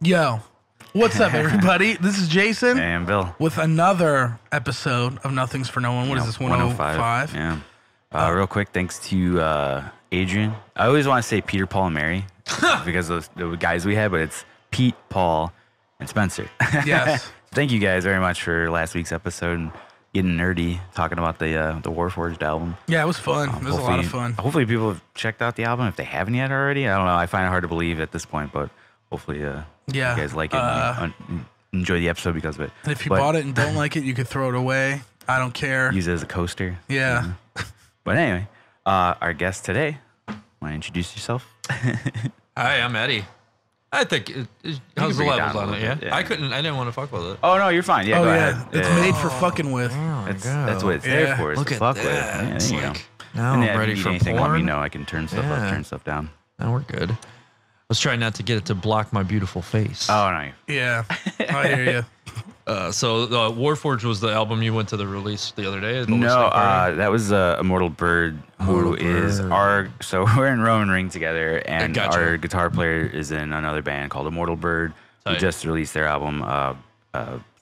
Yo, what's up, everybody? This is Jason. And Bill. With another episode of Nothing's for No One. What is this, 105? Yeah. Real quick, thanks to Adrian. I always want to say Peter, Paul, and Mary because of the guys we had, but it's Pete, Paul, and Spencer. Yes. Thank you guys very much for last week's episode and getting nerdy, talking about the Warforged album. Yeah, it was fun. It was a lot of fun. Hopefully people have checked out the album if they haven't yet already. I don't know. I find it hard to believe at this point, but hopefully you guys like it and enjoy the episode because of it. And if you bought it and don't like it, you could throw it away. I don't care. Use it as a coaster. Yeah. But anyway, our guest today, want to introduce yourself? Hi, I'm Eddie. I think how's the levels on it? Yeah? I didn't want to fuck with it. Oh no, you're fine. Yeah, go ahead. It's made for fucking with. That's what it's there for. Is to fuck with. Yeah, there you go. Now and I'm ready if you for need anything, porn. let me know. I can turn stuff up, turn stuff down. Now we're good. I was trying not to get it to block my beautiful face. Oh no. Yeah, I hear you. So Warforged was the album you went to the release the other day? No, that was Immortal Bird, who is our. So we're in Roman Ring together, and our guitar player is in another band called Immortal Bird, who just released their album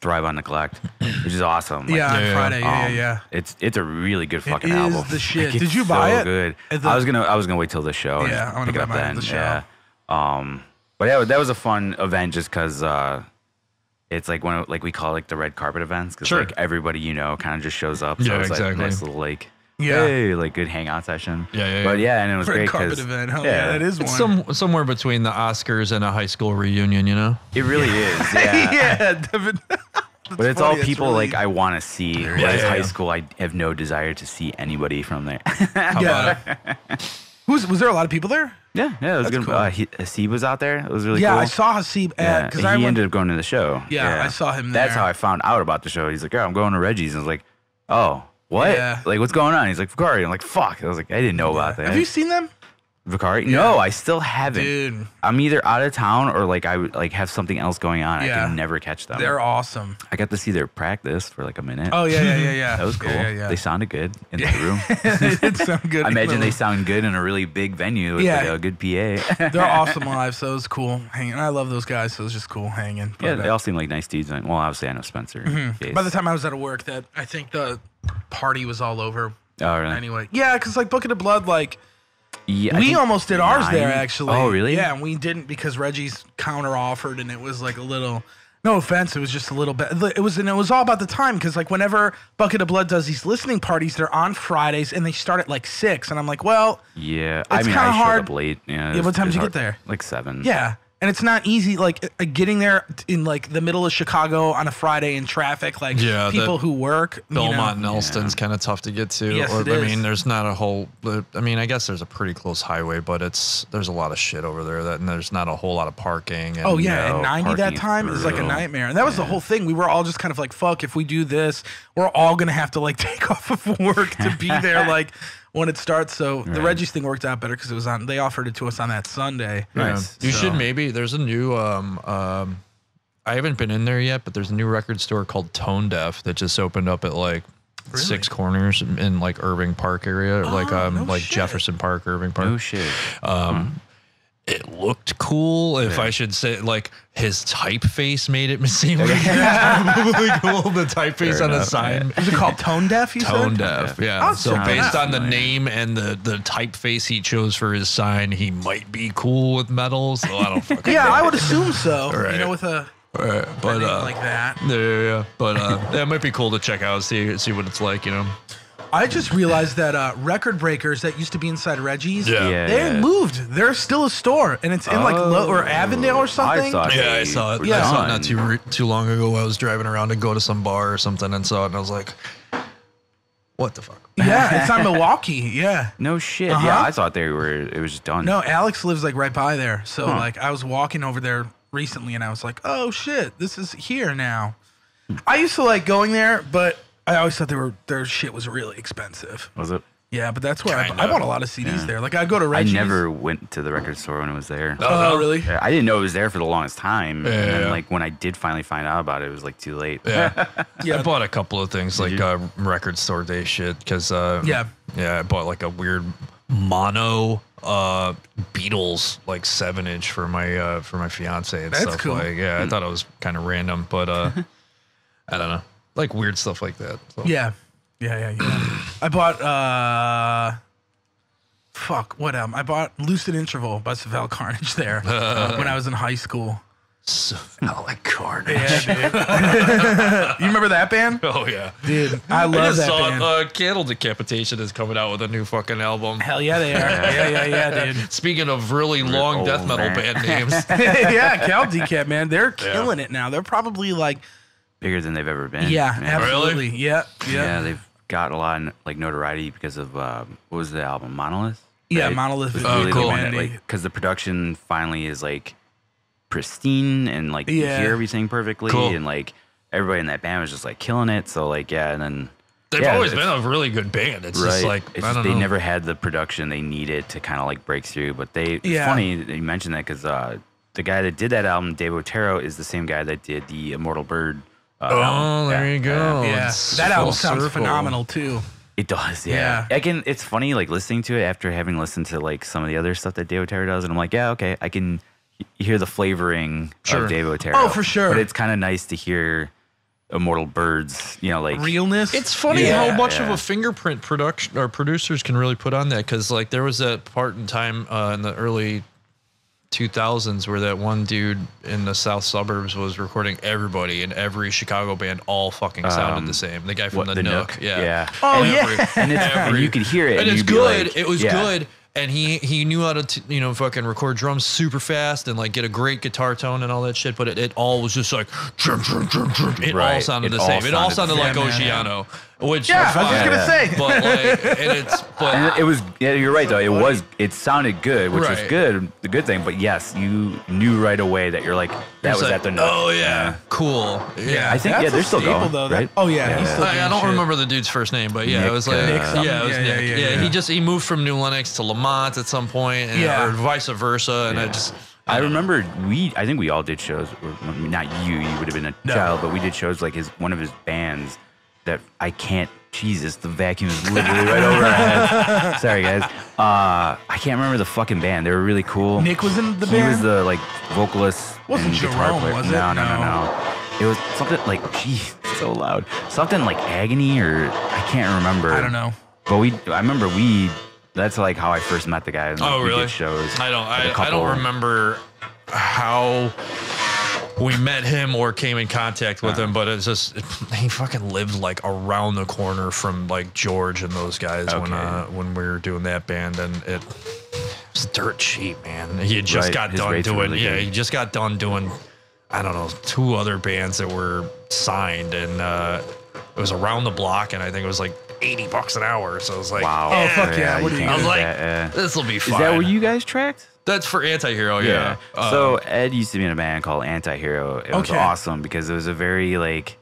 Thrive on Neglect, which is awesome. Like, on Friday. Yeah. It's a really good fucking album. It is the shit. Like, Did you buy it? Good. I was gonna wait till the show. Yeah, and pick it up then. The show. Yeah. But yeah, that was a fun event just because it's like one of, like we call it, like the red carpet events because like everybody kind of just shows up. So it's like a nice little hey, like good hangout session. Yeah. But yeah, and it was red great carpet event. Hell yeah, that is it's one. somewhere between the Oscars and a high school reunion, you know? It really is. Yeah. Yeah. But it's all people like I want to see. Whereas high school, I have no desire to see anybody from there. Was there a lot of people there? Yeah, it was good. Cool. Hasib was out there. It was really cool. Yeah, I saw Hasib because he ended up going to the show. Yeah, I saw him there. That's how I found out about the show. He's like, I'm going to Reggie's. And I was like, oh, what? Yeah. Like, what's going on? He's like, Vicari. I'm like, fuck. I was like, I didn't know about that. Have you seen them? Vicari? Yeah. No, I still haven't. Dude. I'm either out of town or like I would like have something else going on. I can never catch them. They're awesome. I got to see their practice for like a minute. Oh yeah. That was cool. Yeah. They sounded good in the room. They did sound good. I imagine they sound good in a really big venue with like a good PA. They're awesome live, so it was cool hanging. I love those guys, so it was just cool hanging. Yeah, they all seem like nice dudes. Well, obviously I know Spencer. Mm-hmm. By the time I was out of work, I think the party was all over. Oh really? Anyway, yeah, because like Bucket of Blood, like. Yeah, we almost did ours there, actually. Oh, really? Yeah, and we didn't because Reggie's counter offered, and it was like a little. No offense, it was just a little bit. It was all about the time because like whenever Bucket of Blood does these listening parties, they're on Fridays and they start at like 6, and I'm like, well, yeah, I mean, I showed up late. Yeah, what time did you get there? Like 7. Yeah. And it's not easy, like getting there in like the middle of Chicago on a Friday in traffic. Like people who work, Belmont and Elston's kind of tough to get to. Yes, I mean, there's not a whole. I mean, I guess there's a pretty close highway, but there's a lot of shit over there and there's not a whole lot of parking. And, and 90 that time is like a nightmare. And that was the whole thing. We were all just kind of like, fuck, if we do this, we're all gonna have to like take off of work to be there like. When it starts, so the Reggie's thing worked out better because it was on. They offered it to us on that Sunday. Nice. You should maybe. There's a new. I haven't been in there yet, but there's a new record store called Tone Deaf that just opened up at like 6 Corners in like Irving Park area, like Jefferson Park, Irving Park. No shit. It looked cool, if I should say. Like his typeface made it seem like probably cool. The typeface on the sign. Is it called Tone Deaf? You Tone said? Deaf. Yeah. So based on the name and the typeface he chose for his sign, he might be cool with metal. So I don't fucking know. I would assume so. Right. You know, with a but name like that. Yeah. But it might be cool to check out, see what it's like. You know. I just realized that Record Breakers that used to be inside Reggie's, they moved. They're still a store, and it's in like or Avondale or something. I saw it. I saw it not too long ago. I was driving around to go to some bar or something and saw it, and I was like, "What the fuck?" Yeah, it's on Milwaukee. Yeah. No shit. Yeah, I thought it was just done. No, Alex lives like right by there, so like I was walking over there recently, and I was like, "Oh shit, this is here now." I used to like going there, but I always thought their shit was really expensive. Was it? Yeah, but that's where I bought a lot of CDs there. Like I'd go to Reggie's. I never went to the record store when it was there. Oh, really? Yeah, I didn't know it was there for the longest time. And then, like when I did finally find out about it, it was like too late. Yeah, I bought a couple of things like record store day shit because I bought like a weird mono Beatles like 7-inch for my fiance and That's stuff. cool. Like, yeah, I thought it was kind of random, but I don't know, like weird stuff like that. So. Yeah. I bought I bought Lucid Interval by Savell Carnage there when I was in high school. Savell Carnage. Yeah, dude. You remember that band? Oh yeah, dude. I love that band. Candle Decapitation is coming out with a new fucking album. Hell yeah, they are. Yeah, dude. Speaking of really long death metal band names, yeah, Cal Decap, man, they're killing it now. They're probably like bigger than they've ever been. Yeah, man. absolutely. Really? Yeah. They've got a lot of like notoriety because of what was the album, Monolith? Yeah, Right? Monolith is really cool. the one that, like, because the production finally is like pristine and like you hear everything perfectly, and like everybody in that band was just like killing it. So like and then they've always been a really good band. It's just like they never had the production they needed to kind of like break through. But it's funny that you mentioned that because the guy that did that album, Dave Otero, is the same guy that did the Immortal Bird. Album. There you go. Yeah, that album sounds phenomenal too. It does, yeah. It's funny like listening to it after having listened to like some of the other stuff that Dave Otero does, and I'm like, yeah, okay, I can hear the flavoring of Dave Otero. Oh, for sure. But it's kind of nice to hear Immortal Birds, like realness. It's funny how much of a fingerprint production or producers can really put on that, because like there was that part in time in the early 2000s where that one dude in the south suburbs was recording everybody, and every Chicago band all fucking sounded the same. The guy from the Nook. Yeah. Oh, and you could hear it. And it's good. It was good. And he knew how to, fucking record drums super fast and like get a great guitar tone and all that shit. But it all was just like, it all sounded the same. It all sounded like Oceano, which I was just gonna say. But like, it was. Yeah, you're right though. It sounded good, which was good. The good thing. But yes, you knew right away that you're like that was at the Nook. Oh yeah, cool. Yeah, I think they're still going. Though, right? I don't remember the dude's first name, but Nick, it was like Nick. It was Nick. He moved from New Lenox to Lamont at some point, or vice versa, and I remember I think we all did shows. Or not you would have been a child, but we did shows like one of his bands that I can't. Jesus, the vacuum is literally right over our heads. Sorry, guys. I can't remember the fucking band. They were really cool. Nick was in the band? He was the like vocalist. Wasn't and guitar Jerome, player. was it? No. It was something like, so loud. Something like Agony, or I can't remember. I don't know. But I remember that's like how I first met the guy. And, like, really? We did shows. I don't remember how we met him or came in contact with him, but it's just he fucking lived like around the corner from like George and those guys when we were doing that band, and it was dirt cheap, man. He had just got done doing he just got done doing I don't know 2 other bands that were signed, and it was around the block, and I think it was like $80 an hour. So I was like, wow, oh fuck yeah! What are you? I was like, this will be fun. Is that where you guys tracked? That's for Antihero, yeah. So Ed used to be in a band called Antihero. It was awesome because it was a very like,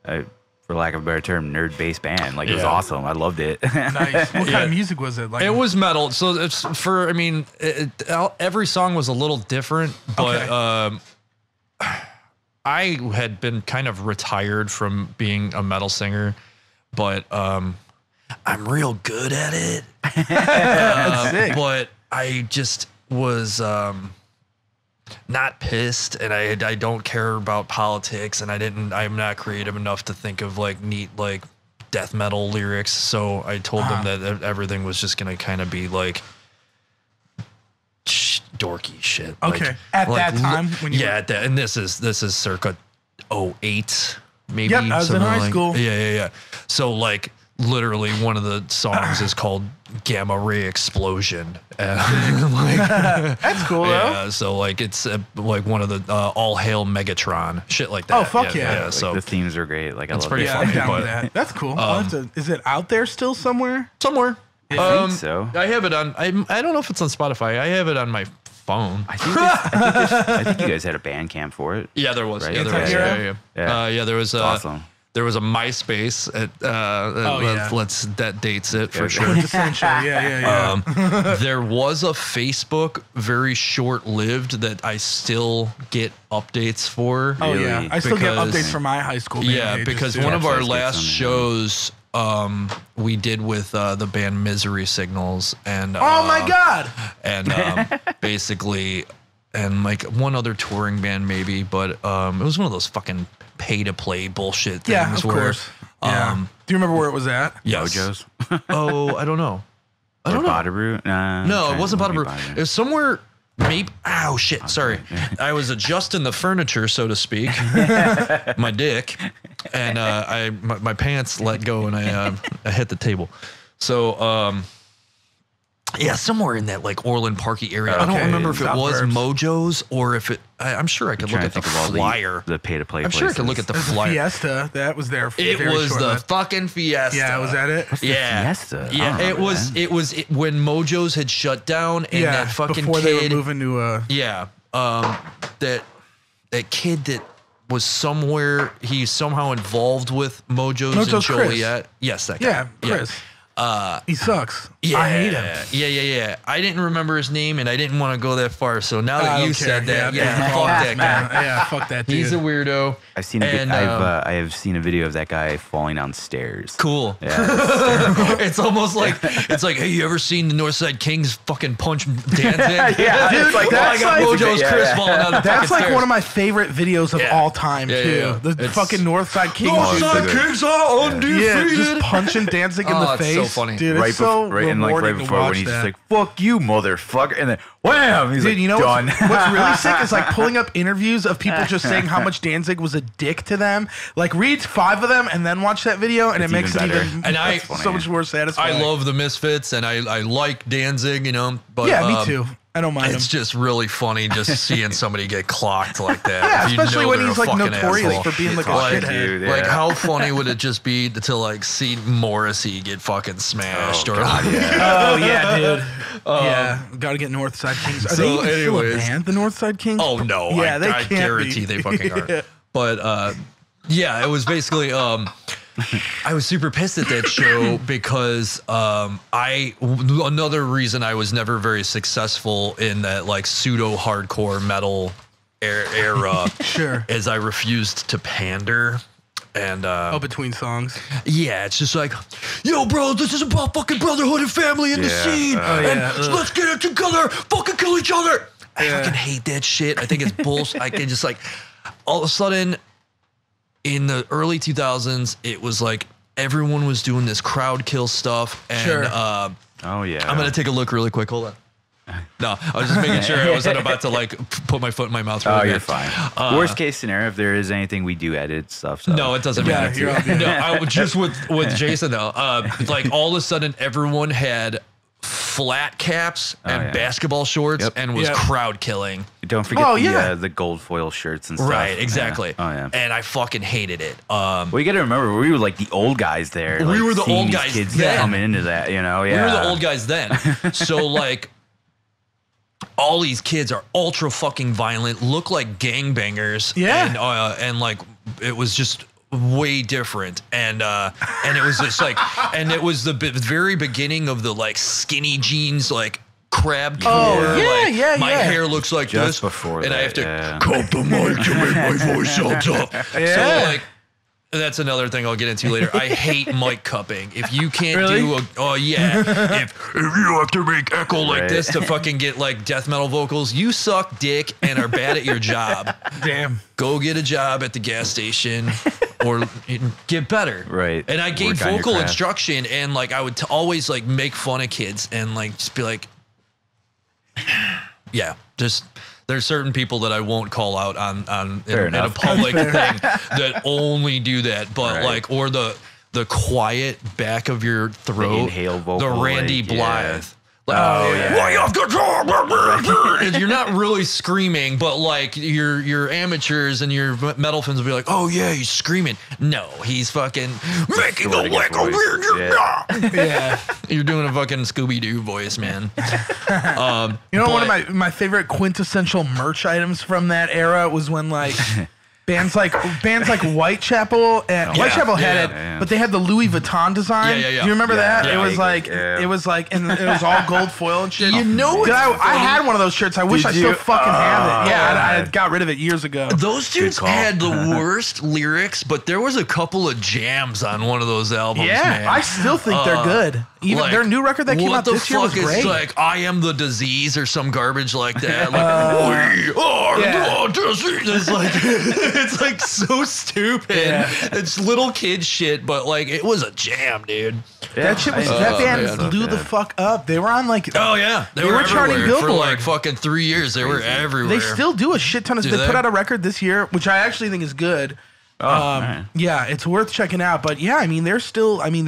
for lack of a better term, nerd-based band. Like it was awesome. I loved it. Nice. What kind of music was it? Like it was metal. So it's for. I mean, every song was a little different, but I had been kind of retired from being a metal singer, but I'm real good at it. That's sick. But I just was not pissed, and I don't care about politics, and I'm not creative enough to think of like neat like death metal lyrics. So I told them that everything was just gonna kind of be like dorky shit. Okay. Like, at that time when you and this is circa 08 maybe. Yep, I was in high school. Yeah. So like literally one of the songs is called Gamma Ray Explosion. That's cool though. Yeah, so like it's like one of the All Hail Megatron shit like that. Oh fuck yeah! Like, so the themes are great. Like I love pretty it. funny. I'm down with that. That's cool. Is it out there still somewhere? Somewhere. I think so. I have it on. I don't know if it's on Spotify. I have it on my phone. I think you guys had a Bandcamp for it. Yeah, there was. Right? Yeah, there was. Yeah, there was. Awesome. There was a MySpace at that dates it for sure. Quintessential. Yeah. There was a Facebook, very short-lived, that I still get updates for. Oh yeah, I still get updates from my high school. Yeah, because one of our last shows we did with the band Misery Signals and oh my god, and basically and like one other touring band maybe, but it was one of those fucking pay to play bullshit things. Yeah, of course. Yeah. Do you remember where it was at? Yes. Mojo's. Oh, I don't know. I don't know. Botterroot? No, it wasn't Botterroot. It was somewhere. Maybe. Ow, shit. Sorry. I was adjusting the furniture, so to speak. My dick, and my pants let go, and I hit the table. So yeah, somewhere in that like Orland Parky area. I don't remember if it was Mojo's or if it. I'm sure I could look at the flyer. The pay to play. I'm sure I could look at the flyer. Fiesta that was there. It was the fucking Fiesta. Yeah, was that it? Fiesta. Yeah, it was. It was when Mojo's had shut down, and that fucking before kid. They were moving to that kid that was somewhere. He's somehow involved with Mojo's and Joliet. Chris. Yes, that guy. Yeah, Chris. He sucks. Yeah, I hate him. Yeah. I didn't remember his name, and I didn't want to go that far. So now that you said that, fuck that guy. Yeah, fuck that dude. He's a weirdo. I've seen I have seen a video of that guy falling down stairs. Cool. Yeah, it's almost like hey, you ever seen the Northside Kings fucking punch Danzig? Yeah, dude, it's like that's I got Mojo's Chris falling down the That's like stairs. one of my favorite videos of all time too. Yeah. The fucking Northside Kings. Northside Kings are undefeated. Yeah, just punching Danzig in the face. So funny, dude. right It's so right before when he's just like, "Fuck you, motherfucker," and then wham, he's dude, like, you know done. what's really sick is like pulling up interviews of people just saying how much Danzig was a dick to them. Like read 5 of them and then watch that video, and it makes it even so much more satisfying. I love the Misfits, and I like Danzig, but yeah, me too. I don't mind It's him. just really funny just seeing somebody get clocked like that. Yeah, If you especially know when they're he's a like fucking notorious asshole. for being like a shithead. Dude, yeah. Like how funny would it just be to like see Morrissey get fucking smashed Oh, or God, like, Oh yeah, dude. Yeah, gotta get Northside Kings. Are so they still a anyways. band, the Northside Kings? Oh no, Yeah, they I can't guarantee be. they fucking are. But yeah, it was basically I was super pissed at that show because another reason I was never very successful in that like pseudo hardcore metal era Sure. is I refused to pander. And between songs. yeah, it's just like, yo, bro, this is about fucking brotherhood and family in the scene, and let's get it together, fucking kill each other. I fucking hate that shit. I think it's bullshit. I can just like, all of a sudden, in the early 2000s, it was like everyone was doing this crowd kill stuff, and Oh yeah. I'm gonna take a look really quick. Hold on. No, I was just making sure I wasn't about to like put my foot in my mouth. Really you're fine. Worst case scenario, if there is anything, we do edit stuff. So. No, it doesn't matter. No, I would just with Jason though. Like all of a sudden, everyone had flat caps and basketball shorts and was crowd killing. Don't forget the gold foil shirts and stuff. Right, exactly. Yeah. Oh yeah. And I fucking hated it. Well, you got to remember, we were like the old guys there. We like, were the old guys kids then. coming into that, We were the old guys then. So like, all these kids are ultra fucking violent, look like gangbangers. Yeah. And like, it was just way different. And it was just like, and it was the very beginning of the like skinny jeans, like crab core. My hair looks like just this. Before and that, I have to cut the mic to make my voice sound up. So like, that's another thing I'll get into later. I hate mic cupping. If you can't do if you have to make echo like this to fucking get like death metal vocals, you suck dick and are bad at your job. Damn. Go get a job at the gas station or get better. Right. And I gave vocal instruction, and like I would always like make fun of kids and like just be like, just there's certain people that I won't call out in a public thing that only do that, but like, or the quiet back of your throat, the inhale vocal, the Randy Blythe. Like, you're not really screaming, but like your amateurs and your metal fans will be like, "Oh yeah, he's screaming." No, he's fucking making a lick. Yeah, you're doing a fucking Scooby Doo voice, man. One of my favorite quintessential merch items from that era was when like Bands like Whitechapel and Whitechapel had it, but they had the Louis Vuitton design. Do you remember that? It was like and it was all gold foil and shit. You know, I had one of those shirts. I wish I still fucking have it. Yeah, I got rid of it years ago. Those dudes had the worst lyrics, but there was a couple of jams on one of those albums. Yeah, man. I still think they're good. Even like, their new record that came out this year was great. Like I am the disease or some garbage like that. Like we are the disease. It's like so stupid. Yeah. It's little kid shit, but like it was a jam, dude. That shit was that band blew the fuck up. They were on like they were charting Billboard for like fucking 3 years. They were everywhere. They still do a shit ton of. They put out a record this year, which I actually think is good. Yeah, it's worth checking out. But yeah, I mean, they're still. I mean,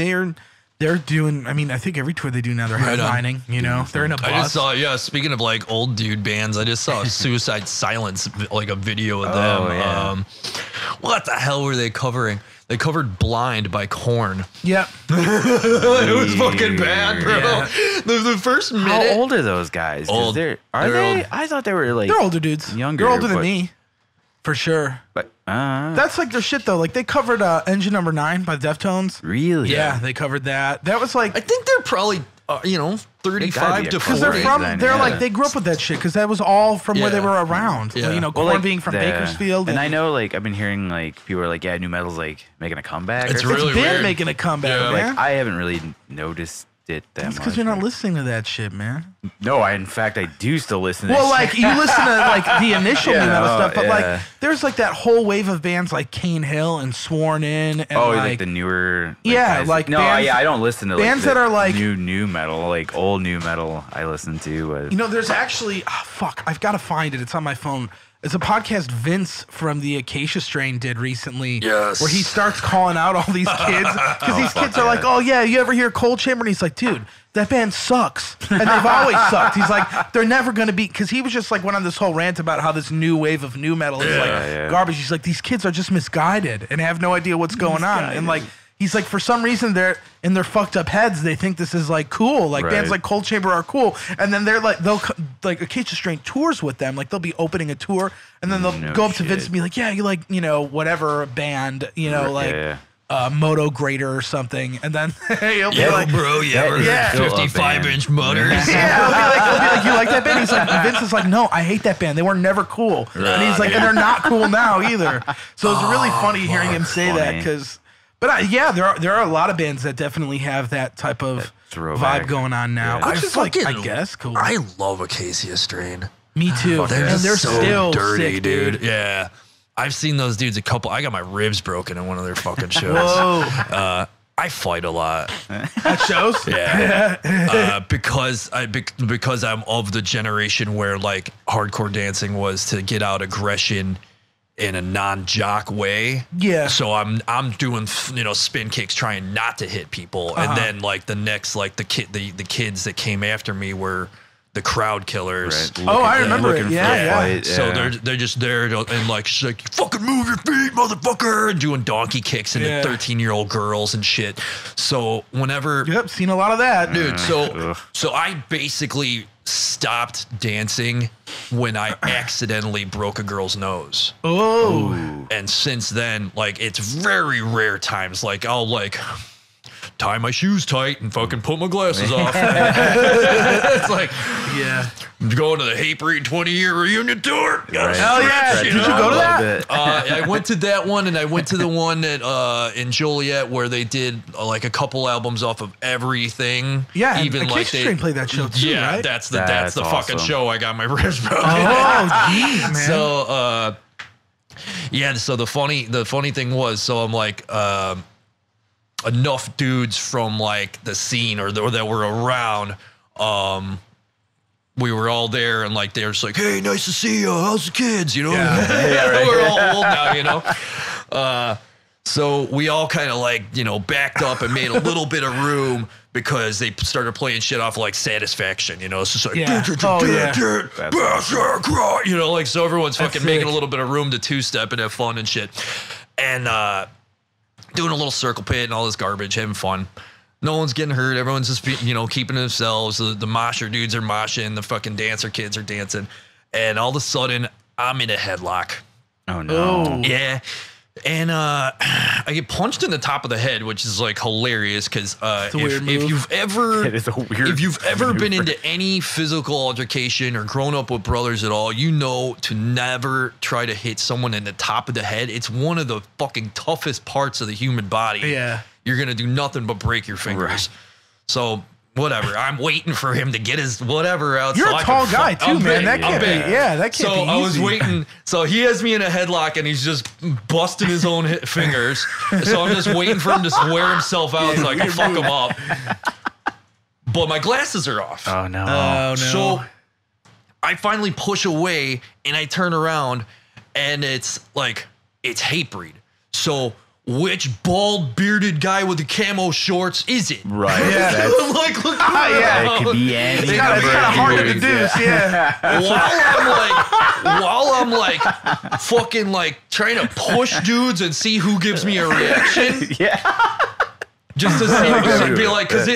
they're doing. I mean, I think every tour they do now, they're headlining. You know, they're in a bus. I just saw. Yeah, speaking of like old dude bands, I just saw Suicide Silence, like a video of them. Yeah. What the hell were they covering? They covered "Blind" by Korn. Yep. It was fucking bad, bro. Yeah. The first minute. How old are those guys? Old. They're old. I thought they were like. They're older dudes. Younger. They're older than me, for sure. But that's like their shit though. Like they covered "Engine Number 9" by Deftones. Really? Yeah, they covered that. That was like. I think they're probably 35 to 40. Because they're like they grew up with that shit because that was all from where they were around. Yeah. You know, Korn like being from Bakersfield. And I know, like I've been hearing like people are like, yeah, new metal's like making a comeback. It's really weird. Making a comeback. Yeah. Like I haven't really noticed it that much. Because you're not listening to that shit, man. No, in fact I do still listen to well, like you listen to like the initial new metal stuff, but like there's like that whole wave of bands like Cane Hill and Sworn In and like the newer guys. Like no, bands, I don't listen to bands that are like new metal, like old new metal I listen to. You know, there's actually I've got to find it. It's on my phone. It's a podcast Vince from the Acacia Strain did recently. Yes. Where he starts calling out all these kids. Because these kids are like, oh, yeah, you ever hear Cold Chamber? And he's like, dude, that band sucks. And they've always sucked. He's like, they're never going to be. Because he was just like went on this whole rant about how this new wave of new metal is garbage. He's like, these kids are just misguided and have no idea what's going on. And like, he's like, for some reason, they're in their fucked up heads. They think this is like cool. Like bands like Cold Chamber are cool. And then they're like, Acacia Strain tours with them. Like they'll be opening a tour, and then they'll go up to Vince and be like, yeah, you like, whatever band, Moto Grader or something. And then he'll be like, bro, 55-inch motors. He'll be like, you like that band? He's like, Vince is like, no, I hate that band. They were never cool. And he's like, and they're not cool now either. So it's really funny hearing him say that because. But there are a lot of bands that definitely have that type of vibe going on now, which is like, I guess, cool. I love Acacia Strain. Me too. They're so still dirty, sick, dude. Yeah, I've seen those dudes I got my ribs broken in one of their fucking shows. Whoa. I fight a lot. At shows? Yeah. Because I'm of the generation where like hardcore dancing was to get out aggression in a non-jock way. Yeah. So I'm doing spin kicks trying not to hit people, and then like the next like the kids that came after me were the crowd killers. Right. I remember it. Yeah. So they're just there and like she's like, fucking move your feet, motherfucker, and doing donkey kicks into 13-year-old girls and shit. So whenever seen a lot of that, dude. So I basically stopped dancing when I accidentally broke a girl's nose. Oh. And since then, like, it's very rare times, like, I'll, like, tie my shoes tight and fucking put my glasses off. It's like, I'm going to the Hate Breed 20-year reunion tour. Hell yeah. Did you go to that? I went to that one, and I went to the one in Joliet where they did like a couple albums off of everything. Yeah, even like Strain played that show too, right? That's the awesome. Fucking show. I got my ribs broken. Oh, jeez, man. So, so the funny thing was, so I'm like, enough dudes from like the scene or that were around, we were all there, and like they're just like, hey, nice to see you, how's the kids, We're all old now, so we all kind of like backed up and made a little bit of room because they started playing shit off like Satisfaction, it's just like like, so everyone's fucking making a little bit of room to two-step and have fun and shit, and doing a little circle pit and all this garbage, having fun. No one's getting hurt. Everyone's just, keeping to themselves. The mosher dudes are moshing. The fucking dancer kids are dancing. And all of a sudden, I'm in a headlock. Oh no. Yeah. And I get punched in the top of the head, which is like hilarious because if you've ever been into any physical altercation or grown up with brothers at all, you know to never try to hit someone in the top of the head. It's one of the fucking toughest parts of the human body. Yeah. You're gonna do nothing but break your fingers. Right. So whatever. I'm waiting for him to get his whatever out. You're a tall guy too, man. That can't be. Yeah, that can't be easy. So I was waiting. So he has me in a headlock and he's just busting his own fingers. So I'm just waiting for him to wear himself out so I can fuck him up. But my glasses are off. Oh no. Oh no. So I finally push away and I turn around and it's Hatebreed. So which bald bearded guy with the camo shorts is it? Right. Yeah. Look it could be any. It's kind of hard to deduce. Yeah. While I'm fucking trying to push dudes and see who gives me a reaction. Yeah. Just to see, be like, because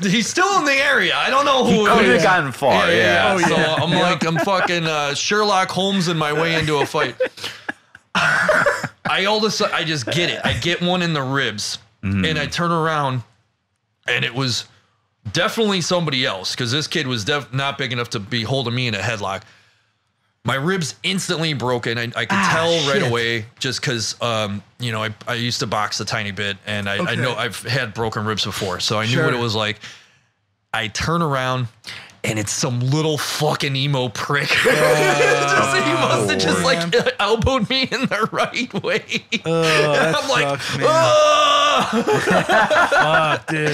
he's still in the area. I don't know who. He could have gotten far. Yeah. So I'm fucking Sherlock Holmes in my way into a fight. I just get it. I get one in the ribs, and I turn around, and it was definitely somebody else because this kid was not big enough to be holding me in a headlock. My ribs instantly broken. I could tell right away just because, I used to box a tiny bit, and I know I've had broken ribs before, so I knew what it was like. I turn around. And it's some little fucking emo prick. He must have just elbowed me in the right way. And I'm like, fuck, dude.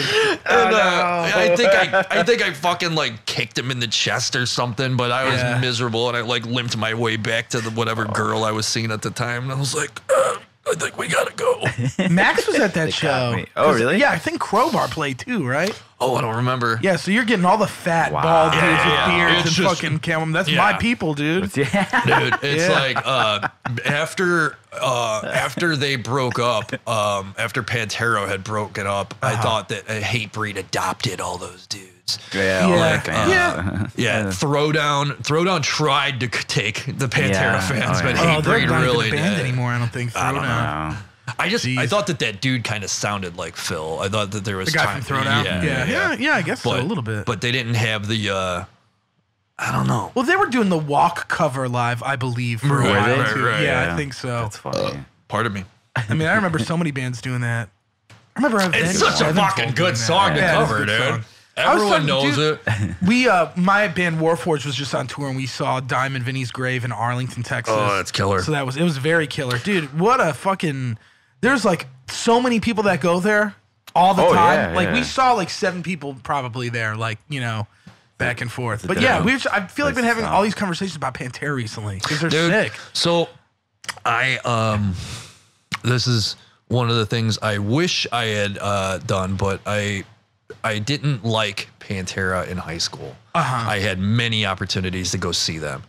And I think I fucking kicked him in the chest or something, but I was miserable and I limped my way back to the whatever girl I was seeing at the time. And I was like, I think we gotta go. Max was at that show. Oh, really? Yeah, I think Crowbar played too, right? Oh, I don't remember. Yeah, so you're getting all the fat bald dudes with beards and fucking camo. That's my people, dude. Dude, it's after they broke up, after Pantera had broken up, I thought that Hatebreed adopted all those dudes. Throwdown tried to take the Pantera fans, but Hatebreed really didn't band anymore. I don't think. I don't know. I thought that dude kind of sounded like Phil. I thought that there was the guy from Throwdown. Yeah, I guess so, a little bit. But they didn't have the. I don't know. Well, they were doing the Walk cover live, I believe, for a while too. Right, yeah, I think so. That's funny. Pardon me. I mean, I remember so many bands doing that. I remember it's such a fucking good song to cover, dude. Everyone knows it. We, my band Warforged was just on tour, and we saw Diamond Vinny's grave in Arlington, Texas. Oh, that's killer. So it was very killer, dude. What a fucking. There's so many people that go there all the time. We saw 7 people probably there, back and forth. But yeah, I feel like we've been having all these conversations about Pantera recently because they're sick. So this is one of the things I wish I had done, but I didn't like Pantera in high school. I had many opportunities to go see them.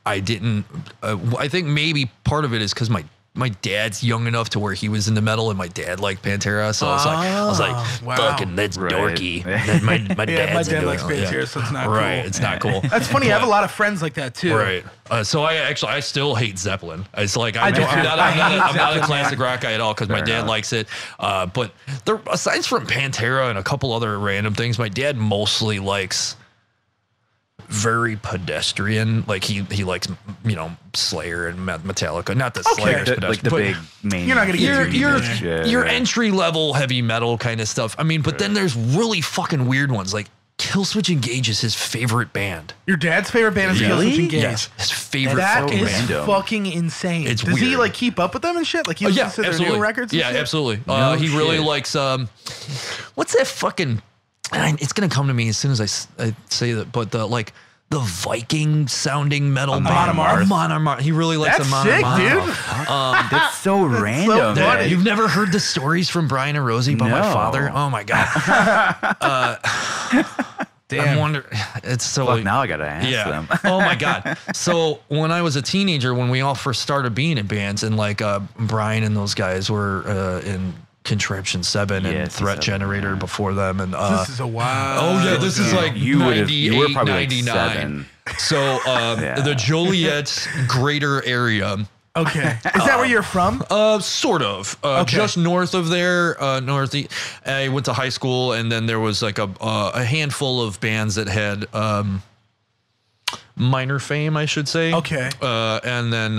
I didn't. I think maybe part of it is because my dad's young enough to where he was into metal, and my dad liked Pantera, so I was like, fucking, that's dorky. My dad likes Pantera, so it's not cool. Right, it's not cool. That's funny. I have a lot of friends like that too. Right. So I still hate Zeppelin. It's I'm not a classic rock guy at all because my dad likes it. But aside from Pantera and a couple other random things, my dad mostly likes very pedestrian. He likes Slayer and Metallica. Not that Slayer's pedestrian, the big main. You're not gonna get your entry level heavy metal kind of stuff. I mean, but then there's really fucking weird ones like Killswitch Engage is his favorite band. Your dad's favorite band is Killswitch Engage. Yes, his favorite. That is fucking insane. It's Does weird. he keep up with them and shit? He listens to their new records? Yeah, absolutely. He really likes what's that fucking? It's gonna come to me as soon as I say that, but the Viking sounding metal band. Monomarth. He really likes the Monomarth. Dude. That's so random. So you've never heard the stories from Brian and Rosie about my father? Oh my god. Damn. I wonder. It's so. Fuck, now I gotta ask them. Oh my god. So when I was a teenager, when we all first started being in bands, and Brian and those guys were in Contraption 7 and Threat Generator before them, and this is a while. Oh yeah, this is you were probably 99. 7. So the Joliet greater area Okay. Is that where you're from? Sort of. Okay. Just north of there, northeast. I went to high school, and then there was like a handful of bands that had minor fame, I should say. Okay. And then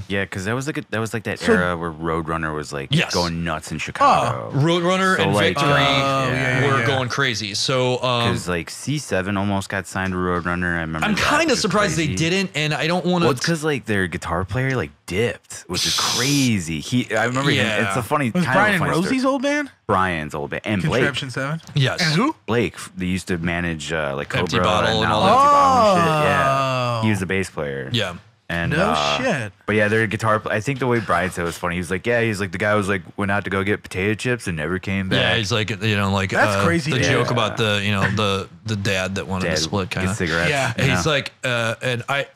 yeah, because that was like that era where Roadrunner was like going nuts in Chicago. Roadrunner and like, Victory were going crazy. So because like C7 almost got signed to Roadrunner. I remember. I'm kind of surprised they didn't, and I don't want to. Well, it's because like their guitar player like dipped, which is crazy. I remember him. It's a funny. Was Brian and Rosie's old band? Brian's old band and Blake. Contraption 7. Yes. And who? Blake. They used to manage like Cobra Empty Bottle and all Empty that. Bottle and shit. Yeah, he was the bass player. Yeah. And no shit. But yeah, their guitar. I think the way Brian said it was funny. He was like, the guy was like went out to go get potato chips and never came back. Yeah, he's like like that's crazy. The joke about the dad that wanted to split kind of cigarettes. Yeah. He's like, and I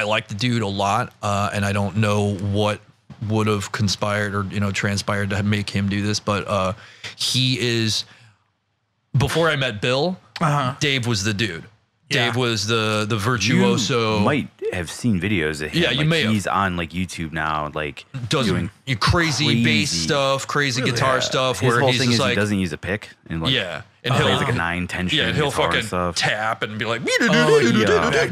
like the dude a lot, and I don't know what would have conspired or transpired to make him do this, but he is. Before I met Bill, Dave was the dude. Yeah. Dave was the virtuoso. You might have seen videos of him. Yeah, you may have. He's on like YouTube now, like doing crazy bass stuff, crazy guitar stuff. His where whole he's thing just is like, he doesn't use a pick, and like and he'll he'll like a 9-10 string he'll guitar fucking and stuff. tap and be like, It's like a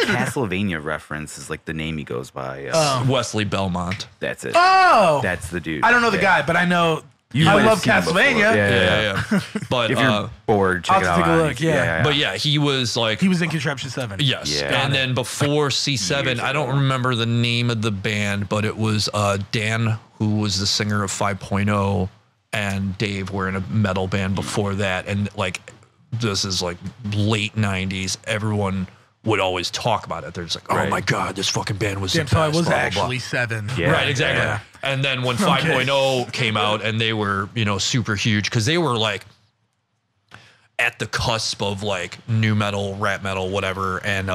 Castlevania reference is like the name he goes by. Wesley Belmont. That's it. Oh, That's the dude. I don't know the guy, but I know. I love Castlevania. Yeah. But if you're bored, check I'll it have out. to take a look. Yeah. But yeah, he was like He was in Contraption 7. yes. Yeah. And then before C7, I don't remember the name of the band, but it was Dan, who was the singer of 5.0, and Dave were in a metal band before that. And like this is like late 90s. Everyone would always talk about it. They're just like, oh my God, this fucking band was the best. So I was blah, blah, actually blah. 7. Yeah. Right, exactly. Yeah. And then when 5.0 came out and they were, super huge because they were like at the cusp of like new metal, rap metal, whatever. And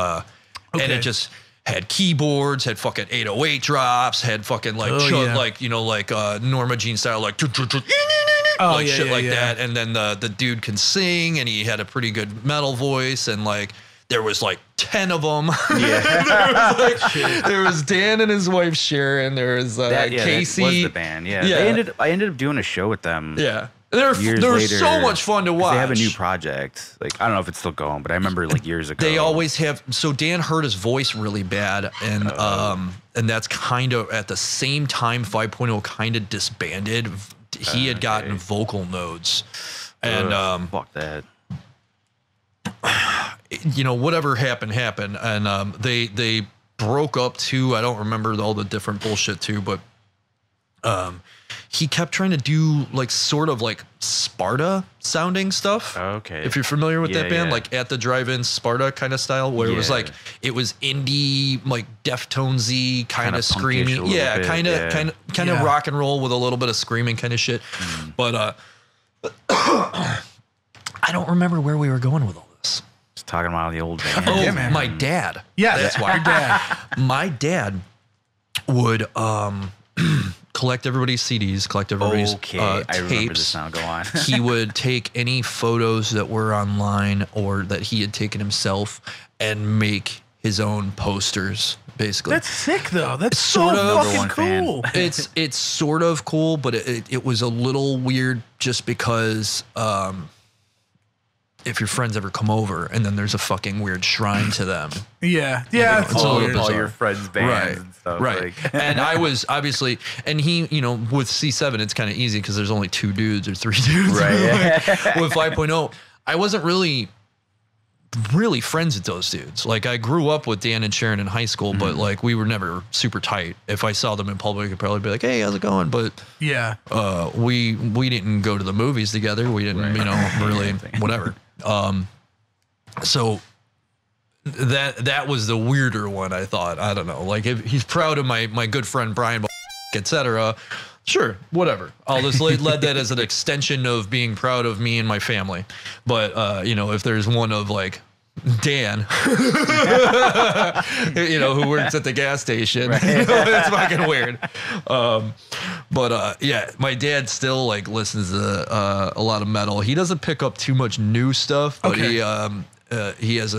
it just had keyboards, had fucking 808 drops, had fucking like, Norma Jean style, like, shit like that. And then the dude can sing and he had a pretty good metal voice and like, there was like 10 of them. Yeah. there was Dan and his wife Sharon. There was Casey. That was the band. Yeah. I ended up doing a show with them. Yeah. They were so much fun to watch. They have a new project. Like I don't know if it's still going, but I remember like years ago. They always have. So Dan hurt his voice really bad, and that's kind of at the same time 5.0 kind of disbanded. He had gotten vocal nodes, and fuck that. Whatever happened, and they broke up too. I don't remember all the different bullshit too, but he kept trying to do like sort of like Sparta sounding stuff. Okay. If you're familiar with that band, like at the drive-in Sparta kind of style, where it was like it was indie, like Deftonesy kind of screaming, kind of rock and roll with a little bit of screaming kind of shit. But I don't remember where we were going with all this. Just talking about the old band. Oh, my dad. Yeah, that's why. Your dad. My dad would collect everybody's CDs, collect everybody's tapes. I remember this now. Go on. He would take any photos that were online or that he had taken himself and make his own posters, basically. That's sick, though. That's sort so of fucking cool. It's sort of cool, but it was a little weird just because if your friends ever come over and then there's a fucking weird shrine to them. Yeah, it's all bizarre. your friends' bands and stuff. Right. And I was obviously, and he, with C7, it's kind of easy because there's only 2 dudes or 3 dudes. Right. With 5.0, I wasn't really friends with those dudes. Like I grew up with Dan and Sharon in high school, but like we were never super tight. If I saw them in public, I'd probably be like, "Hey, how's it going?" But we didn't go to the movies together. We didn't, really whatever. So that was the weirder one. I thought, I don't know, like if he's proud of my good friend Brian, etc. Sure, whatever. I'll just let that as an extension of being proud of me and my family. But if there's one of like Dan, who works at the gas station, that's fucking weird. But my dad still like listens to a lot of metal. He doesn't pick up too much new stuff, but he has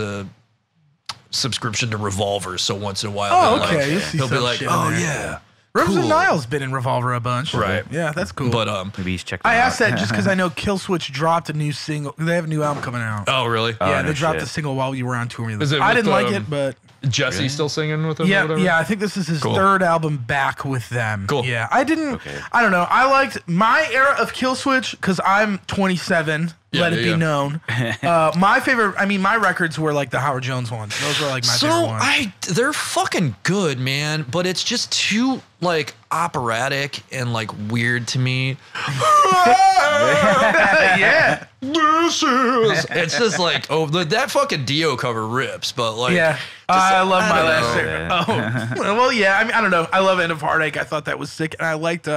subscription to Revolver, so once in a while, Oh, he'll, okay. like, You'll see he'll be some like, shit oh in there. yeah, Rivers and cool. Nile's been in Revolver a bunch. Right. Yeah, that's cool. But Maybe he's checked. I asked that just because I know Killswitch dropped a new single. They have a new album coming out. oh really? Yeah, no they dropped shit. a single while you were on tour. Is it I with, didn't like it, but Jesse still singing with him? or yeah, whatever? yeah. I think this is his Cool. third album back with them. Cool. Yeah, I didn't. Okay. I don't know. I liked my era of Killswitch because I'm 27. Yeah, let it yeah. be known. My favorite. I mean, my records were like the Howard Jones ones. Those were like my favorite So ones. they're fucking good, man, but it's just too like operatic and like weird to me. Yeah. This is. It's just like, oh, that fucking Dio cover rips, but like, Yeah, I love I my don't last know. era. Oh, well, yeah. I mean, I don't know. I love End of Heartache. I thought that was sick, and I liked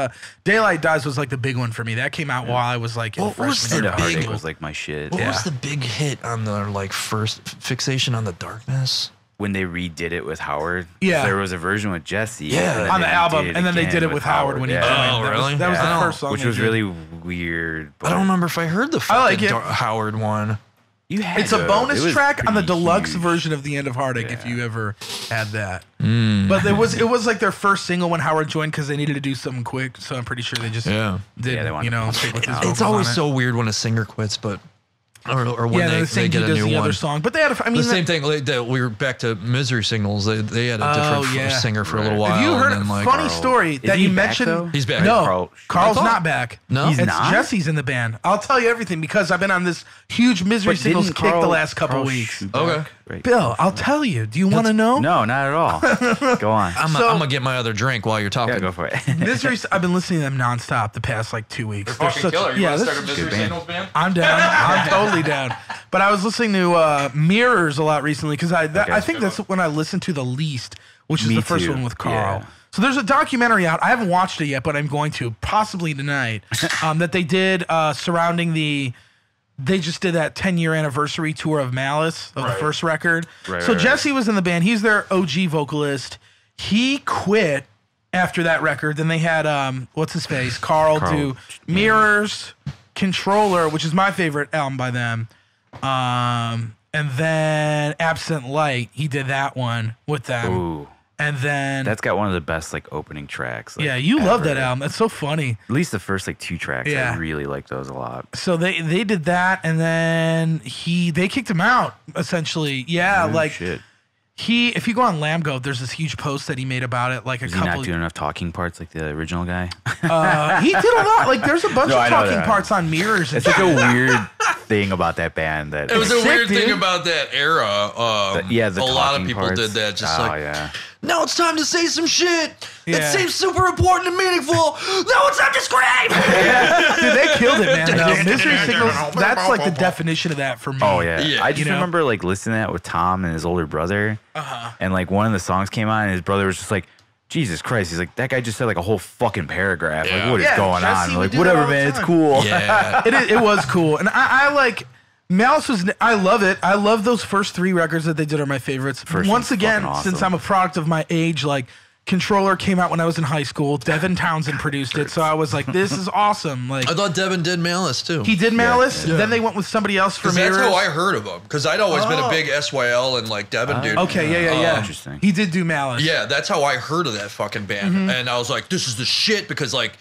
Daylight Dies was like the big one for me. That came out while I was like in What was freshman the year. End of Heartache big- was like my shit. What Yeah. was the big hit on the like first Fixation on the Darkness? When they redid it with Howard. Yeah. There was a version with Jesse. Yeah. and then On the they album, did and then they again did it with with Howard when he yeah. joined. Oh, That was- really? That was Yeah. the first song. Which they was did. really weird. I don't remember if I heard the fucking like it. Howard one. You had It's a to. bonus It was track on the pretty deluxe huge. version of the End of Heartache if you ever had that. Mm. But it was like their first single when Howard joined because they needed to do something quick. So I'm pretty sure they just Yeah. did, Yeah, they wanted to stick with his It's vocals always on it. so weird when a singer quits, but or when yeah, they, the same they dude get a does new the one. other song. But they had, I mean, The same thing. Like, we were back to Misery Signals. They had a different yeah. singer for a little while. Have you heard and a then, like, funny Carl. story Is that he you back, mentioned? though? He's back. No, Carl- Carl's I thought- not back. No? He's it's not? Jesse's in the band. I'll tell you everything because I've been on this huge Misery But Signals didn't kick the Carl- last couple Carl weeks. shoot Okay. back? Right. Bill, I'll tell you. Do you want to know? No, not at all. Go on. I'm So- gonna get my other drink while you're talking. Yeah, go for it. Misery. I've been listening to them nonstop the past like 2 weeks. They're such- yeah, this is- Misery Signals band? I'm down. I'm totally down. But I was listening to Mirrors a lot recently because I think that's when I listened to the least, which is Me the first too. one with Carl. Yeah. So there's a documentary out. I haven't watched it yet, but I'm going to possibly tonight. That they did surrounding the. They just did that 10-year anniversary tour of Malice of the first record. Right, So right, Jesse was in the band. He's their OG vocalist. He quit after that record. Then they had what's his face? Carl do Mirrors, Controller, which is my favorite album by them. And then Absent Light, he did that one with them. Ooh, And then that's got one of the best like opening tracks. Like, yeah, you love that ever. album. That's so funny. At least the first like 2 tracks. Yeah. I really like those a lot. So they did that, and then they kicked him out essentially. Yeah, Oh, like shit. if you go on Lambgoat, there's this huge post that he made about it, like a Is he couple. not doing enough talking parts like the original guy? He did a lot. Like there's a bunch No, of I know talking that. parts on Mirrors. And It's like a weird thing about that band that It was a Sick, weird thing dude. about that era. yeah, the a lot of talking people parts. did that. Just oh, like, yeah. now it's time to say some shit Yeah. that seems super important and meaningful. Now it's time to scream. Dude, they killed it, man. No, Misery Signals. That's like the definition of that for me. Oh yeah. Yeah. I just You know? remember like listening to that with Tom and his older brother. And like one of the songs came on and his brother was just like, Jesus Christ. He's like, that guy just said like a whole fucking paragraph. Yeah. Like, what is Yeah, going Jesse on? would Like, do that whatever, all the man. It's time. cool. Yeah. It was cool, and I like Malice was. I love it. I love those first 3 records that they did are my favorites. First Once one's again, fucking since awesome. I'm a product of my age, like Controller came out when I was in high school. Devin Townsend produced it, so I was like, this is awesome. Like I thought Devin did Malice too. he did Malice, Yeah. then they went with somebody else for Because that's Mirrors. how I heard of him. Because I'd always been a Oh. big SYL and like Devin dude. Okay, yeah. Interesting. He did do Malice. Yeah, that's how I heard of that fucking band. Mm-hmm. And I was like, this is the shit because like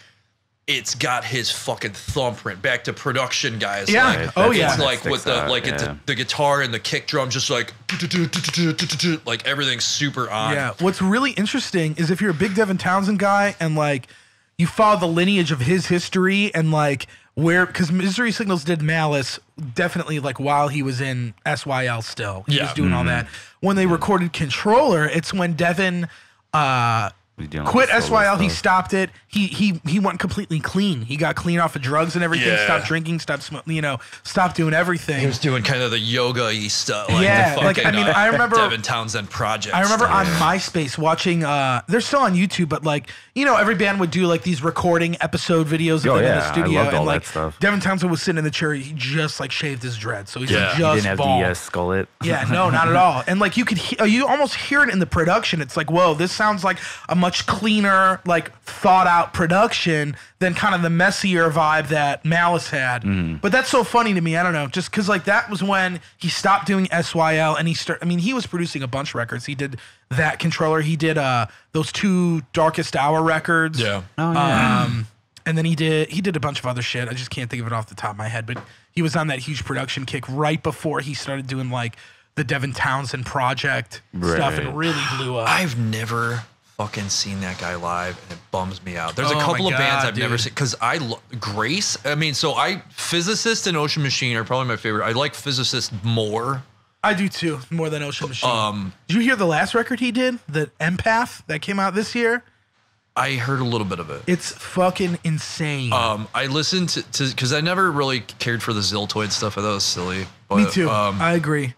it's got his fucking thumbprint back to production guys. Yeah. Like, Oh, it's yeah. like That with the sticks out, like yeah. it's the guitar and the kick drum just like like everything's super on. Yeah. What's really interesting is if you're a big Devin Townsend guy and like you follow the lineage of his history and like where, because Misery Signals did Malice definitely like while he was in SYL still. He was Yeah. doing all that. When they recorded Controller, it's when Devin He's doing, like, quit the solo SYL. He stuff. stopped it. He went completely clean. He got clean off of drugs and everything. Yeah. Stopped drinking. Stopped smoking. Stopped doing everything. He was doing kind of the yoga-y stuff. Like Yeah, the like, fucking, I mean, I remember- Devin Townsend project. I remember stuff. on MySpace watching, they're still on YouTube, but like, every band would do like these recording episode videos of Oh, them in yeah, the I studio. loved all And like, that stuff. Devin Townsend was sitting in the chair. He just like shaved his dread. So he's Yeah. like He just He didn't have bald. the skullet. Yeah, no, not at all. And like you could, you almost hear it in the production. It's like, whoa, this sounds like a much cleaner, like thought out production than kind of the messier vibe that Malice had. But that's so funny to me. I don't know, just because like that was when he stopped doing SYL and he was producing a bunch of records. He did that Controller. He did those 2 Darkest Hour records. Yeah. Oh yeah. And then he did a bunch of other shit. I just can't think of it off the top of my head. But he was on that huge production kick right before he started doing like the Devin Townsend project stuff and really blew up. I've never fucking seen that guy live, and it bums me out. There's a couple of bands I've never seen because Grace. I mean, so Physicist and Ocean Machine are probably my favorite. I like Physicist more. I do too, more than Ocean Machine. Did you hear the last record he did, the Empath that came out this year? I heard a little bit of it. It's fucking insane. I listened to because I never really cared for the Ziltoid stuff. I thought it was silly. But, me too. I agree.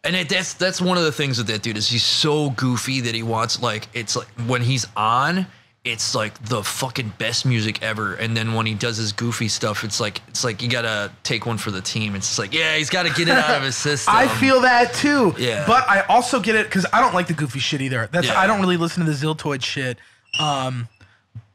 And that's one of the things with that dude is he's so goofy that he wants like it's like when he's on, it's like the fucking best music ever. And then when he does his goofy stuff, it's like you gotta take one for the team. It's just like he's got to get it out of his system. I feel that too. Yeah. But I also get it because I don't like the goofy shit either. I don't really listen to the Ziltoid shit.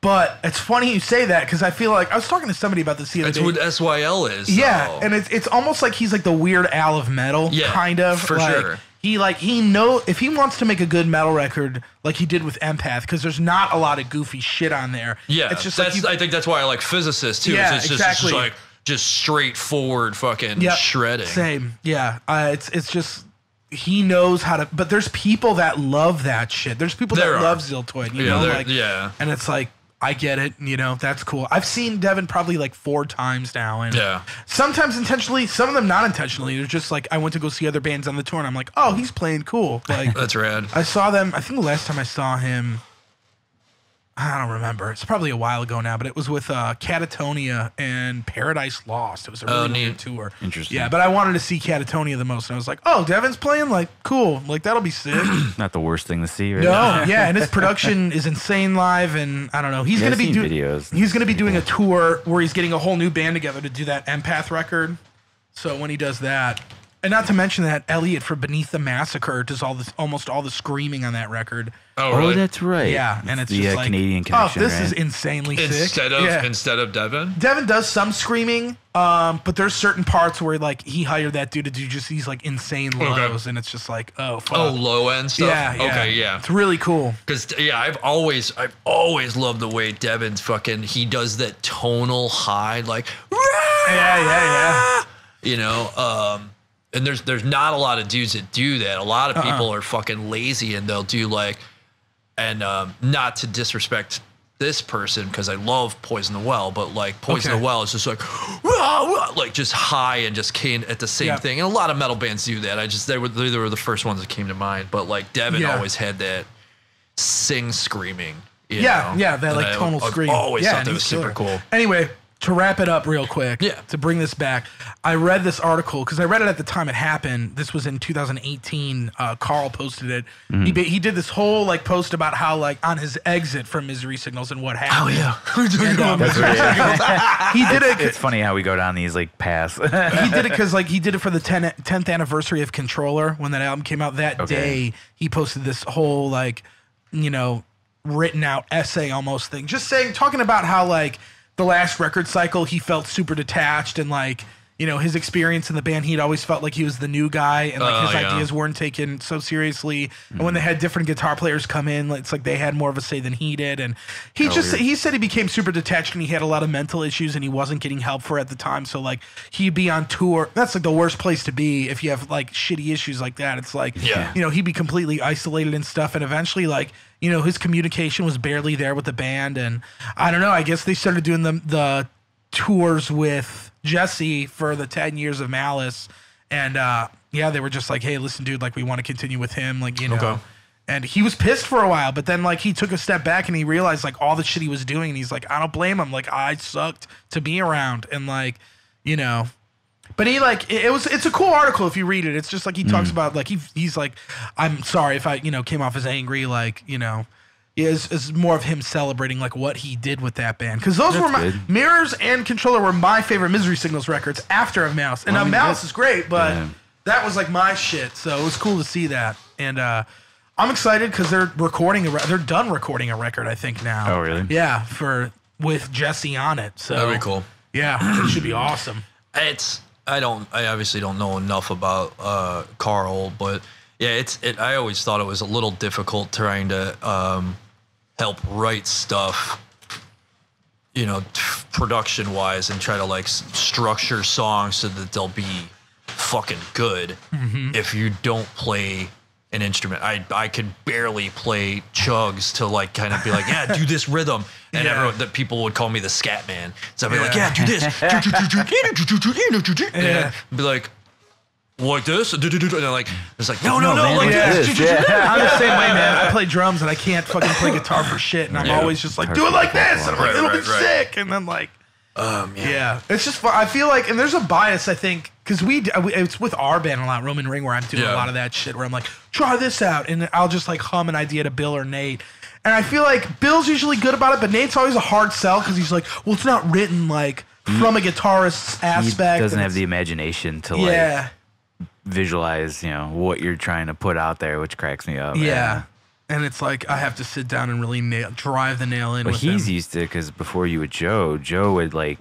But it's funny you say that because I feel like I was talking to somebody about this the other day. That's what SYL is. Yeah, so. and it's almost like he's like the Weird Al of metal, kind of. For like, sure. He know if he wants to make a good metal record like he did with Empath, because there's not a lot of goofy shit on there. Yeah, it's just I think that's why I like Physicist too. Yeah, it's exactly. Just like just straightforward fucking shredding. Same. Yeah, it's just. He knows how to, but there's people that love that shit. There's people that love Ziltoid, you know, like, and it's like, I get it, you know, that's cool. I've seen Devin probably like 4 times now, and sometimes intentionally, some of them not intentionally. They're just like, I went to go see other bands on the tour, and I'm like, oh, he's playing cool. Like, that's rad. I saw them, I think the last time I saw him, I don't remember. It's probably a while ago now, but it was with Catatonia and Paradise Lost. It was a really neat tour. Interesting. Yeah, but I wanted to see Catatonia the most, and I was like, oh, Devin's playing? Like, cool. Like, that'll be sick. Not the worst thing to see, right? No, yeah, and his production is insane live, and I don't know. He's gonna be doing videos. He's gonna be doing a tour where he's getting a whole new band together to do that Empath record. So when he does that, and not to mention that Elliot for Beneath the Massacre does almost all the screaming on that record. Oh, really? Oh, that's right. Yeah, and it's the just like, Canadian connection. Oh, this right? is insanely sick. Instead of Devin? Devin does some screaming, but there's certain parts where like he hired that dude to do just these like insane lows, and it's just like, oh, fuck. Oh, low end stuff? Yeah. Okay, yeah. It's really cool. Because, I've always loved the way Devin's he does that tonal high, like, Yeah. You know, and there's not a lot of dudes that do that. A lot of people are fucking lazy, and they'll do like, and not to disrespect this person because I love Poison the Well, but like Poison the Well is just like just high and just can't at the same thing. And a lot of metal bands do that. They were the first ones that came to mind. But like Devin always had that screaming. You know? That like tonal scream. I always thought that was super cool. Anyway, to wrap it up real quick, to bring this back, I read this article because I read it at the time it happened. This was in 2018. Carl posted it. He did this whole like post about how like on his exit from Misery Signals and what happened. He did it. It's funny how we go down these like paths. He did it because like he did it for the 10th anniversary of Controller when that album came out. That day, he posted this whole like, you know, written out essay almost thing, just talking about how like. The last record cycle, he felt super detached and like, you know, his experience in the band, he'd always felt like he was the new guy and like his ideas weren't taken so seriously. And when they had different guitar players come in, it's like they had more of a say than he did. And he said he became super detached and he had a lot of mental issues and he wasn't getting help for at the time. So like he'd be on tour. That's like the worst place to be if you have like shitty issues like that. It's like, you know, he'd be completely isolated and stuff. And eventually like, you know, his communication was barely there with the band. And I don't know, I guess they started doing the tours with Jesse for the 10 years of Malice. And they were just like, hey, listen, dude, like we want to continue with him. Like, you know, and he was pissed for a while, but then like he took a step back and he realized like all the shit he was doing. And he's like, I don't blame him. Like I sucked to be around. And like, you know, but he like it's a cool article if you read it. It's just like he talks about like he's like, I'm sorry if I, you know, came off as angry, like, you know, is more of him celebrating like what he did with that band. Because those were my Mirrors and Controller were my favorite Misery Signals records after Malice. And Malice is great, but that was like my shit. So it was cool to see that. And I'm excited because they're recording. They're done recording a record, I think now. Oh, really? Yeah, with Jesse on it. So That'd be cool. Yeah, it should be awesome. I obviously don't know enough about Carl, but yeah, I always thought it was a little difficult trying to help write stuff, production wise, and try to like structure songs so that they'll be fucking good. If you don't play an instrument, I could barely play chugs to like kind of be like, yeah, do this rhythm, and everyone, that people would call me the scat man. So I'd be like, yeah, do this, and be like this, and they're like, it's like, no, like this. I'm the same way, man. I play drums and I can't fucking play guitar for shit, and I'm always just like, do it like this, and I'm like, it'll be sick, and then like, yeah, it's just fun. I feel like, and there's a bias, I think, because it's with our band a lot, Roman Ring, where I'm doing a lot of that shit, where I'm like, try this out, and I'll just like hum an idea to Bill or Nate, and I feel like Bill's usually good about it, but Nate's always a hard sell because he's like, well, it's not written like from a guitarist's aspect. He doesn't have the imagination to like visualize, what you're trying to put out there, which cracks me up. Yeah. And it's like I have to sit down and really drive the nail in. But he's used to it because before you with Joe would like,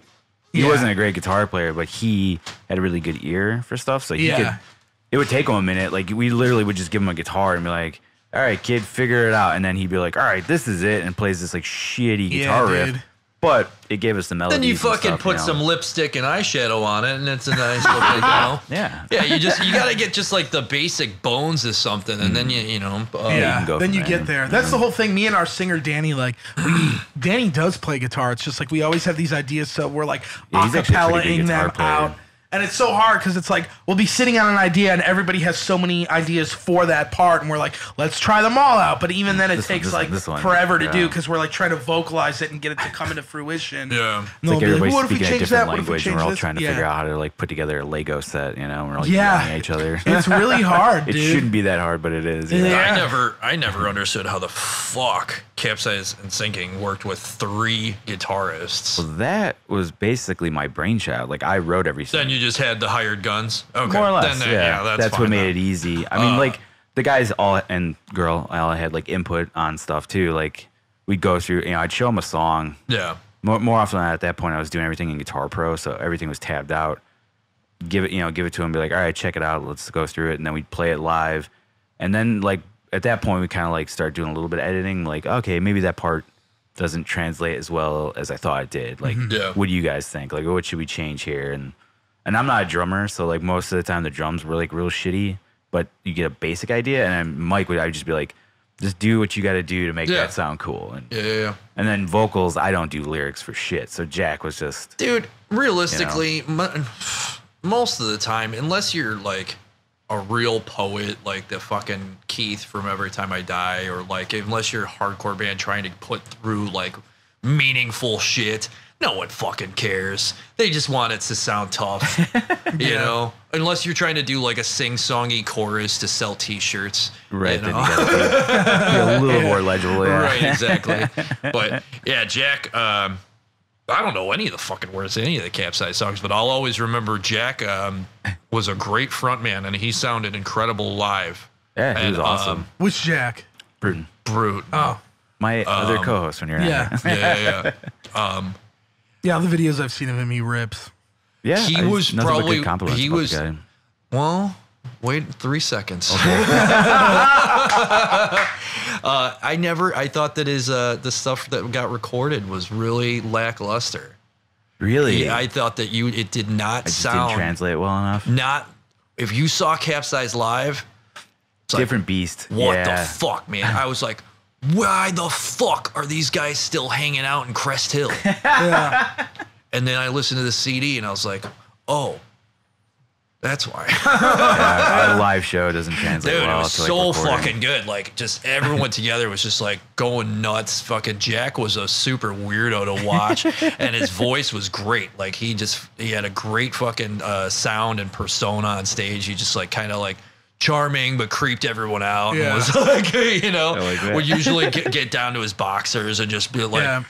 he wasn't a great guitar player, but he had a really good ear for stuff. So he could, it would take him a minute. Like we literally would just give him a guitar and be like, all right, kid, figure it out. And then he'd be like, all right, this is it. And plays this like shitty guitar riff. But it gave us the melody. Then you fucking put some lipstick and eyeshadow on it, and it's a nice looking, Yeah. Yeah, you gotta get just like the basic bones of something, and then you then you get there. That's the whole thing. Me and our singer Danny, like Danny does play guitar. It's just like we always have these ideas, so we're like acapella-ing them out. And it's so hard because it's like we'll be sitting on an idea and everybody has so many ideas for that part, and we're like, let's try them all out. But even then, it takes forever to do because we're like trying to vocalize it and get it to come into fruition. Yeah, it's like everybody's speaking a different language, and we're all trying to figure out how to like put together a Lego set. We're all yelling at each other. It's really hard. Dude. It shouldn't be that hard, but it is. I never understood how the fuck Capsize and Sinking worked with 3 guitarists. Well, that was basically my brainchild. Like I wrote everything. Then you just had the hired guns. Okay, more or less. Then, that's what made it easy. I mean, like the guys all had like input on stuff too. Like we'd go through. I'd show them a song. Yeah. More often than not, at that point, I was doing everything in Guitar Pro, so everything was tabbed out. Give it to them. Be like, all right, check it out. Let's go through it, and then we'd play it live. And then like at that point, we kind of like start doing a little bit of editing. Like, okay, maybe that part doesn't translate as well as I thought it did. Like, what do you guys think? Like, what should we change here? And I'm not a drummer, so like most of the time the drums were like real shitty, but you get a basic idea. And then I would just be like, just do what you got to do to make that sound cool. And, and then vocals, I don't do lyrics for shit. So Jack was just, dude. Realistically, most of the time, unless you're like a real poet, like the fucking Keith from Every Time I Die, or like unless you're a hardcore band trying to put through like meaningful shit. No one fucking cares. They just want it to sound tough, you know? Unless you're trying to do like a sing-songy chorus to sell T-shirts. Right. Then you gotta be a little more legible. Yeah. Right, exactly. But yeah, Jack, I don't know any of the fucking words to any of the Capsize songs, but I'll always remember Jack was a great frontman, and he sounded incredible live. Yeah, he was awesome. Which Jack? Brute. Oh. My other co-host when you're yeah. Yeah, the videos I've seen of him, he rips. Yeah, he was probably he was. Guy. Well, wait 3 seconds. Okay. I thought that his the stuff that got recorded was really lackluster. Really? I thought that it did not sound didn't translate well enough. Not if you saw Capsize live, it's different like, beast. What the fuck, man? I was like, why the fuck are these guys still hanging out in Crest Hill? Yeah. And then I listened to the CD and I was like, oh, that's why. Our live show doesn't translate well. Dude, it was so fucking good. Like, just everyone together was just like going nuts. Fucking Jack was a super weirdo to watch, and his voice was great. Like, he had a great fucking sound and persona on stage. He just like kind of like charming, but creeped everyone out. Yeah. And was like, you know, would usually get down to his boxers and just be like,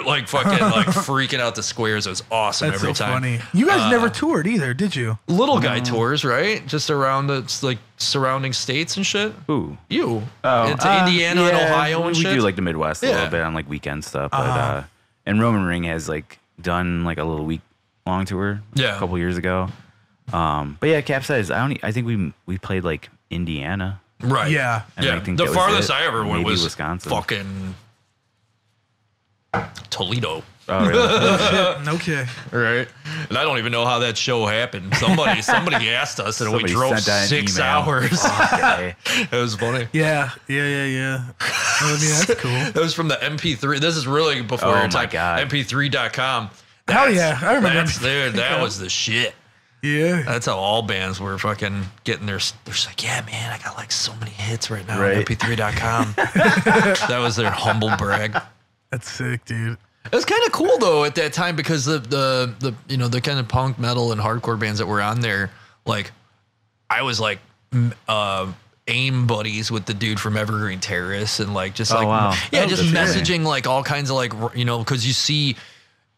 like fucking like freaking out the squares. It was awesome. That's every so time. funny. You guys never toured either, did you? Little guy tours, right? Just around the like surrounding states and shit. Who? You? Oh, into Indiana and Ohio and we shit. do like the Midwest a little bit on like weekend stuff, but and Roman Ring has like done like a little week long tour. A couple years ago. But yeah, Capsize. I think we played like Indiana. Right. Yeah. And yeah. I think the farthest was I ever went Maybe was Wisconsin. fucking Toledo. Oh, really? Okay. Right. And I don't even know how that show happened. Somebody asked us and we drove sent out an 6 email. hours. Okay. It was funny. Yeah. I mean, that's cool. It was from the MP3. This is really before Oh your my time. God. MP3.com. Hell yeah. I remember. That was the shit. Yeah. That's how all bands were fucking getting their. They're just like, yeah, man, I got like so many hits right now on Right. MP3.com. That was their humble brag. That's sick, dude. It was kind of cool though at that time because the you know the kind of punk metal and hardcore bands that were on there, like I was like aim buddies with the dude from Evergreen Terrace and like just like wow. yeah, Oh, just that's messaging like all kinds of like you know because you see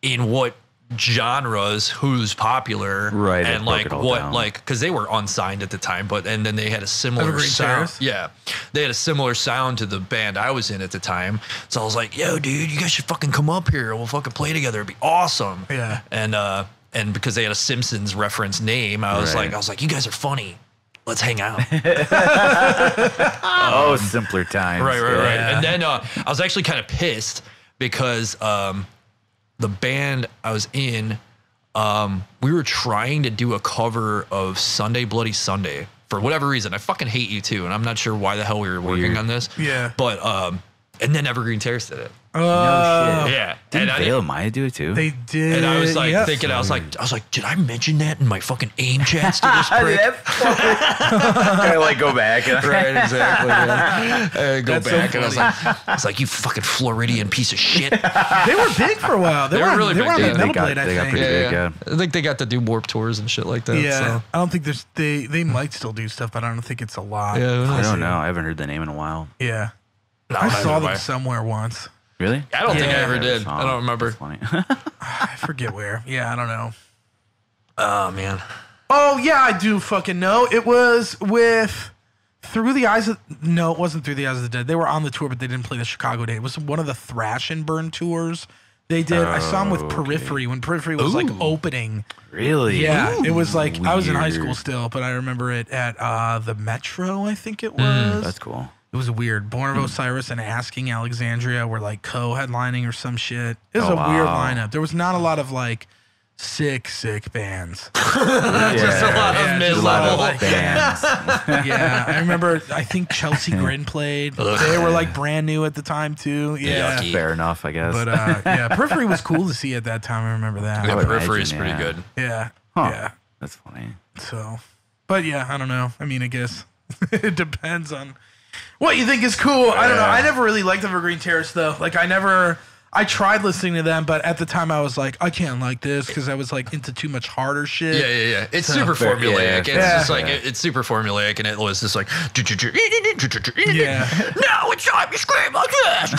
in what genres who's popular Right, and they broke like it all what down. like because they were unsigned at the time but and then they had a similar Evergreen sound Terrace? yeah they had a similar sound to the band I was in at the time so I was like yo dude you guys should fucking come up here we'll fucking play together it'd be awesome Yeah. and because they had a Simpsons reference name I was Right. like you guys are funny let's hang out Simpler times. right Yeah. and then I was actually kind of pissed because the band I was in, we were trying to do a cover of Sunday Bloody Sunday for whatever reason. I fucking hate you too, and I'm not sure why the hell we were working on this. Yeah. But and then Evergreen Terrace did it. No shit. Yeah, Didn't and Veil Maya do it too? They did. and I was like yes. thinking, I was like, did I mention that in my fucking AIM chats to this prick? I like go back. Right, exactly. Yeah. Go That's so back, and I was like, you fucking Floridian piece of shit. They were big for a while. They were really They big, were on yeah. the They Metal Blade, I they got think. pretty big, yeah. I think they got to do Warped Tours and shit like that. Yeah. So. I don't think there's they might still do stuff, but I don't think it's a lot. Yeah, who knows? I don't know. I haven't heard the name in a while. Yeah. No, I neither saw do them somewhere once. Really? I don't think I Yeah. ever did. I don't remember. That's funny. I forget where. Yeah, I don't know. Oh man. Oh yeah, I do fucking know. It was with Through the Eyes of No, it wasn't Through the Eyes of the Dead. They were on the tour, but they didn't play the Chicago date. It was one of the Thrash and Burn tours they did. I saw them with Periphery when Periphery was like opening. Really? Yeah, it was like I was in high Weird. school still, but I remember it at the Metro, I think it was. That's cool. It was weird. Born of Osiris and Asking Alexandria were like co-headlining or some shit. It was a weird lineup. There was not a lot of like sick bands. Just a lot of A lot of like- bands. Yeah, I remember. I think Chelsea Grin played. They were like brand new at the time too. Yeah, Yucky. Fair enough, I guess. but yeah, Periphery was cool to see at that time. I remember that. Yeah, would Periphery is imagine, pretty yeah. good. Yeah, Huh. yeah. That's funny. So, but yeah, I don't know. I mean, I guess it depends on what you think is cool. I don't know. I never really liked Evergreen Terrace though. Like I tried listening to them, but at the time I was like, I can't like this because I was like into too much harder shit. Yeah. It's super formulaic. yeah, It's just like it's super formulaic, and it was just like Yeah. Now it's time to scream like this.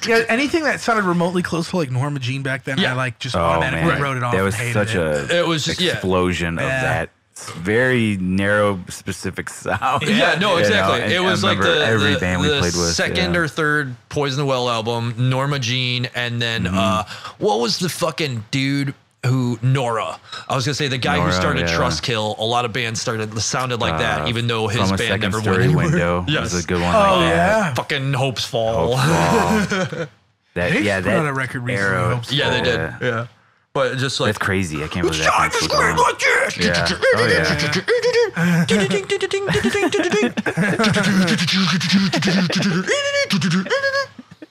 Yeah, anything that sounded remotely close to like Norma Jean back then, Yeah. I like just Oh automatically man, wrote it off. that was and hated such it. a It was just explosion of Yeah. that very narrow, specific sound. Yeah, no, You exactly. know, and it was I like remember the every band we played with. second yeah. or third Poison the Well album, Norma Jean, and then what was the fucking dude who Nora? I was gonna say the guy who Nora, started yeah. Trustkill. A lot of bands sounded like that, even though his From a band Second never Story went anywhere. Window Yes. was a good one. Oh like that. yeah. Fucking Hopes Fall. That, They yeah, put out that a record recently, arrow. Hopes Yeah, they did. Yeah. Yeah, but just like That's crazy. I can't believe it's that time thing's to still scream going. like this.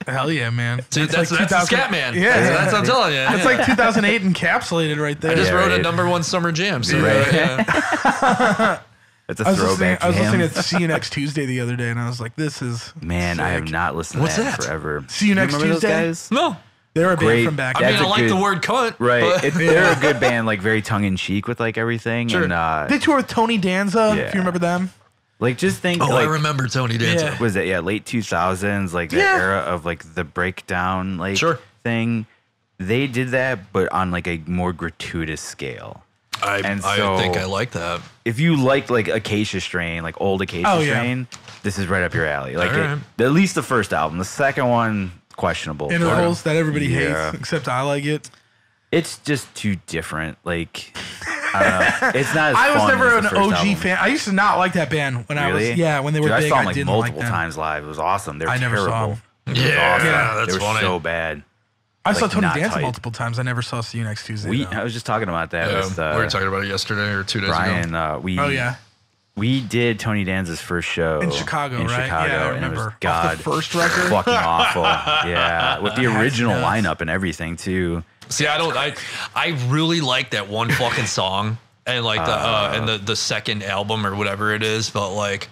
Hell yeah, man. See, that's like the 2000 Scat Man. Yeah, That's what I'm telling you. It's like 2008 encapsulated right there. I just Yeah, wrote a right. #1 summer jam. So Right. yeah. That's a I was throwback. listening jam. to See You Next Tuesday the other day, and I was like, "This is Man, I have sick. not listened What's to that, that? forever. See You Next remember Tuesday? Those guys? No. They're a band Great. from back. I then. mean, That's I a like the good- word cunt. Right. But They're a good band, like very tongue in cheek with like everything. Sure. And They toured with Tony Danza. Yeah. If you remember them. Like, just think. Oh, like, I remember Tony Danza. Yeah. Was it late 2000s? Like the era of like the breakdown thing. They did that, but on like a more gratuitous scale. I think I like that. If you like Acacia Strain, like old Acacia Strain, this is right up your alley. Like at least the first album. The second one, questionable. Intervals that everybody hates, except I like it. It's just too different. Like, I don't know. It's not as I was fun never as an the first OG album. fan. I used to not like that band when I was when they were Dude, big. I saw them I like didn't multiple like them. times live. It was awesome. They were I never terrible. saw them. Yeah, They that's were funny. so bad. I saw like, Tony not Danza tight. multiple times. I never saw See You Next Tuesday. I was just talking about that with we were talking about it yesterday or 2 days Brian. ago. We did Tony Danza's first show in Chicago, right? Chicago, Yeah, I and it remember. was God, the first record, fucking awful. Yeah, with the original lineup and everything too. See, I really like that one fucking song and like the second album or whatever it is, but like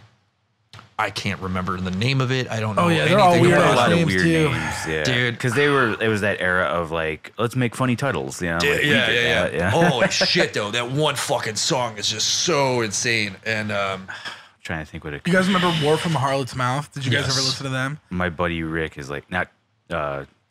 I can't remember the name of it. I don't know. Oh yeah, they're all weird. A lot of names weird too. names, yeah, dude. Because it was that era of like, let's make funny titles, you know? Like, we did that, yeah. Holy shit, though, that one fucking song is just so insane. And I'm trying to think what it. You guys remember War from a Harlot's Mouth? Did you guys Yes. ever listen to them? My buddy Rick is like not.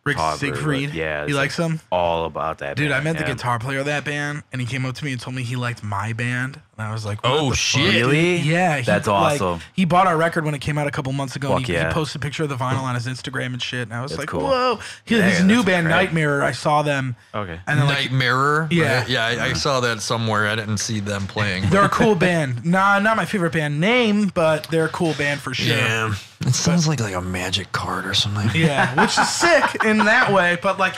Rick Togler, Siegfried. Yeah, He it's likes them? All about that. Dude, band, I met the yeah. guitar player of that band, and he came up to me and told me he liked my band. And I was like, what Oh, the shit. fuck? Really? Yeah. That's awesome. He bought our record when it came out a couple months ago. And Fuck he yeah. posted a picture of the vinyl on his Instagram and shit. And I was That's like, cool. whoa. Yeah, His new that's band, incredible. Nightmare, I saw them. Okay. And then Night Mirror. Yeah. Right? Yeah, I saw that somewhere. I didn't see them playing. they're a cool band. Nah, not my favorite band name, but they're a cool band for sure. Yeah. It sounds like a magic card or something. Yeah, which is sick in that way. But like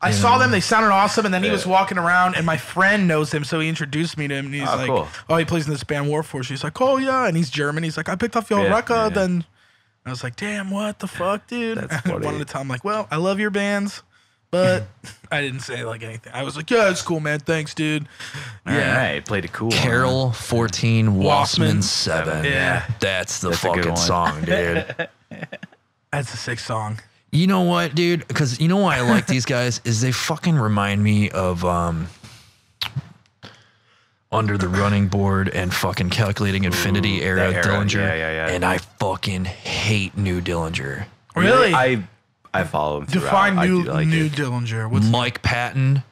I saw them, they sounded awesome, and then he was walking around, and my friend knows him, so he introduced me to him, and he's like, cool. oh, he plays in this band Warforce. He's like, oh yeah, and he's German. He's like, I picked up your record, and I was like, damn, what the fuck, dude? That's I funny. wanted to tell him like, well, I love your bands, but I didn't say like anything. I was like, yeah, it's cool, man. Thanks, dude. All right, played it cool. Carol 14 Wassman Wassman 7. Yeah. That's the That's a good fucking one. song, dude. That's a sick song. You know what, dude? Because you know why I like these guys is they fucking remind me of Under the Running Board and fucking Calculating Infinity era that era. Dillinger. Yeah. And I fucking hate New Dillinger. Really? I follow him. Define throughout. new I do like new it. Dillinger. What's Mike Patton.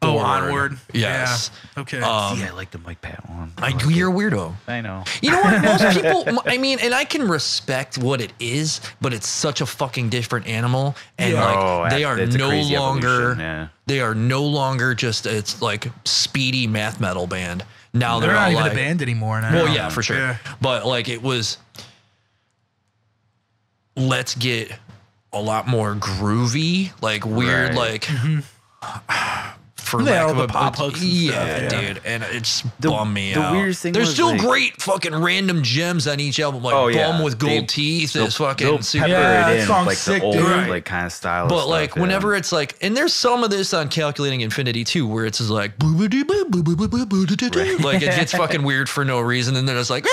Oh, Forward. Onward. Yes. Yeah. Okay. See, I like the Mike Pat one. You're a weirdo. I know. You know what? Most people, I mean, and I can respect what it is, but it's such a fucking different animal. And Yeah. like, they are it's a no crazy longer, evolution, yeah. they are no longer just, it's like speedy math metal band. Now They're they're not all even like, a band anymore now. well, yeah, for sure. Yeah. But like, it was, let's get a lot more groovy, like weird, Right. like, for They had lack all of the a pop hooks and yeah, stuff, yeah. dude, and it's bummed me the out. weirdest thing There's was, still like- great fucking random gems on each album, like Oh, yeah. Bum with Gold Teeth They'll- is fucking they'll super. pepper Yeah, it that in song's like sick, the old dude. Right. like kind of style. But of like stuff, whenever it's like, and there's some of this on Calculating Infinity too, where it's just like, like it gets fucking weird for no reason, and then it's like,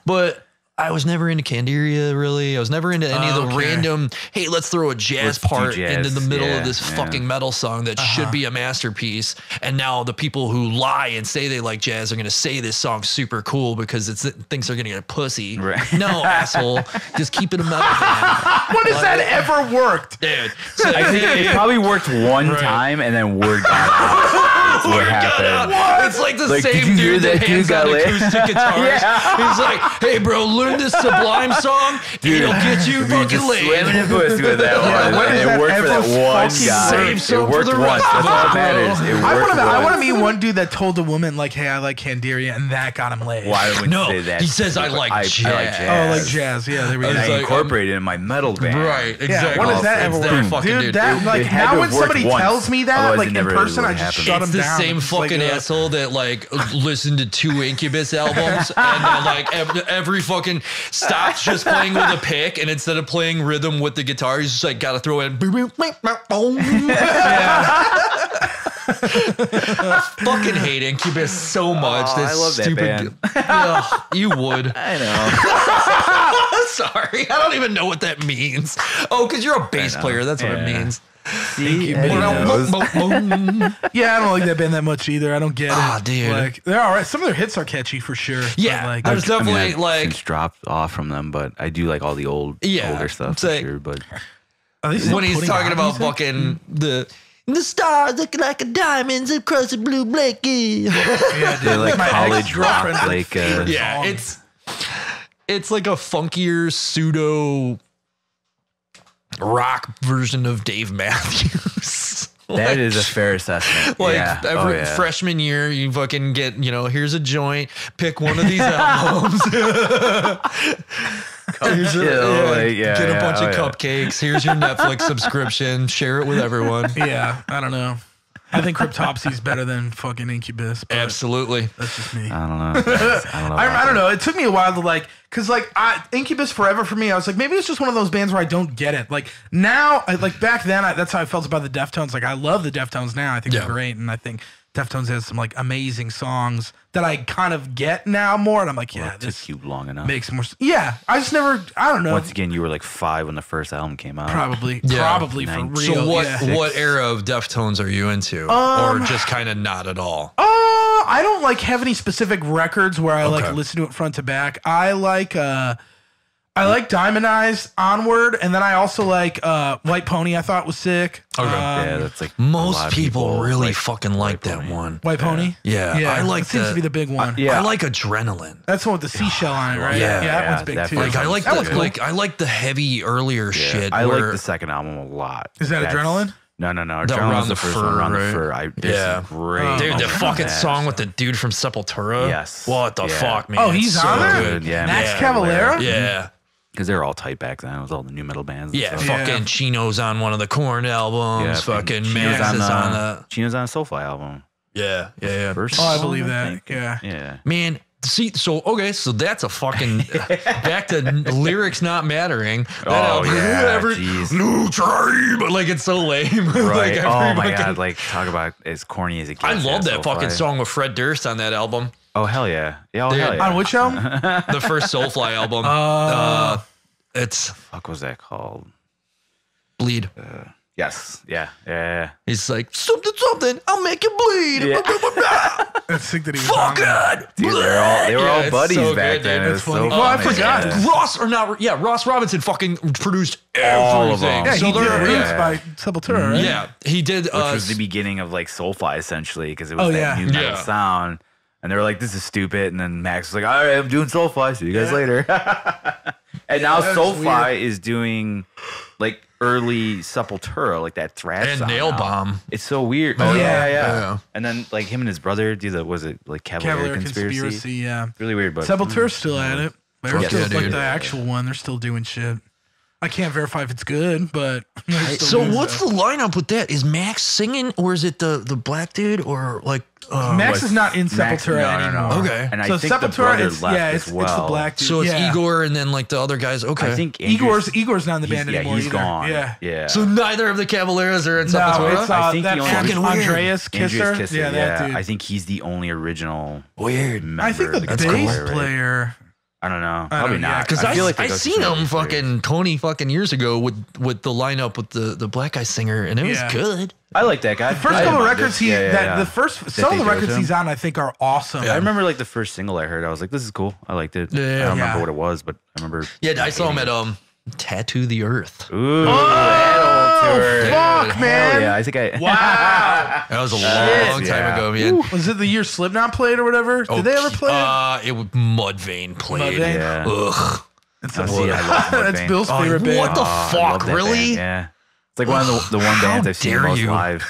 but I was never into Candiria really. I was never into any of the Okay. random, hey, let's throw a jazz Let's do part jazz, into the middle of yeah, this yeah. fucking metal song that should be a masterpiece. And now the people who lie and say they like jazz are going to say this song's super cool because it thinks they're going to get a pussy. Right. No, asshole. Just keep it a metal band. When has that ever worked? Dude. So I think it probably worked one time and then word got out. That's what happened. it's like the Like, did same you hear dude that that hands dude out got laid? acoustic guitars. He's like, hey, bro, learn this Sublime song. It'll get you fucking Just laid. slamming a pussy with that one. when has It that worked for ever that one fucking guy. Same song It for worked the once. rest That's of all us, that matters. bro. It I worked want to once. meet one dude that told a woman like, "Hey, I like Candiria," and that got him laid. Why would No, you say that? he says, I like jazz. Oh, like jazz. Yeah, there we And go. It's I like, incorporated it in my metal band. Right, Yeah, exactly. when does that ever It's work? that fucking Dude, dude. that like It had now to when have worked somebody once. tells me that Otherwise, like it in never really person, I would've just happened. shut It's him the down. same It's like, fucking asshole that like listened to 2 Incubus albums and then like every fucking stops just playing with a pick, and instead of playing rhythm with the guitar, he's just like gotta throw in. I fucking hate Incubus so much. Oh, This I love that stupid band. Ugh, you would. I know. Sorry, I don't even know what that means. Oh, because you're a bass know. player. That's what it Yeah. means. See, Yeah, I don't like that band that much either. I don't get it. Dude. Like, they're all right. Some of their hits are catchy for sure. Yeah, like, there's definitely I've like since dropped off from them, but I do like all the older stuff for sure. But when he's talking about fucking the stars looking like a diamonds across the blue blanket. yeah, they're like college rock, like yeah, it's like a funkier pseudo rock version of Dave Matthews. That is a fair assessment. Like yeah. every freshman year, you fucking get, here's a joint, pick one of these albums. Get a bunch of cupcakes. Here's your Netflix subscription. Share it with everyone. Yeah, I don't know. I think Cryptopsy's better than fucking Incubus. Absolutely. That's just me. I don't know. I don't know. It took me a while to like, cause like Incubus forever for me. I was like, maybe it's just one of those bands where I don't get it. Like now, like back then, that's how I felt about the Deftones. Like I love the Deftones now. I think they're great, and I think Deftones has some like amazing songs that I kind of get now more. And I'm like, yeah, this took you long enough. Makes more. Yeah, I just never. I don't know. Once again, you were like 5 when the first album came out. Probably for real. So what era of Deftones are you into, or just kind of not at all? I don't like have any specific records where I like listen to it front to back. I like Diamond Eyes, Onward, and then I also like White Pony. I thought was sick. Okay. Yeah, that's like most people really fucking like that one. White Pony. Yeah, I like. It seems to be the big one. I like Adrenaline. That's the one with the seashell on it, right? Yeah, that one's big too. Like I like the heavy earlier shit. I like the second album a lot. Is that Adrenaline? No. Adrenaline's the first one, Around the Fur. This is great. Dude, the fucking song with the dude from Sepultura. Yes. What the fuck, man? Oh, he's on there? Good. Yeah, Max Cavalera? Yeah. Because they were all tight back then. It was all the new metal bands. Yeah, fucking Chino's on one of the Korn albums. Yeah, fucking Max is on the Chino's on a Soulfly album. Yeah. First I believe that. Yeah. Man, see, so that's a fucking back to lyrics not mattering. That album, New Tribe, like it's so lame. Right. Like, oh my god, like talk about as corny as it gets. I love that fucking song with Fred Durst on that album. Oh hell yeah! Yeah, hell yeah. On which album? The first Soulfly album. It's fuck was that called? Bleed. Yes. Yeah. He's like something. I'll make you bleed. Yeah. That's sick that he was fuck God. Dude, they were all buddies so back good, then. dude. It was so Well, I forgot. Ross Robinson fucking produced all of everything. them. Yeah, So he did they're- Roots by Sepultura, right? Yeah, he did. Which was the beginning of like Soulfly essentially, because it was Oh, that yeah. new metal sound. And they were like, "This is stupid." And then Max was like, "All right, I'm doing Soulfly. See you guys later." And now Soulfly is doing like early Sepultura, like that thrash and sound Nail now. Bomb. It's so weird. Oh, yeah. yeah. And then like him and his brother do was it like Cavalier Conspiracy? Yeah. Really weird, but Sepultura's still at it. They're Fuck still yeah, like dude. the actual one. They're still doing shit. I can't verify if it's good, but they're still So doing what's stuff. the lineup with that? Is Max singing, or is it the black dude, or like Max is not in Max- Sepultura no. anymore. Okay. And I So think the Sepultura brother is left it's as well. the black dude. So it's yeah. Igor and then like the other guys. Okay. I think Igor's not in the band anymore. he's either. gone. Yeah. So neither of the Cavaleras are in No, Sepultura. it's I think that the only- fucking Fucking weird. Andreas Kisser. Yeah, that dude. I think he's the only original. Weird. Member I think the of bass Guitar, right? player. I don't know. I Probably don't know, yeah, not. Because feel like I they go seen through him some fucking 20 fucking years ago with the lineup with the black guy singer, and it was Yeah. good. I like that guy. First I couple didn't records mind it. the first some they of the go records to he's on I think are awesome. I remember like the first single I heard. I was like, "This is cool." I liked it. I don't remember what it was, but I remember. Yeah, I saw him at Tattoo the Earth. Ooh, that old tour. fuck, Hell man. yeah, I think I. Wow. That was a long time ago, man. Was it the year Slipknot played or whatever? Did they ever play it? It was Mudvayne played. Mudvayne? Yeah. Ugh. It's I see, I love That's Mudvayne. Bill's favorite band. What the I fuck? love that Really? band, yeah. It's like one of the one bands I've seen dare most you. live.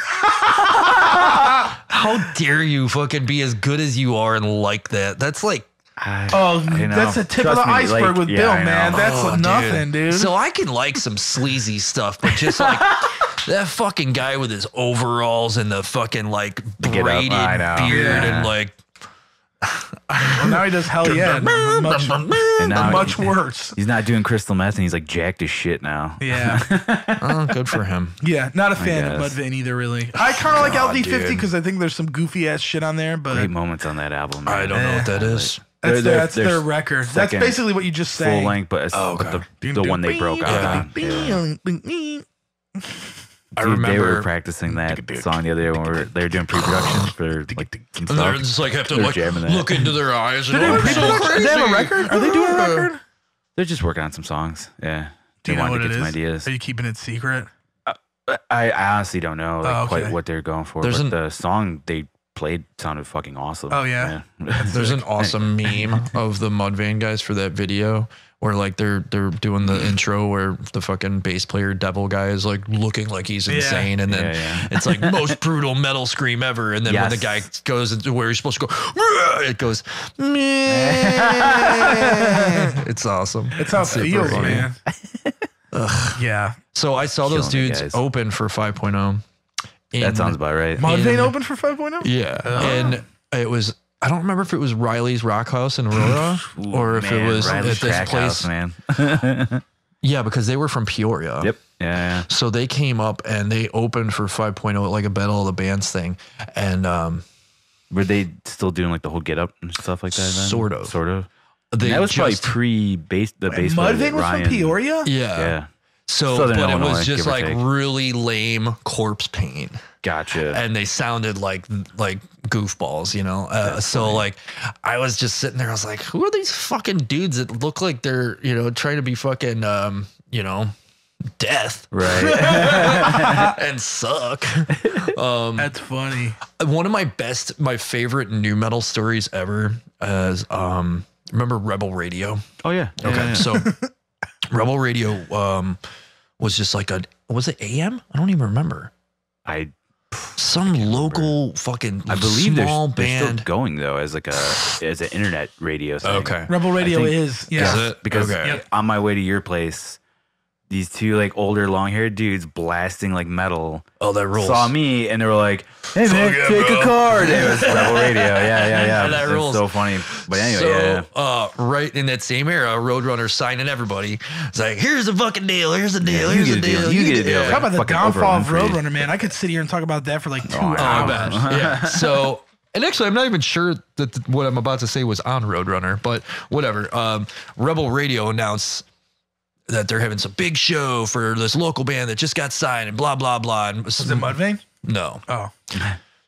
How dare you fucking be as good as you are and like that? That's like, Oh, I know. that's the tip Trust of the me, iceberg like, with yeah, Bill, I know. man. That's oh, nothing, dude. So I can like some sleazy stuff, but just like that fucking guy with his overalls and the fucking like get up, braided I know. beard Yeah. and like. Well, now he does Hell Yeah. Much worse. He's not doing crystal meth, and he's like jacked as shit now. Yeah. Oh, good for him. Yeah. Not a fan of guess. Mudvayne either, really. I kind of like LD50 dude. because I think there's some goofy ass shit on there, but Great moments on that album. I don't know what that is. that's their record. That's second basically what you just sang. Full length, but it's the one they broke out on. Yeah. I remember they were practicing that song the other day when they were doing pre-production for like and they're just like have to like look into their eyes. And they have a record? Are they doing a record? They're just working on some songs. Yeah. Do you know what to it get is? some ideas. Are you keeping it secret? I honestly don't know like okay. quite what they're going for. There's but the song they played sounded fucking awesome. Oh yeah. There's an awesome meme of the Mudvayne guys for that video where like they're doing the intro where the fucking bass player devil guy is like looking like he's insane, and then it's like most brutal metal scream ever, and then when the guy goes into where he's supposed to go, it goes. It's awesome. It's how it feels, man. Yeah. So I saw those dudes open for 5.0. That sounds about right. Mudvayne open for 5.0? Yeah. And it was, I don't remember if it was Riley's Rock House in Aurora or if it was Riley's at this place. House, man. Yeah, because they were from Peoria. Yep. Yeah. So they came up and they opened for 5.0 at like a Battle of the Bands thing. And were they still doing like the whole get up and stuff like that then? Sort of. That was probably pre-bass. The bass Mudvayne was from Peoria? Yeah. So, Southern but Illinois, it was just like take. really lame corpse paint. Gotcha. And they sounded like goofballs, you know? So like, I was just sitting there, I was like, who are these fucking dudes that look like they're, you know, trying to be fucking, you know, death. Right. And suck. That's funny. One of my favorite new metal stories ever is, remember Rebel Radio? Oh yeah. Okay. So Rebel Radio, was just like was it AM? I don't even remember. Some local fucking I believe small they're band still going though as like as an internet radio thing. Okay. Rebel Radio is. Yeah. Is it? Because Okay. on my way to your place, these two like older long-haired dudes blasting like metal. Oh, that rules. Saw me and they were like, "Hey man, yeah, take bro." a card." It was Rebel Radio. Yeah. That It's rules. so funny. But anyway, right in that same era, Roadrunner signing everybody. It's like, here's the fucking deal. Here's the deal. you Here's the get a deal. deal. You get a deal. Talk about the Fucking downfall of Oprah Winfrey. Roadrunner, man. I could sit here and talk about that for like 2 hours. I bet. Yeah. So, and actually, I'm not even sure that what I'm about to say was on Roadrunner, but whatever. Rebel Radio announced that they're having some big show for this local band that just got signed and blah, blah, blah. And Was it Mudvayne? No. Oh.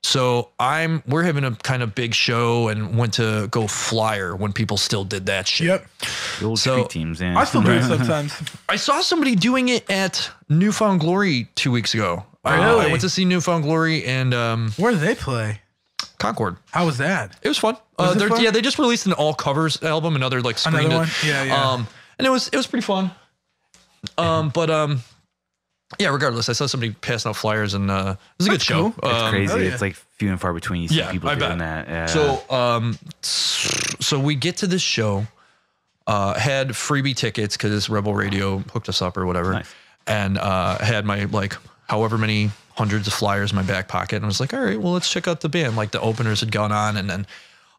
So we're having a kind of big show and went to go flyer when people still did that shit. Yep. the old So, street teams. Yeah. I still do it sometimes. I saw somebody doing it at Newfound Glory 2 weeks ago. I Really? went to see Newfound Glory and Where do they play? Concord. How was that? It was fun. Was it fun? Yeah, they just released an all covers album, another like screened Another it. one? Yeah. And it was pretty fun. Yeah, regardless, I saw somebody passing out flyers and it was a good show. cool. It's crazy. Oh, yeah. It's like few and far between you see Yeah, people I doing bet. that. Yeah. So we get to this show, had freebie tickets because Rebel Radio hooked us up or whatever, Nice. and had my like however many hundreds of flyers in my back pocket, and I was like, all right, well, let's check out the band. Like the openers had gone on, and then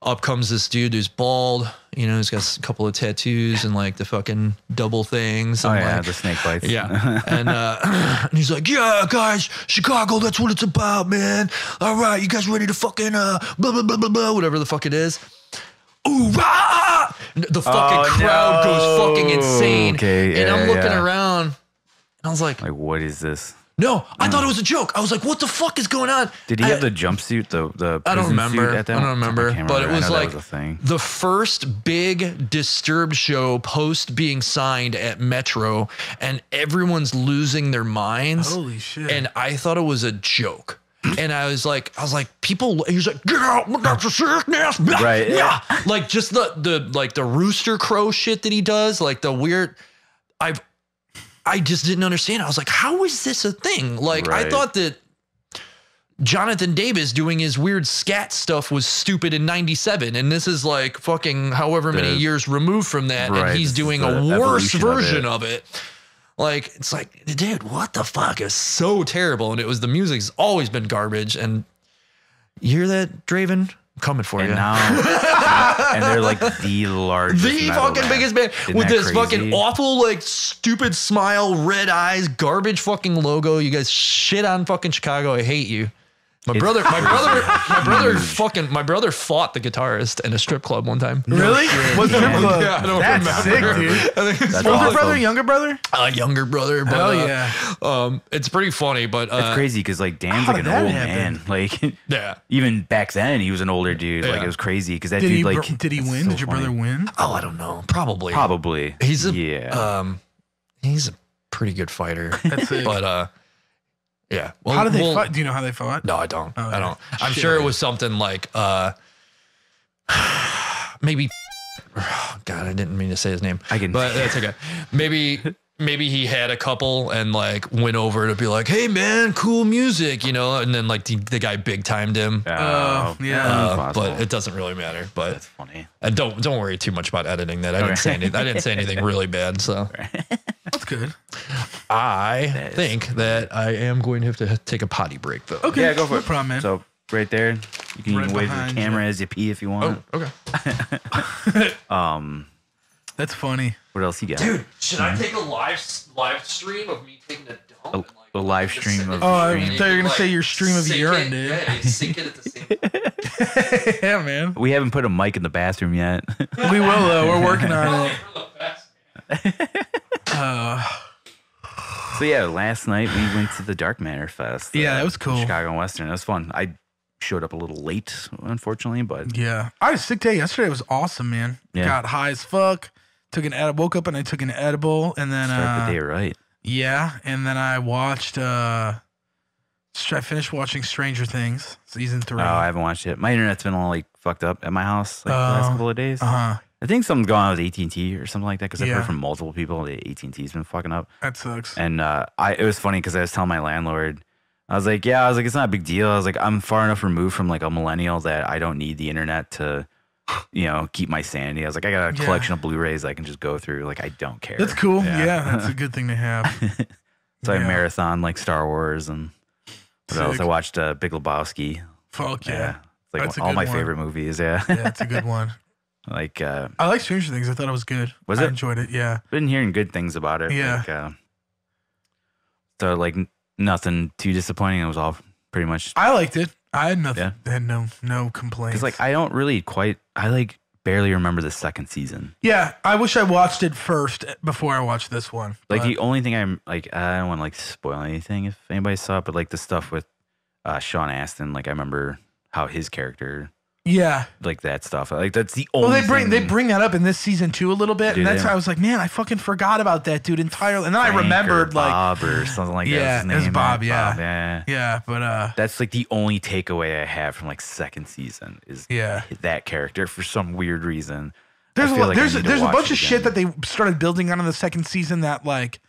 up comes this dude who's bald, you know, he's got a couple of tattoos and like the fucking double things. Oh And yeah, like, the snake bites. yeah. And he's like, yeah, guys, Chicago, that's what it's about, man. All right, you guys ready to fucking blah, blah, blah, blah, blah, whatever the fuck it is. Ooh, rah! The fucking crowd goes fucking insane. Okay, and I'm yeah, looking yeah. around, and I was like, What is this? no, I thought it was a joke. I was like, what the fuck is going on? Did he have the jumpsuit, the I don't prison remember. suit at that I don't remember. I can't But it remember. was I know like that was a thing. the first big Disturbed show post being signed at Metro, and everyone's losing their minds. Holy shit. And I thought it was a joke. And I was like, people. He was like, get out, that's a sickness. Right, Yeah. Like just the rooster crow shit that he does, like the weird. I just didn't understand. I was like, how is this a thing? Like, I Right. thought that Jonathan Davis doing his weird scat stuff was stupid in 97. And this is like fucking however many years removed from that. Right, And he's this is doing the a worse evolution of version it. of it. Like, it's like, dude, what the fuck? It's so terrible. And the music's always been garbage. And you hear that, Draven? I'm coming for And you. now, and they're like the largest, The metal fucking band. biggest band Isn't with that this crazy? fucking awful, like, stupid smile, red eyes, garbage fucking logo. You guys shit on fucking Chicago. I hate you. My brother fought the guitarist in a strip club one time. Really? What strip club? Yeah, I don't That's remember. sick, dude. I think it's Older brother, younger brother? younger brother. But, Hell yeah. it's pretty funny, but It's crazy because like Dan's How like an did that old happen? man. Like yeah. even back then he was an older dude. Like Yeah. it was crazy because that Did dude he like did he it's win? so Did your funny. brother win? Oh, I don't know. Probably. He's He's a pretty good fighter. That's it. But yeah. Well, How did they fight? Do you know how they fought? No, I don't. Oh, I don't. yeah. I'm Shit. sure it was something like maybe God, I didn't mean to say his name. But that's okay. Maybe he had a couple and like went over to be like, "Hey man, cool music," you know, and then like the guy big timed him. Yeah. But it doesn't really matter. But That's funny. and don't worry too much about editing that. I didn't say anything. I didn't say anything really bad. So That's good. I think that I am going to have to take a potty break though. Okay. Yeah, go for no it. problem, man. So right there, you can Right even wave to the behind camera as you pee if you want. Okay. That's funny. What else you got? Dude, should I take a live stream of me taking a dump? A live stream of Oh, I the stream. thought you were gonna say your stream of sync urine, it, dude. Yeah, sync it at the same time. Yeah, man. We haven't put a mic in the bathroom yet. We will though. We're working on it. So yeah, last night we went to the Dark Matter Fest. Yeah, that was in cool. Chicago and Western. That was fun. I showed up a little late, unfortunately, but Yeah. I had a sick day yesterday. It was awesome, man. Yeah. Got high as fuck. Woke up and I took an edible and then start the day right. yeah, and then I watched I finished watching Stranger Things season 3. Oh, I haven't watched it. My internet's been all like fucked up at my house like the last couple of days. Uh-huh. I think something's going on with AT&T or something like that because I've Yeah. heard from multiple people that AT&T's been fucking up. That sucks. And it was funny because I was telling my landlord, I was like, it's not a big deal. I was like, I'm far enough removed from like a millennial that I don't need the internet to, keep my sanity. I was like, I got a collection of Blu-rays I can just go through. Like, I don't care. That's cool. Yeah, that's a good thing to have. So I Yeah. marathon like Star Wars and what else? Sick. I watched Big Lebowski. Fuck yeah. It's like That's a all good my one. favorite movies. Yeah. Yeah, that's a good one. Like, I like Stranger Things. I thought it was good. Was I it? enjoyed it. Yeah. been hearing good things about it. Yeah. Like, so like nothing too disappointing. It was all pretty much I liked it. I had nothing. Yeah. I had no complaints. because like I don't really I like barely remember the second season. yeah, I wish I watched it first before I watched this one. Like but- the only thing I'm like I don't want to like spoil anything if anybody saw it, but like the stuff with Sean Astin, like I remember how his character, yeah. like that stuff. Like that's the Well, only. they bring that up in this season too a little bit, Do and that's they? why I was like, man, I fucking forgot about that dude entirely. And then Frank I remembered or like, Bob or something like that. Yeah, was his it was name, Bob, right? yeah. Yeah. yeah, but That's like the only takeaway I have from like second season is yeah. that character for some weird reason. There's I feel like I there's need to there's a watch bunch it of shit again. that they started building on in the second season that like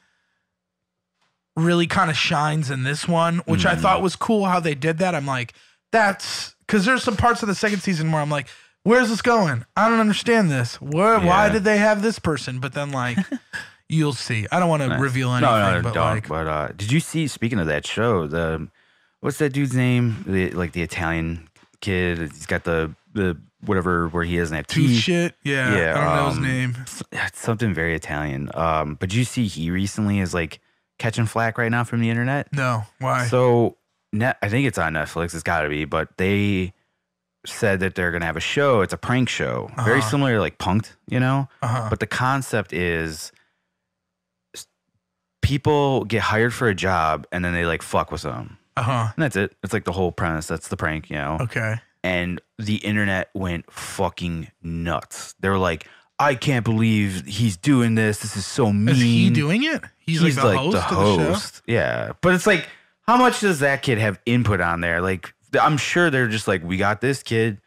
really kind of shines in this one, which I thought was cool how they did that. I'm like, that's because there's some parts of the second season where I'm like, where's this going? I don't understand this. Why Yeah. did they have this person? But then like, you'll see. I don't want to reveal anything. No, but don't. like, But did you see? Speaking of that show, what's that dude's name? The Italian kid. He's got the whatever where he doesn't have tooth teeth. shit. Yeah, Yeah, I don't know his name. It's something very Italian. But did you see he recently is like catching flack right now from the internet? No, why? So I think it's on Netflix. It's got to be. But they said that they're gonna have a show. It's a prank show, very similar to like Punk'd, But the concept is people get hired for a job and then they like fuck with them. And that's it. It's like the whole premise. That's the prank, Okay. And the internet went fucking nuts. They were like, I can't believe he's doing this. This is so mean. Is he doing it? He's like the host of the show? Yeah. But it's like, how much does that kid have input on there? Like, I'm sure they're just like, we got this kid,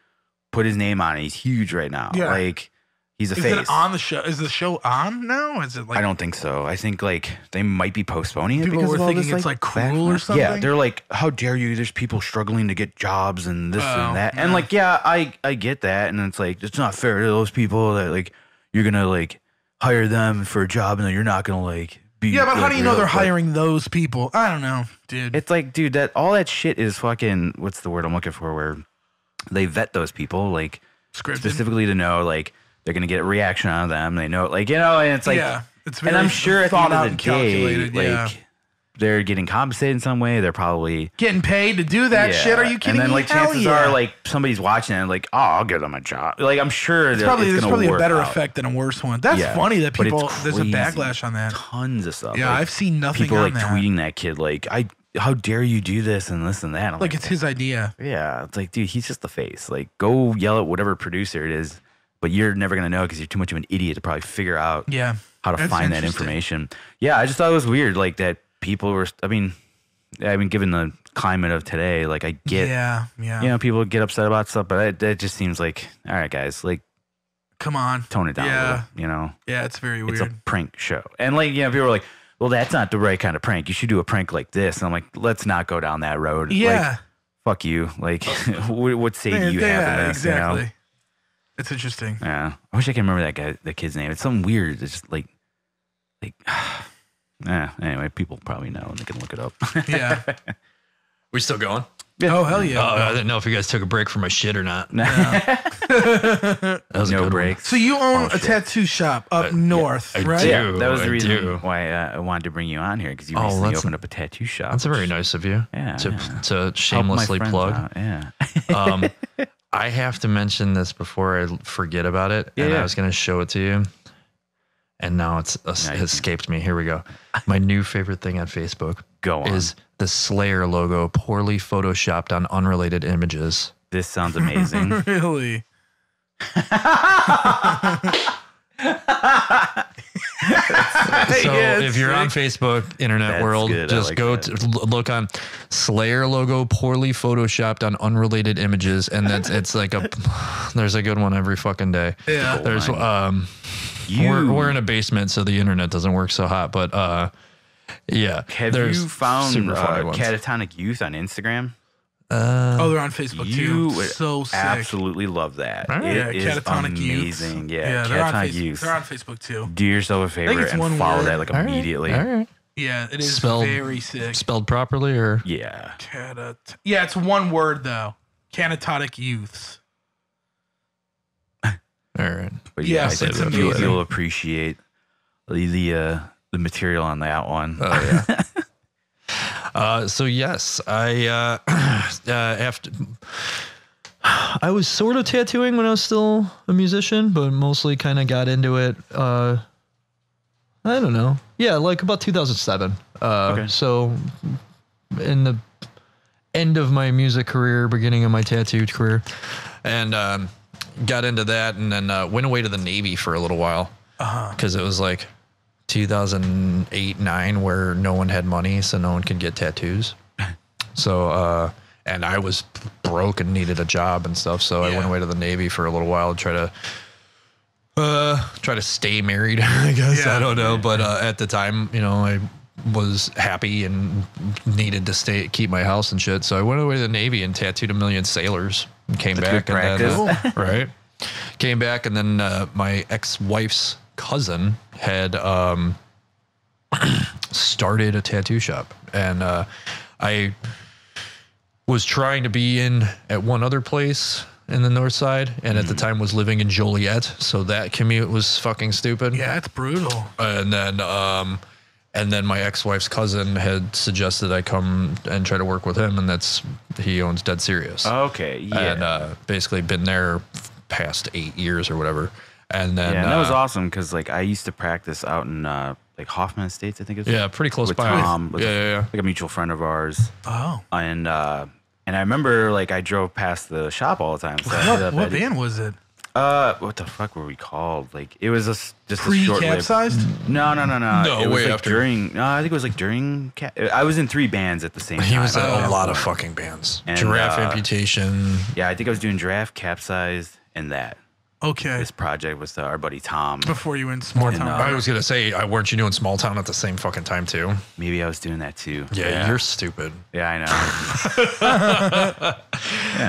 put his name on it. He's huge right now. Yeah. Like, he's a Is face. it on the show? Is the show on now? Is it like I don't think so. I think like they might be postponing it People because were of all thinking this, it's, like, cruel backlash. or something? Yeah, they're like, how dare you? There's people struggling to get jobs and this Oh, and that. yeah. And like, yeah, I get that. And it's like, it's not fair to those people that like you're gonna like hire them for a job and then you're not gonna like be. Yeah, but how like, do you know real, they're but hiring those people? I don't know, dude. It's like, dude, that all that shit is fucking. What's the word I'm looking for? Where they vet those people like Scripted. specifically to know like they're gonna get a reaction out of them. They know, like and it's like, yeah, it's and very I'm sure at the thought end out of and the day, calculated. like Yeah. they're getting compensated in some way. They're probably getting paid to do that shit. Are you kidding me? And then like chances are like somebody's watching and like, oh, I'll give them a job. Like I'm sure there's probably a better effect than a worse one. That's funny that people there's a backlash on that. Tons of stuff. Yeah, like, I've seen nothing. People like tweeting that kid like, how dare you do this and this and that. Like it's his idea. Yeah, it's like, dude, he's just the face. Like go yell at whatever producer it is, but you're never gonna know because you're too much of an idiot to probably figure out how to find that information. Yeah, I just thought it was weird, like that people were. I mean, given the climate of today, like I get, you know, people get upset about stuff, but it just seems like, all right, guys, like, come on, tone it down a little, you know? Yeah, it's very weird. It's a prank show, and like, you know, people are like, well, that's not the right kind of prank. You should do a prank like this, and I'm like, let's not go down that road. Yeah, like, fuck you. Like, what say do you have in this? Exactly. You know? It's interesting. Yeah, I wish I can remember that kid's name. It's something weird. It's just like. Anyway, people probably know and they can look it up. Yeah. We still going? Yeah. Oh, hell yeah. I didn't know if you guys took a break from my shit or not. No. That was no a good break. So you own a tattoo shop up north, right? Yeah, that was the reason why I wanted to bring you on here, because you recently opened up a tattoo shop. That's very nice of you. Yeah. To shamelessly plug. Out. Yeah. I have to mention this before I forget about it, and I was going to show it to you. And now it's escaped me. Here we go. My new favorite thing on Facebook is the Slayer logo poorly photoshopped on unrelated images. This sounds amazing. Really? If you're on Facebook, internet world, just go look on Slayer logo poorly photoshopped on unrelated images, and it's like there's a good one every fucking day. Yeah. There's we're in a basement, so the internet doesn't work so hot, but yeah. Have you found Catatonic Youth on Instagram? They're on Facebook you too. So sick. Absolutely love that. Right. It is Catatonic amazing. Youth. Yeah, Catatonic Youth. They're on Facebook too. Do yourself a favor and follow that like immediately. All right. Yeah, it is very sick. Spelled properly or? Yeah. Yeah, it's one word though. Catatonic Youths. All right. But yes, it's amazing. You'll appreciate the material on that one. Oh yeah. So yes, I was sort of tattooing when I was still a musician, but mostly kind of got into it. I don't know. Yeah, like about 2007. So in the end of my music career, beginning of my tattoo career, and got into that, and then went away to the Navy for a little while because it was like 2008-9 where no one had money, so no one could get tattoos. So and I was broke and needed a job and stuff, so I went away to the Navy for a little while and try to stay married, I guess. I don't know, but at the time, you know, I was happy and needed to keep my house and shit, so I went away to the Navy and tattooed 1 million sailors and came back, and then right, came back, and then my ex-wife's cousin had started a tattoo shop, and I was trying to be in at one other place in the north side, and at the time was living in Joliet, so that commute was fucking stupid. Yeah, it's brutal. And then my ex-wife's cousin had suggested I come and try to work with him, and he owns Dead Serious. Okay, yeah. And basically been there past 8 years or whatever. And then that was awesome because like I used to practice out in like Hoffman Estates, I think it was. Yeah, pretty close with by. Tom, Yeah. Like a mutual friend of ours. Oh. And I remember like I drove past the shop all the time. So what band was it? What the fuck were we called? Like it was just a short Pre-capsized? No. No, it was way like after. during. No, I think it was like during. I was in 3 bands at the same time. He was in a lot of fucking bands. And, Giraffe Amputation. Yeah, I think I was doing Giraffe, Capsized, and that. Okay. This project was our buddy Tom. Before you went Small Town. I was gonna say, weren't you doing Small Town at the same fucking time too? Maybe I was doing that too. Yeah. You're stupid. Yeah, I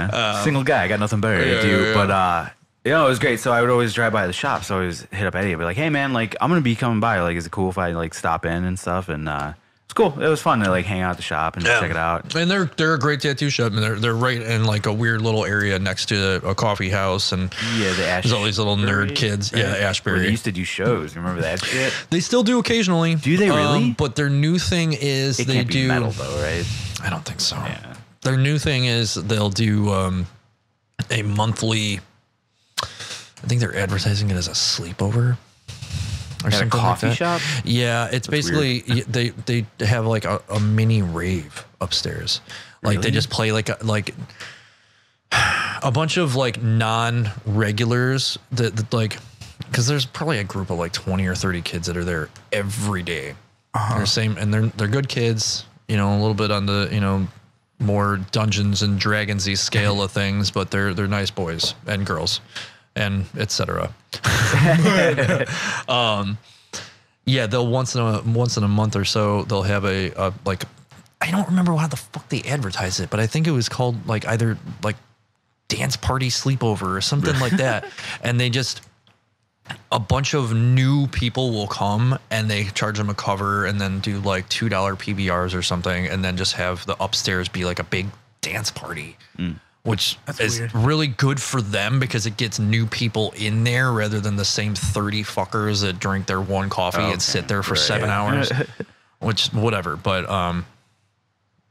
know. Single guy, I got nothing better to do. Yeah. But you know, it was great. So I would always drive by the shop. So I always hit up Eddie and be like, "Hey man, like I'm gonna be coming by. Like, is it cool if I like stop in and stuff?" And so It's cool. It was fun to like hang out at the shop and check it out. And they're a great tattoo shop. And they're right in like a weird little area next to a coffee house. And there's all these little nerd kids. Right? Yeah, Ashbury. Where they used to do shows. Remember that shit? They still do occasionally. Do they really? But their new thing is it they can't do be metal though, right? I don't think so. Yeah. Their new thing is they'll do a monthly. I think they're advertising it as a sleepover. Or At something a coffee like shop? Yeah, it's basically they have like a mini rave upstairs. Like they just play like a bunch of like non-regulars that like, because there's probably a group of like 20 or 30 kids that are there every day. They're good kids, you know, a little bit on the, more Dungeons and Dragons-y scale of things, but they're nice boys and girls and etc. Yeah, they'll once in a month or so they'll have a like, I don't remember how the fuck they advertise it, but I think it was called like either like dance party sleepover or something like that. And they just, a bunch of new people will come and they charge them a cover and then do like $2 PBRs or something, and then just have the upstairs be like a big dance party. Which is weird. Really good for them because it gets new people in there rather than the same 30 fuckers that drink their one coffee and sit there for 7 hours, which whatever. But,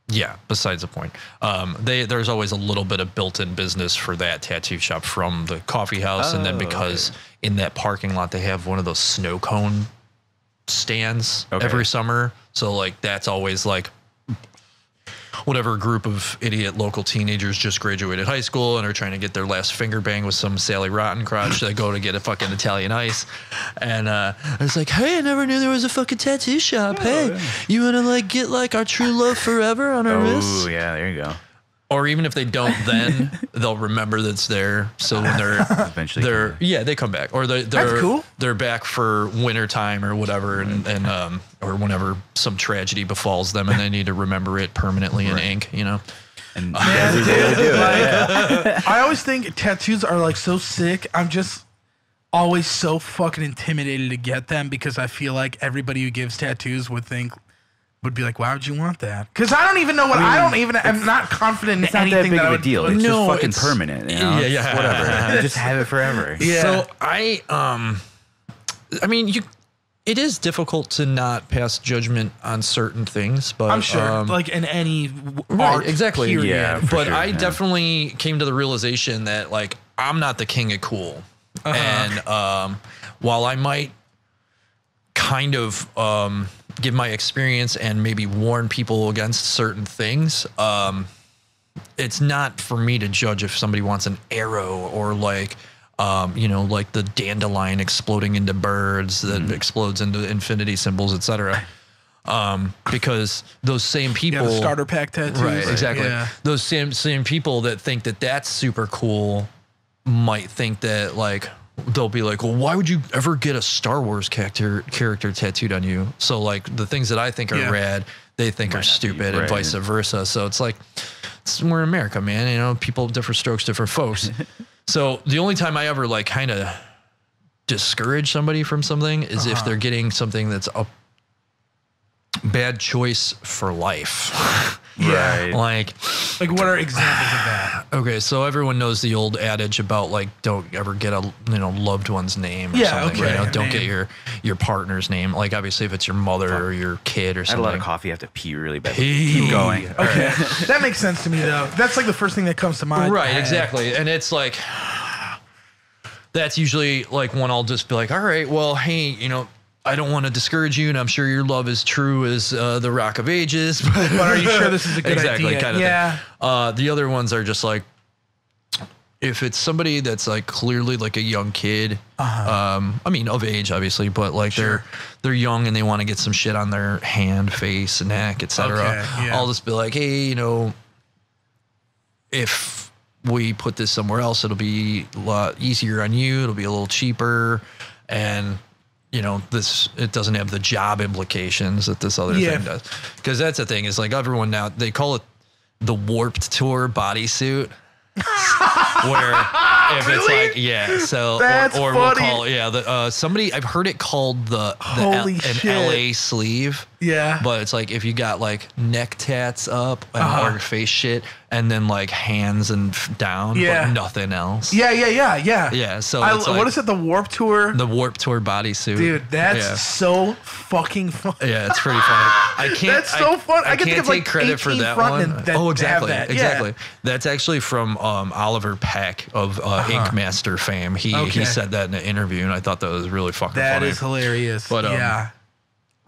yeah, besides the point, there's always a little bit of built-in business for that tattoo shop from the coffee house. And then because in that parking lot, they have one of those snow cone stands every summer. So like, that's always like, whatever group of idiot local teenagers just graduated high school and are trying to get their last finger bang with some Sally Rotten crotch. They go to get a fucking Italian ice. And I was like, hey, I never knew there was a fucking tattoo shop. Hey, you want to like get like our true love forever on our wrists? Oh, yeah, there you go. Or even if they don't, then they'll remember that's there. So when they're eventually, they come back, or they're cool. They're back for winter time or whatever, and or whenever some tragedy befalls them and they need to remember it permanently in ink, And I always think tattoos are like so sick. I'm just always so fucking intimidated to get them because I feel like everybody who gives tattoos would be like, why would you want that? Because I don't even know what I'm not confident in anything that I big would of a deal. It's just fucking permanent. Yeah. Whatever. Just have it forever. Yeah. So I mean, it is difficult to not pass judgment on certain things, but I'm sure, like in any art, exactly. Period. Yeah, but sure, I definitely came to the realization that like I'm not the king of cool, and while I might kind of give my experience and maybe warn people against certain things, it's not for me to judge if somebody wants an arrow or like like the dandelion exploding into birds that explodes into infinity symbols, etc. Because those same people, the starter pack tattoos, right? Exactly. Yeah. Those same people that think that that's super cool might think that like they'll be like, well, why would you ever get a Star Wars character tattooed on you? So like the things that I think are rad, they think are stupid, and vice versa. So it's like, we're in America, man. People, different strokes, different folks. So the only time I ever like kind of discourage somebody from something is if they're getting something that's a bad choice for life. Yeah. Right. Like what are examples of that? Okay, so everyone knows the old adage about like don't ever get a loved one's name or something. Okay. Don't get your partner's name. Like obviously if it's your mother or your kid or something. I had a lot of coffee. I have to pee really bad. Keep going. Okay. That makes sense to me though. That's like the first thing that comes to mind. Right, exactly. And it's like that's usually like when I'll just be like, all right, well, hey, I don't want to discourage you, and I'm sure your love is true as the Rock of Ages. But are you sure this is a good idea? Kind of thing. The other ones are just like, if it's somebody that's like clearly like a young kid, I mean of age obviously, but like they're young and they want to get some shit on their hand, face, neck, etc. Okay, yeah. I'll just be like, hey, if we put this somewhere else, it'll be a lot easier on you. It'll be a little cheaper, and it doesn't have the job implications that this other thing does. Because that's the thing, is like everyone now, they call it the Warped Tour bodysuit. Where if it's like, so that's or funny. we'll call somebody, I've heard it called an LA sleeve. Yeah. But it's like if you got like neck tats up and or face shit, and then like hands and down, but nothing else. Yeah. Yeah. So it's like, what is it? The Warp Tour. The Warp Tour bodysuit. Dude, that's so fucking fun. Yeah, it's pretty funty. I can't. That's so fun. I get can't to take credit for that one. Exactly. Exactly. That's actually from Oliver Peck of Ink Master fame. He said that in an interview, and I thought that was really fucking funny. That is hilarious. But yeah,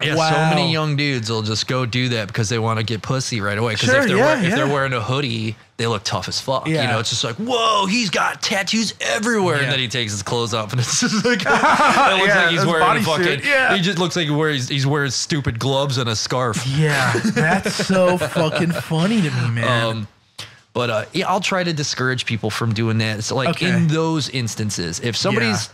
so many young dudes will just go do that because they want to get pussy right away. Because if they're wearing a hoodie, they look tough as fuck. Yeah. You know, it's just like, whoa, he's got tattoos everywhere, and then he takes his clothes off, and it's just like, it looks like he's wearing a fucking. He just looks like he's wearing stupid gloves and a scarf. Yeah, that's so fucking funny to me, man. But I'll try to discourage people from doing that. It's like in those instances, if somebody's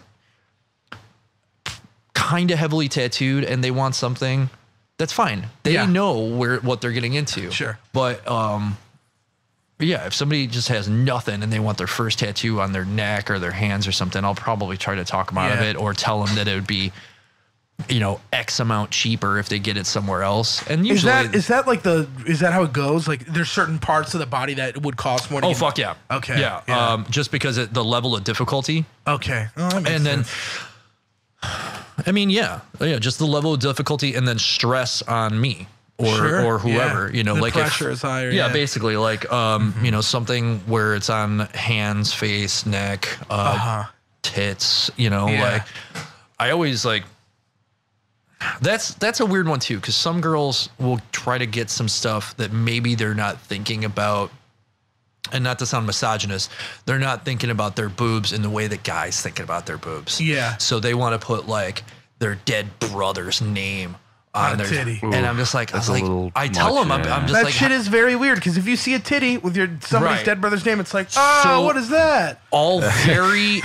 kind of heavily tattooed and they want something, that's fine. They know what they're getting into. Sure. But if somebody just has nothing and they want their first tattoo on their neck or their hands or something, I'll probably try to talk them out of it or tell them that it would be, X amount cheaper if they get it somewhere else. And usually is that how it goes? Like there's certain parts of the body that would cost more. Fuck yeah. Okay. Yeah. Just because the level of difficulty. Okay. That makes sense. I mean, just the level of difficulty and then stress on me or whoever, the like pressure is higher. Yeah, basically like, something where it's on hands, face, neck, tits, like I always like, that's a weird one too. Cause some girls will try to get some stuff that maybe they're not thinking about. And not to sound misogynist, they're not thinking about their boobs in the way that guys thinking about their boobs. Yeah. So they want to put like their dead brother's name on their titty. And I'm just like, I tell them, I'm just that like, shit is very weird because if you see a titty with somebody's dead brother's name, it's like, what is that? All very,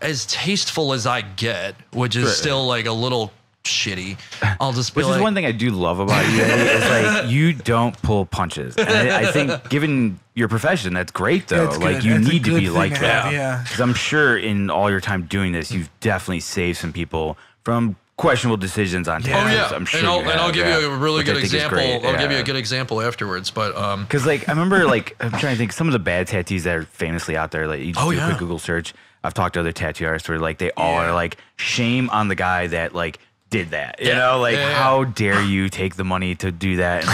as tasteful as I get, which is still like a little shitty. I'll just be Which is one thing I do love about you, Eddie, is like you don't pull punches. And I think given your profession, that's great though. Like you need to be like that. Yeah. Because I'm sure in all your time doing this, you've definitely saved some people from questionable decisions on tattoos. I'm sure. And I'll give you a really good example. I'll give you a good example afterwards. But because like I remember like I'm trying to think some of the bad tattoos that are famously out there. Like you just do a quick Google search. I've talked to other tattoo artists where like they all are like shame on the guy that like did that, how dare you take the money to do that?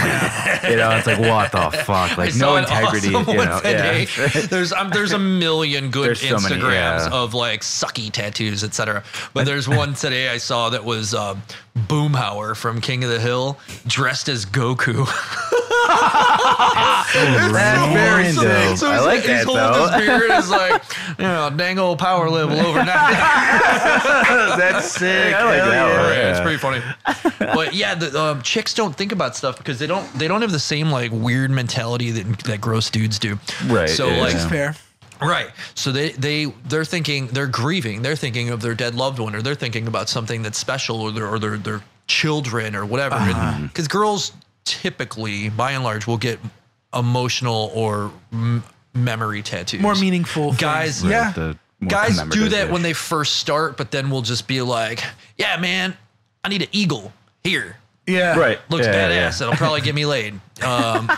And like, it's like what the fuck, like no integrity. There's a million good Instagrams of like sucky tattoos, etc. But there's one today I saw that was Boomhauer from King of the Hill dressed as Goku. That's very sick. So I like that he's holding his beard and is like, dang old power level over 90. That's sick. I like that one. It's pretty funny. But yeah, the chicks don't think about stuff because they don't have the same like weird mentality that gross dudes do. Right. So like That's fair. Right. So they're thinking, they're grieving, they're thinking of their dead loved one, or they're thinking about something that's special, or their children or whatever. Because girls typically, by and large, will get emotional or memory tattoos. More meaningful. Guys, things. Guys do that when they first start, but then we'll just be like, yeah, man, I need an eagle here. Yeah. Right. Looks badass. It'll probably get me laid.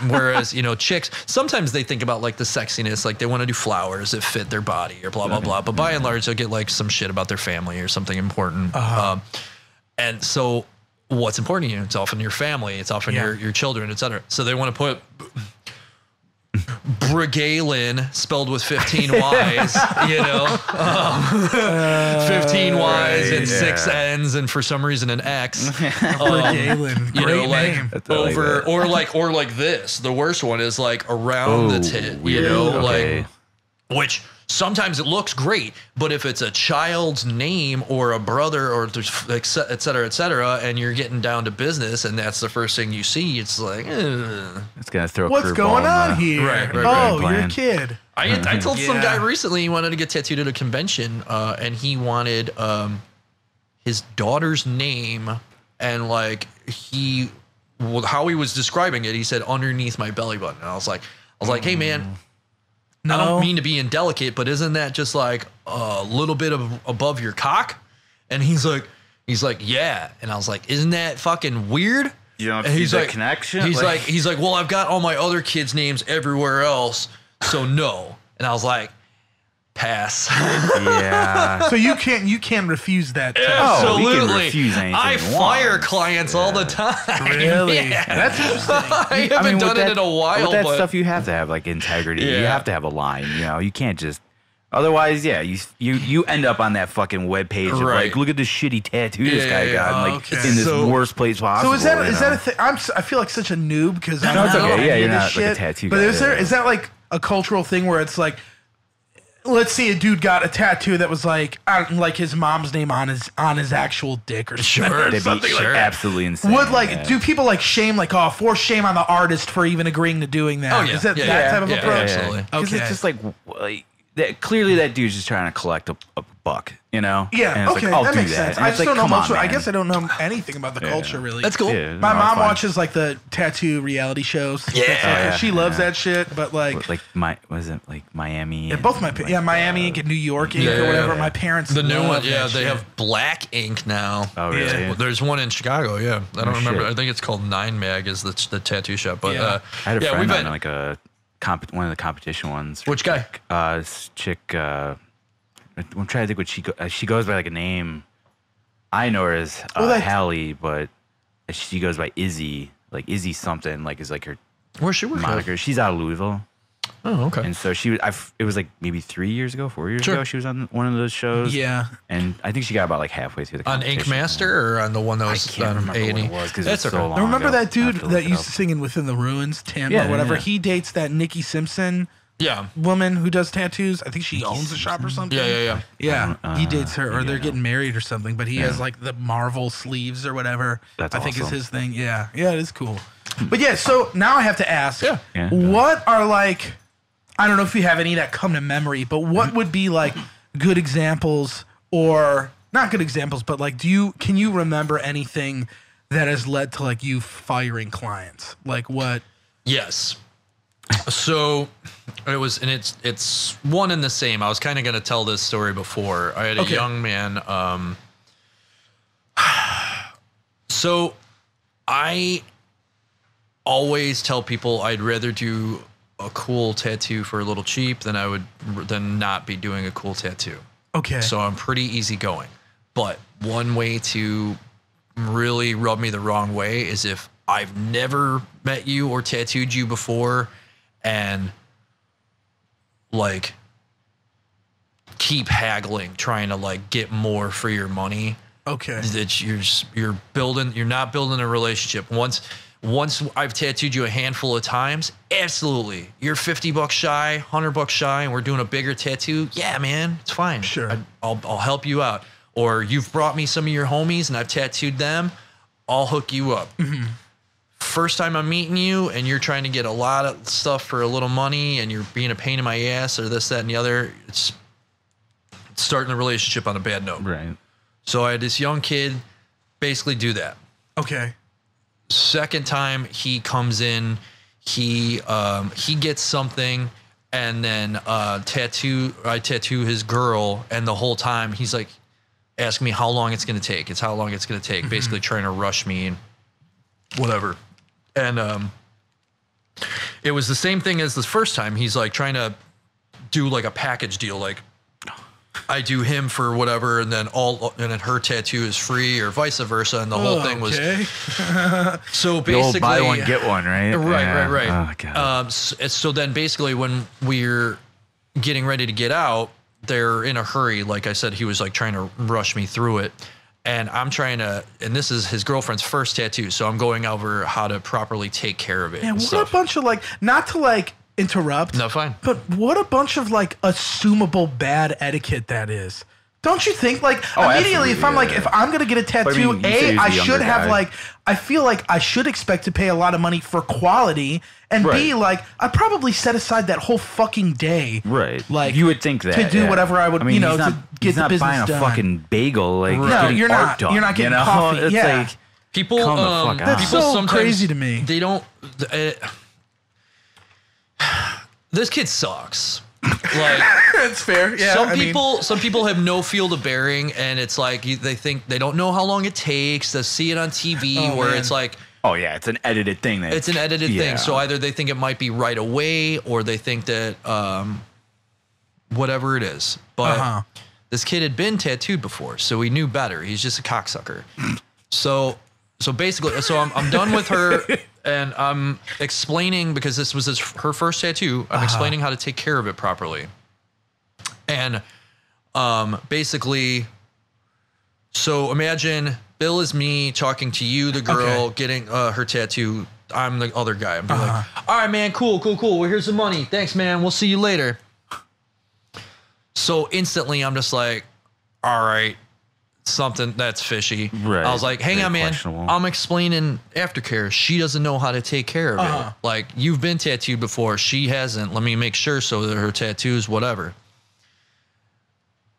Whereas, chicks, sometimes they think about like the sexiness, like they want to do flowers that fit their body or blah, blah, blah. But by and large, they'll get like some shit about their family or something important. And so what's important to you? It's often your family. It's often your children, etc. So they want to put Brigalin spelled with 15 Y's, 15 Y's and 6 N's and for some reason an X. Brigalin, great name. Or like this. The worst one is like around the tit, like which sometimes it looks great, but if it's a child's name or a brother or et cetera, and you're getting down to business and that's the first thing you see, it's like, it's going to throw what's going on here? Right. You're a kid. I told some guy recently he wanted to get tattooed at a convention, and he wanted his daughter's name, and like how he was describing it, he said underneath my belly button. And I was like, hey man, I don't mean to be indelicate, but isn't that just like a little bit above your cock? And he's like, He's like, yeah. And I was like, isn't that fucking weird? You don't see the connection? He's like, well, I've got all my other kids' names everywhere else, so no. And I was like, pass. Yeah. So you can't refuse that. Absolutely. We can refuse anything I fire clients all the time. Really? Yeah. That's interesting. I haven't done it in a while. With that but stuff, you have to have like integrity. Yeah. You have to have a line. You know, you can't just. Otherwise, yeah, you end up on that fucking webpage of Right. like, look at this shitty tattoo this guy got, and, like Okay. in this worst place possible. So is that a thing? I feel like such a noob because I No, don't it's know okay. any Yeah, of you're this not like a shit. tattoo But guy, is that like a cultural thing where it's like, let's say a dude got a tattoo that was like his mom's name on his actual dick or That'd something be like that. absolutely insane. Would like yeah. do people like shame force shame on the artist for even agreeing to doing that? Oh, yeah. Is that Yeah, that yeah. type of Yeah, approach? absolutely. Because Okay. it's just like that. Clearly, that dude's just trying to collect a buck, you know? Yeah, And it's okay, like, I'll that do makes that. sense. And I it's just like, don't know come much. on, I man. guess I don't know anything about the culture really. That's cool. Yeah, My no, mom it's fine. watches like the tattoo reality shows. Yeah. Like, she loves that shit. But like was it like Miami? yeah, both Miami Ink and New York Ink or whatever. yeah. My parents The new love one, that yeah, they shit. have black ink now. Oh, really? Yeah. Well, there's one in Chicago, yeah. I don't remember. shit. I think it's called Nine Mag is the tattoo shop. But Yeah. I had a yeah, friend we've on had like one of the competition ones. Which guy? This chick. I'm trying to think what she goes by like a name. I know her as Hallie, but she goes by Izzy, like Izzy something, like is like her Where's she working? moniker. She's out of Louisville, Oh, okay. and so it was like maybe 4 years ago. Sure. She was on one of those shows. Yeah. and I think she got about like halfway through the On competition. Ink Master or on the one that I was can't on remember A&E? what it was because That's it's okay. so long. I remember ago. that I dude have to look that it used up. to sing in Within the Ruins, Tim Yeah, or whatever. yeah. He dates that Nikki Simpson Yeah. woman who does tattoos. I think she owns a shop or something. Yeah. Yeah, he dates her, or maybe they're I know. getting married or something. But he has like the Marvel sleeves or whatever. That's I think is awesome. his thing. Yeah, it is cool. But yeah, so now I have to ask, Yeah. what are like, I don't know if you have any that come to memory, but what would be like good examples or not good examples, but like, can you remember anything that has led to like you firing clients? Like what? Yes. So it was, and it's one and the same. I was kind of going to tell this story before. I had a young man. So I always tell people I'd rather do a cool tattoo for a little cheap than not be doing a cool tattoo. Okay. So I'm pretty easygoing. But one way to really rub me the wrong way is if I've never met you or tattooed you before and like keep haggling, trying to like get more for your money. Okay. That you're not building a relationship. Once I've tattooed you a handful of times, absolutely. You're $50 shy, $100 shy, and we're doing a bigger tattoo. Yeah, man, it's fine. Sure. I'll help you out. Or you've brought me some of your homies and I've tattooed them. I'll hook you up. Mm-hmm. First time I'm meeting you and you're trying to get a lot of stuff for a little money and you're being a pain in my ass or this, that, and the other, it's starting the relationship on a bad note. Right. So I had this young kid basically do that. Okay. Second time he comes in, he gets something, and then I tattoo his girl, and the whole time he's like asking me how long it's gonna take. It's how long it's gonna take, basically trying to rush me and whatever. And it was the same thing as the first time. He's like trying to do like a package deal, like I do him for whatever, and then her tattoo is free, or vice versa. And the whole thing was so The old basically buy one get one, right? Right. Oh god. So then basically when we're getting ready to get out, they're in a hurry. Like I said, he was like trying to rush me through it. And I'm trying to, and this is his girlfriend's first tattoo. So I'm going over how to properly take care of it. Man, and what stuff. a bunch of like, not to like interrupt. No, fine. But what a bunch of like assumable bad etiquette that is. Don't you think? Like immediately, if I'm like, if I'm gonna get a tattoo, you say he's I a should younger have guy. like, I feel like I should expect to pay a lot of money for quality, and B, Right. like, I'd probably set aside that whole fucking day, Right. Like you would think that to do whatever I would, I mean, to he's not, get he's the not business buying a done. fucking bagel. Like he's No, getting you're art not. done, You're not getting you know? coffee. It's Yeah. like People, Calm the fuck That's out. so sometimes crazy to me. They don't. This kid sucks. Like, it's fair. Yeah. Some people have no field of bearing, and it's like they think they don't know how long it takes to see it on TV, where it's like, oh yeah, it's an edited thing. It's an edited thing. So either they think it might be right away, or they think that whatever it is. But this kid had been tattooed before, so he knew better. He's just a cocksucker. So basically, I'm done with her, and I'm explaining, because this was her first tattoo. I'm explaining how to take care of it properly. And basically, so imagine Bill is me talking to you, the girl, getting her tattoo. I'm the other guy. I'm like, all right, man, cool. Well, here's the money. Thanks, man. We'll see you later. So instantly, I'm just like, all right, something that's fishy. Right. I was like, hang on, man. I'm explaining aftercare. She doesn't know how to take care of it. Like, you've been tattooed before. She hasn't. Let me make sure so that her tattoos, whatever.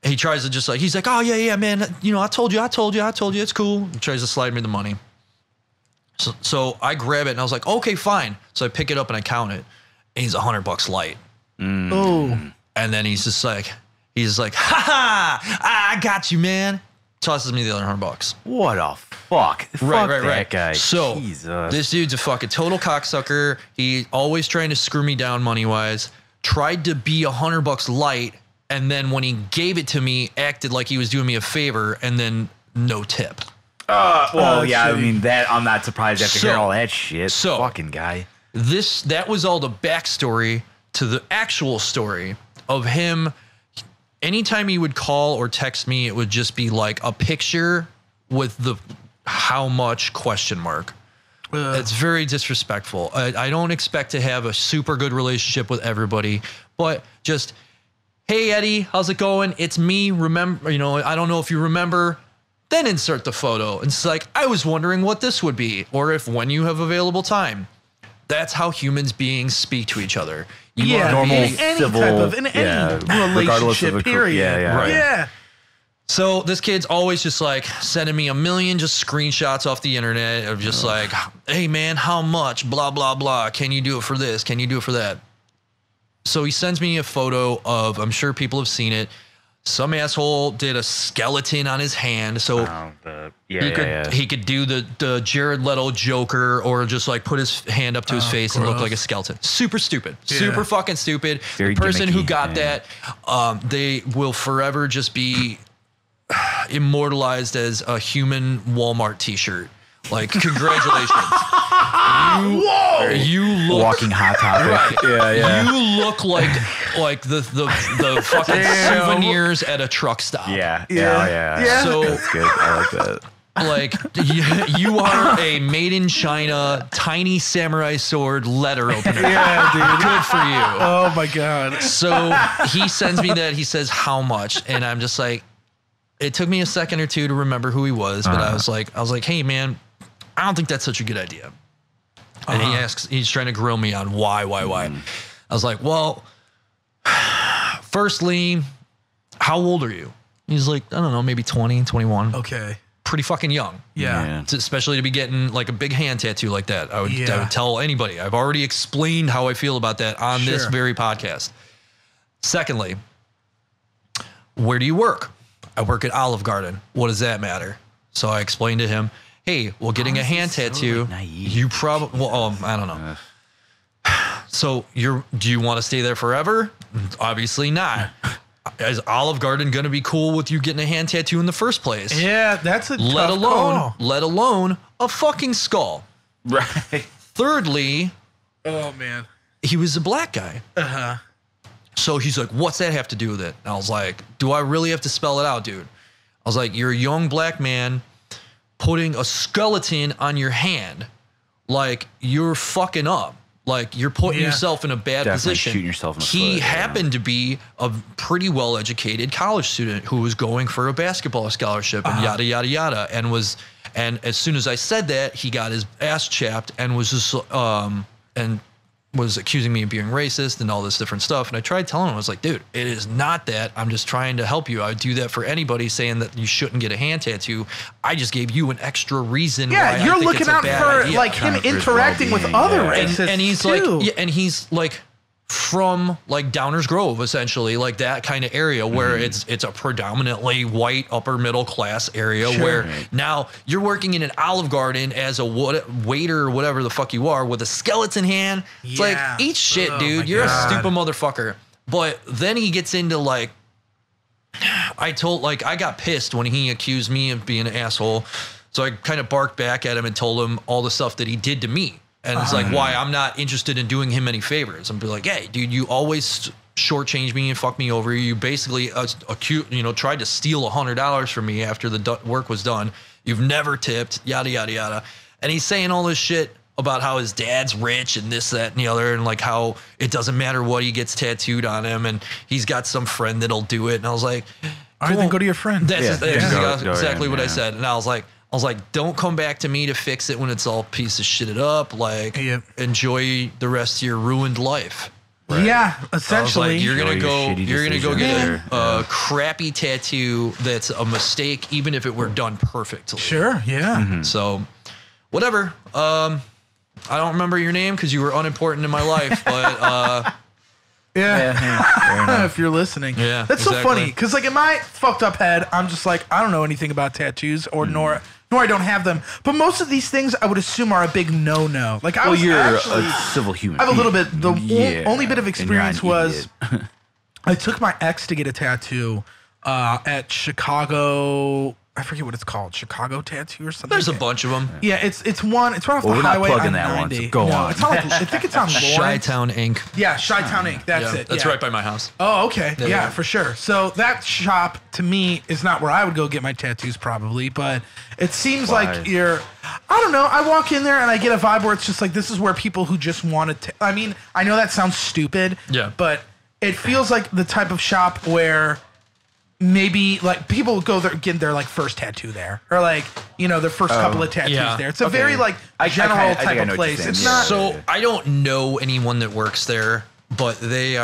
He tries to just like, he's like, oh, yeah, man. You know, I told you. It's cool. He tries to slide me the money. So I grab it, and I was like, okay, fine. So I pick it up, and I count it. And he's $100 light. Oh. And then he's like, ha, I got you, man. Tosses me the other $100. What a fuck. Right. That guy. So Jesus. This dude's a fucking total cocksucker. He always trying to screw me down money-wise. Tried to be $100 light. And then when he gave it to me, acted like he was doing me a favor, and then no tip. Well, yeah, I mean, that I'm not surprised after hearing all that shit. So, fucking guy. That was all the backstory to the actual story of him. Anytime he would call or text me, it would just be like a picture with the how much question mark. It's very disrespectful. I don't expect to have a super good relationship with everybody, but just, hey, Eddie, how's it going? It's me. Remember, I don't know if you remember. Then insert the photo. It's like, I was wondering what this would be, or if when you have available time. That's how humans beings speak to each other. Normal, in any civil, type of any relationship. Period. Right. Yeah. So this kid's always just like sending me a million just screenshots off the internet of just like, hey man, how much? Blah blah blah. Can you do it for this? Can you do it for that? So he sends me a photo of, I'm sure people have seen it, some asshole did a skeleton on his hand, so he could do the Jared Leto Joker, or just like put his hand up to his face and look like a skeleton. Super stupid. Super fucking stupid. Very the person who gimmicky, got that, they will forever just be immortalized as a human Walmart t-shirt. Like, congratulations. You look walking hot topic. Right. You look like the fucking souvenirs at a truck stop. Yeah. So that's good. I like that. Like, you are a made in China tiny samurai sword letter opener. Yeah, dude. Good for you. Oh my God. So he sends me that. He says, how much? And I'm just like, it took me a second or two to remember who he was, but I was like, hey man, I don't think that's such a good idea. And he's trying to grill me on why. I was like, well, firstly, how old are you? He's like, I don't know, maybe 20, 21. Okay. Pretty fucking young. Yeah. Especially to be getting like a big hand tattoo like that. I would tell anybody. I've already explained how I feel about that on this very podcast. Secondly, where do you work? I work at Olive Garden. What does that matter? So I explained to him, hey, well, getting a hand tattoo, you probably, I don't know. So do you want to stay there forever? Obviously not. Is Olive Garden going to be cool with you getting a hand tattoo in the first place? Yeah, that's a let tough call. alone a fucking skull. Right. Thirdly, oh man, he was a black guy. So he's like, what's that have to do with it? And I was like, do I really have to spell it out, dude? I was like, you're a young black man putting a skeleton on your hand. Like, you're fucking up. Like, you're putting yourself in a bad position. Shooting yourself in the He foot, happened to be a pretty well-educated college student who was going for a basketball scholarship and yada, yada, yada. And as soon as I said that, he got his ass chapped and was just, and was accusing me of being racist and all this different stuff. And I tried telling him, I was like, dude, it is not that. I'm just trying to help you. I would do that for anybody saying that you shouldn't get a hand tattoo. I just gave you an extra reason why you're I think looking it's a out bad for idea. like him interacting with other racists and he's too. like, and he's like, from like Downers Grove, essentially, like that kind of area where it's a predominantly white upper middle class area where now you're working in an Olive Garden as a waiter or whatever the fuck you are with a skeleton hand. It's like, eat shit, dude. You're a stupid motherfucker. But then he gets into like, I got pissed when he accused me of being an asshole. So I kind of barked back at him and told him all the stuff that he did to me. And it's like, why I'm not interested in doing him any favors. I'm be like, hey, dude, you always shortchange me and fuck me over. You basically tried to steal $100 from me after the work was done. You've never tipped, yada, yada, yada. And he's saying all this shit about how his dad's rich and this, that, and the other. And like how it doesn't matter what he gets tattooed on him. And he's got some friend that'll do it. And I was like, all right, then go to your friend. That's exactly what I said. And I was like, don't come back to me to fix it when it's all piece of shitted up. Like, enjoy the rest of your ruined life. Right? Yeah, essentially. Like, you're gonna go get a crappy tattoo that's a mistake, even if it were done perfectly. Sure, yeah. So, whatever. I don't remember your name because you were unimportant in my life, but if you're listening. Yeah, that's so funny because like in my fucked up head, I'm just like, I don't know anything about tattoos or nor I don't have them. But most of these things I would assume are a big no-no. Like you're a civil human. I have a little bit. The only bit of experience was I took my ex to get a tattoo at Chicago. I forget what it's called. Chicago Tattoo or something. There's a bunch of them. Yeah, it's right off the highway. We're not plugging that one, so go on. It's not I think it's on Lawrence. Chi-Town Inc. Yeah, Chi-Town Inc. That's it. That's right by my house. Oh, okay. Yeah, for sure. So that shop, to me, is not where I would go get my tattoos probably, but it seems like I don't know. I walk in there and I get a vibe where it's just like, this is where people who just want to, I mean, I know that sounds stupid, but it feels like the type of shop where maybe like people go there get their like first tattoo there or like their first couple of tattoos there. It's a very like general type of place. It's not. So I don't know anyone that works there, but they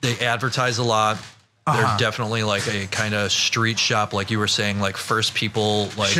advertise a lot. They're definitely like a kind of street shop, like you were saying, like first people like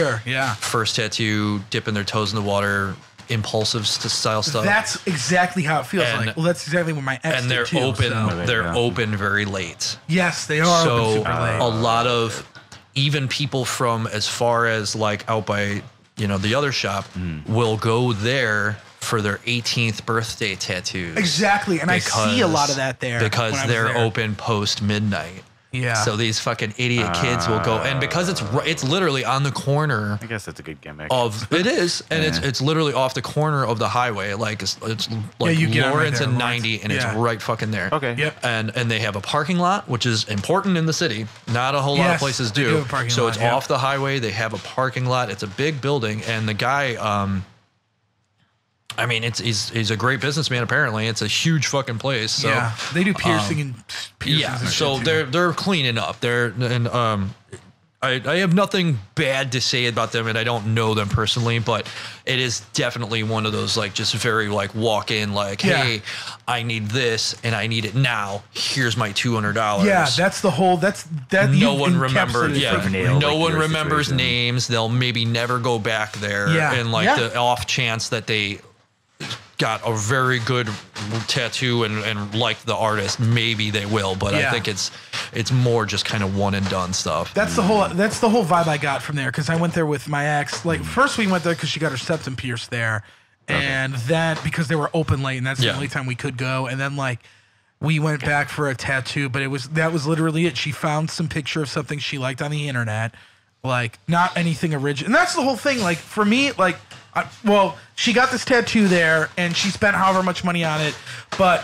first tattoo, dipping their toes in the water, impulsive style stuff. That's exactly how it feels like. Well, that's exactly what my ex and they're did too, open. So. They're open very late. Yes, they are. So open super late. A lot of even people from as far as like out by the other shop will go there for their 18th birthday tattoos. Exactly, and I see a lot of that there because they're open post midnight. Yeah. So these fucking idiot kids will go, and because it's literally on the corner. I guess that's a good gimmick. It is, and it's literally off the corner of the highway, like it's like Lawrence and 90, and it's right fucking there. Okay. Yep. And they have a parking lot, which is important in the city. Not a whole lot of places do. So it's off the highway. They have a parking lot. It's a big building, and the guy. I mean, he's a great businessman. Apparently, it's a huge fucking place. So, yeah, they do piercing and so they're cleaning up. I have nothing bad to say about them, and I don't know them personally, but it is definitely one of those like just very like walk in like, hey, I need this and I need it now. Here's my $200. Yeah, that's the whole. That no one remembers. Yeah, no one remembers situation. Names. They'll maybe never go back there. Yeah, and like the off chance that they got a very good tattoo and like the artist, maybe they will, but I think it's more just kind of one and done stuff. That's the whole vibe I got from there, because I went there with my ex. Like first we went there because she got her septum pierced there, and then because they were open late, and that's the only time we could go. And then like we went back for a tattoo, but that was literally it. She found some picture of something she liked on the internet, like not anything original. And that's the whole thing. Like for me, like. She got this tattoo there, and she spent however much money on it, but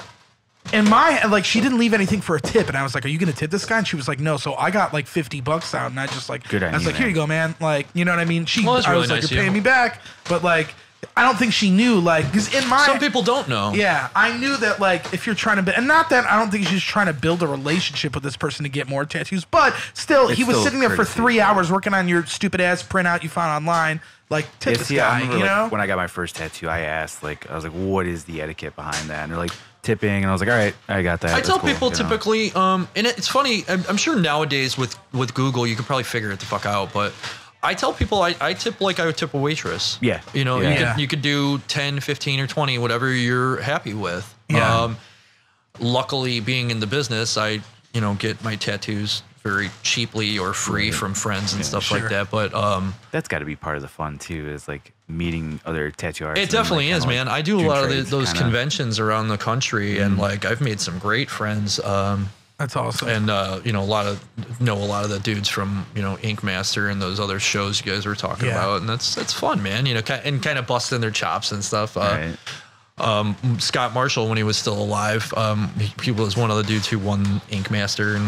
in my head, like, she didn't leave anything for a tip, and I was like, are you gonna tip this guy? And she was like, no. So I got like $50 out, and I just like, I was like, here you go, man. Like, you know what I mean? I was really like, you're paying me back, but like, I don't think she knew, like, because in my... Some people don't know. Yeah, I knew that, like, if you're trying to... And not that I don't think she's trying to build a relationship with this person to get more tattoos, but still, he was sitting there for 3 hours working on your stupid-ass printout you found online. Like, tip this guy, I remember, you know? Like, when I got my first tattoo, I asked, like, I was like, what is the etiquette behind that? And they're like, tipping. And I was like, all right, I got that. I tell people typically, and it's funny, I'm sure nowadays with Google, you can probably figure it the fuck out, but... I tell people I tip like I would tip a waitress. Yeah. You know, you could do 10, 15, or 20, whatever you're happy with. Yeah. luckily, being in the business, I get my tattoos very cheaply or free from friends and stuff like that. But that's got to be part of the fun too, is like meeting other tattoo artists. It definitely is, man. I do a lot of those conventions around the country, and like I've made some great friends. That's awesome. And a lot of the dudes from Ink Master and those other shows you guys were talking about, and that's fun, man. And kind of busting their chops and stuff. Right. Scott Marshall, when he was still alive, he was one of the dudes who won Ink Master,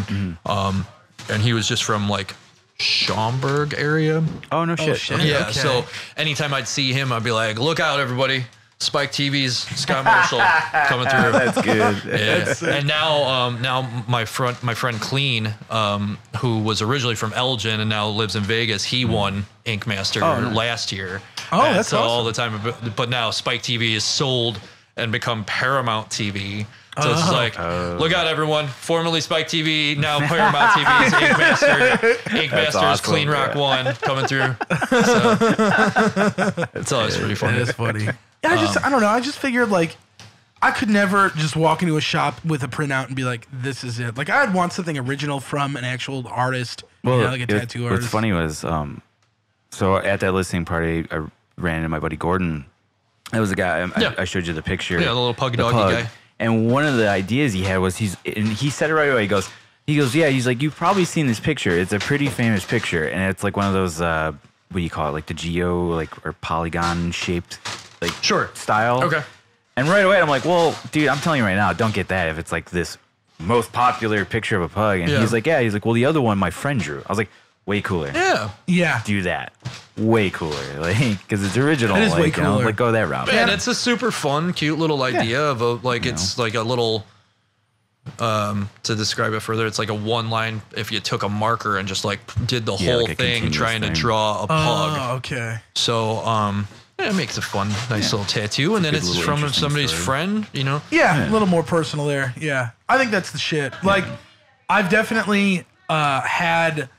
and he was just from like Schaumburg area. Oh no shit. Yeah. Okay. So anytime I'd see him, I'd be like, "Look out, everybody! Spike TV's Scott Marshall coming through." That's good. Yeah. And now my friend Clean, who was originally from Elgin and now lives in Vegas, he won Ink Master last year. Oh, that's so awesome. all the time. But now Spike TV is sold and become Paramount TV. So it's like, look out, everyone! Formerly Spike TV, now Paramount TV's Ink Master. Ink Master's awesome. Clean Rock 1 coming through. So it's always pretty funny. It is funny. Yeah, I don't know. I just figured like I could never just walk into a shop with a printout and be like, "This is it." Like I'd want something original from an actual artist, well, like a tattoo artist. What's funny was, so at that listening party, I ran into my buddy Gordon. That was the guy I showed you the picture. Yeah, the little pug guy. And one of the ideas he had was he said it right away. He goes, yeah. He's like, you've probably seen this picture. It's a pretty famous picture, and it's like one of those what do you call it, like the geo or polygon shaped like style. Okay. And right away I'm like, well, dude, I'm telling you right now, don't get that if it's like this most popular picture of a pug. And he's like, well, the other one my friend drew. I was like, way cooler. Yeah. Do that. Way cooler, like because it's original. It is way cooler. Like go that route. Man, it's a super fun, cute little idea of it's like a little. To describe it further, it's like a one line. If you took a marker and just like did the whole like thing trying to draw a pug. Oh, okay. So it makes a fun, nice little tattoo, and then it's from somebody's friend. Yeah, a little more personal there. Yeah, I think that's the shit. Like, I've definitely had.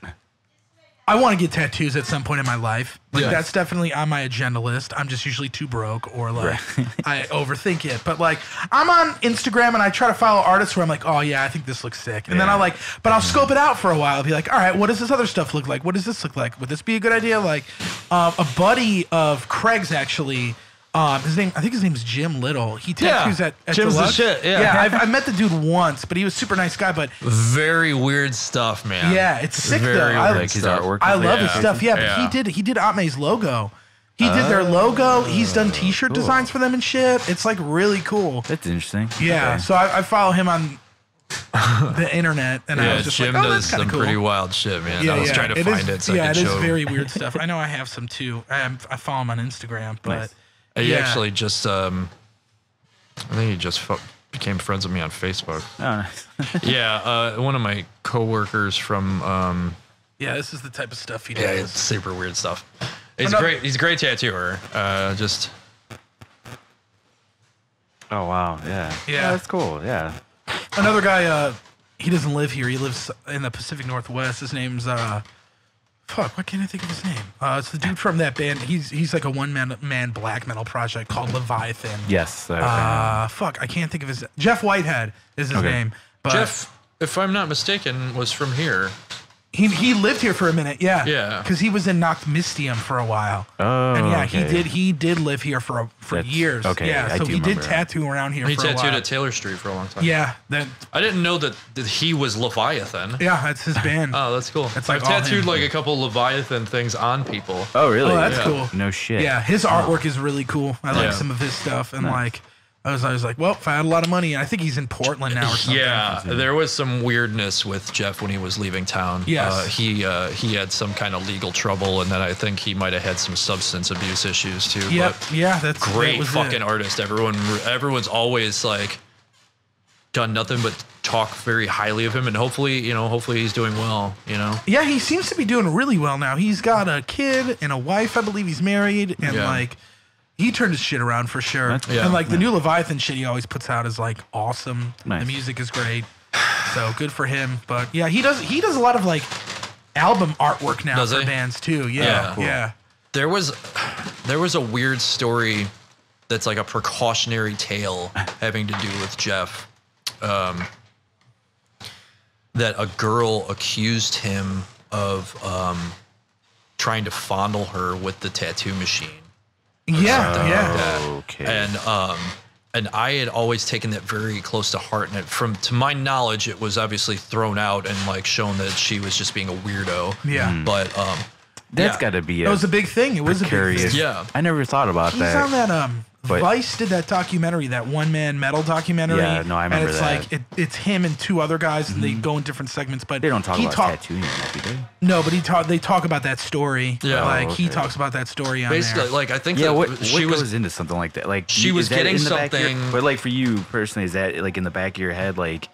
I want to get tattoos at some point in my life. Like that's definitely on my agenda list. I'm just usually too broke or like I overthink it. But like I'm on Instagram and I try to follow artists where I'm like, oh yeah, I think this looks sick. And then I'll scope it out for a while. I'll be like, all right, what does this other stuff look like? What does this look like? Would this be a good idea? Like a buddy of Craig's actually. I think his name is Jim Little. He tattoos at Jim's Deluxe. the shit. I met the dude once, but he was a super nice guy. But very weird stuff, man. Yeah, it's sick though. Like his artwork. I love his stuff. Yeah, but he did Atme's logo. He did their logo. He's done T-shirt designs for them and shit. It's like really cool. That's interesting. Yeah, so I follow him on the internet, and I was just Jim like, oh, does that's some cool. pretty wild shit, man. Yeah, I was trying to find it. So it is very weird stuff. I know I have some too. I follow him on Instagram, but. Nice. He actually just, I think he just became friends with me on Facebook. Oh, nice. Yeah, one of my coworkers from. Yeah, this is the type of stuff he does. Yeah, it's super weird stuff. He's great. He's a great tattooer. Just. Oh wow! Yeah, that's cool. Yeah. Another guy. He doesn't live here. He lives in the Pacific Northwest. His name's Fuck, why can't I think of his name? It's the dude from that band. He's like a one-man black metal project called Leviathan. Yes. Fuck, I can't think of his... Jeff Whitehead is his name. But Jeff, if I'm not mistaken, was from here. He lived here for a minute, yeah. Yeah. Because he was in Nocmistium for a while. Oh, and okay. he did live here for years. Okay, yeah. So he did tattoo around here for a while. He tattooed at Taylor Street for a long time. Yeah. I didn't know that he was Leviathan. Yeah, that's his band. Oh, that's cool. It's like I've tattooed like a couple Leviathan things on people. Oh, really? Oh, that's cool. No shit. Yeah, his artwork is really cool. I like some of his stuff, and like I was like, well, if I had a lot of money, and I think he's in Portland now or something. Yeah, there was some weirdness with Jeff when he was leaving town. Yes. He had some kind of legal trouble, and then I think he might have had some substance abuse issues too. Yep. But Yeah, that's great fucking artist. Everyone's always like done nothing but talk very highly of him, and hopefully he's doing well. Yeah, he seems to be doing really well now. He's got a kid and a wife. I believe he's married, and like. He turned his shit around for sure. And like the new Leviathan shit he always puts out is like awesome. Nice. The music is great. So good for him. But yeah, he does a lot of like album artwork now for bands too. Yeah. Cool. Yeah. There was a weird story that's like a precautionary tale having to do with Jeff. that a girl accused him of trying to fondle her with the tattoo machine. Yeah. Okay. And I had always taken that very close to heart. And to my knowledge, it was obviously thrown out and like shown that she was just being a weirdo. Yeah. But that's got to be that was a big thing. It was a big thing. Yeah. I never thought about He's that. on that Vice did that documentary, that One Man Metal documentary. Yeah, no, I remember and it's that. like it's him and two other guys, and they go in different segments. But they don't talk about tattooing, do they? No, but they talk about that story. Yeah, like he talks about that story on basically. There. Like I think she was into something like that. Like she was getting something. But like for you personally, is that like in the back of your head, like?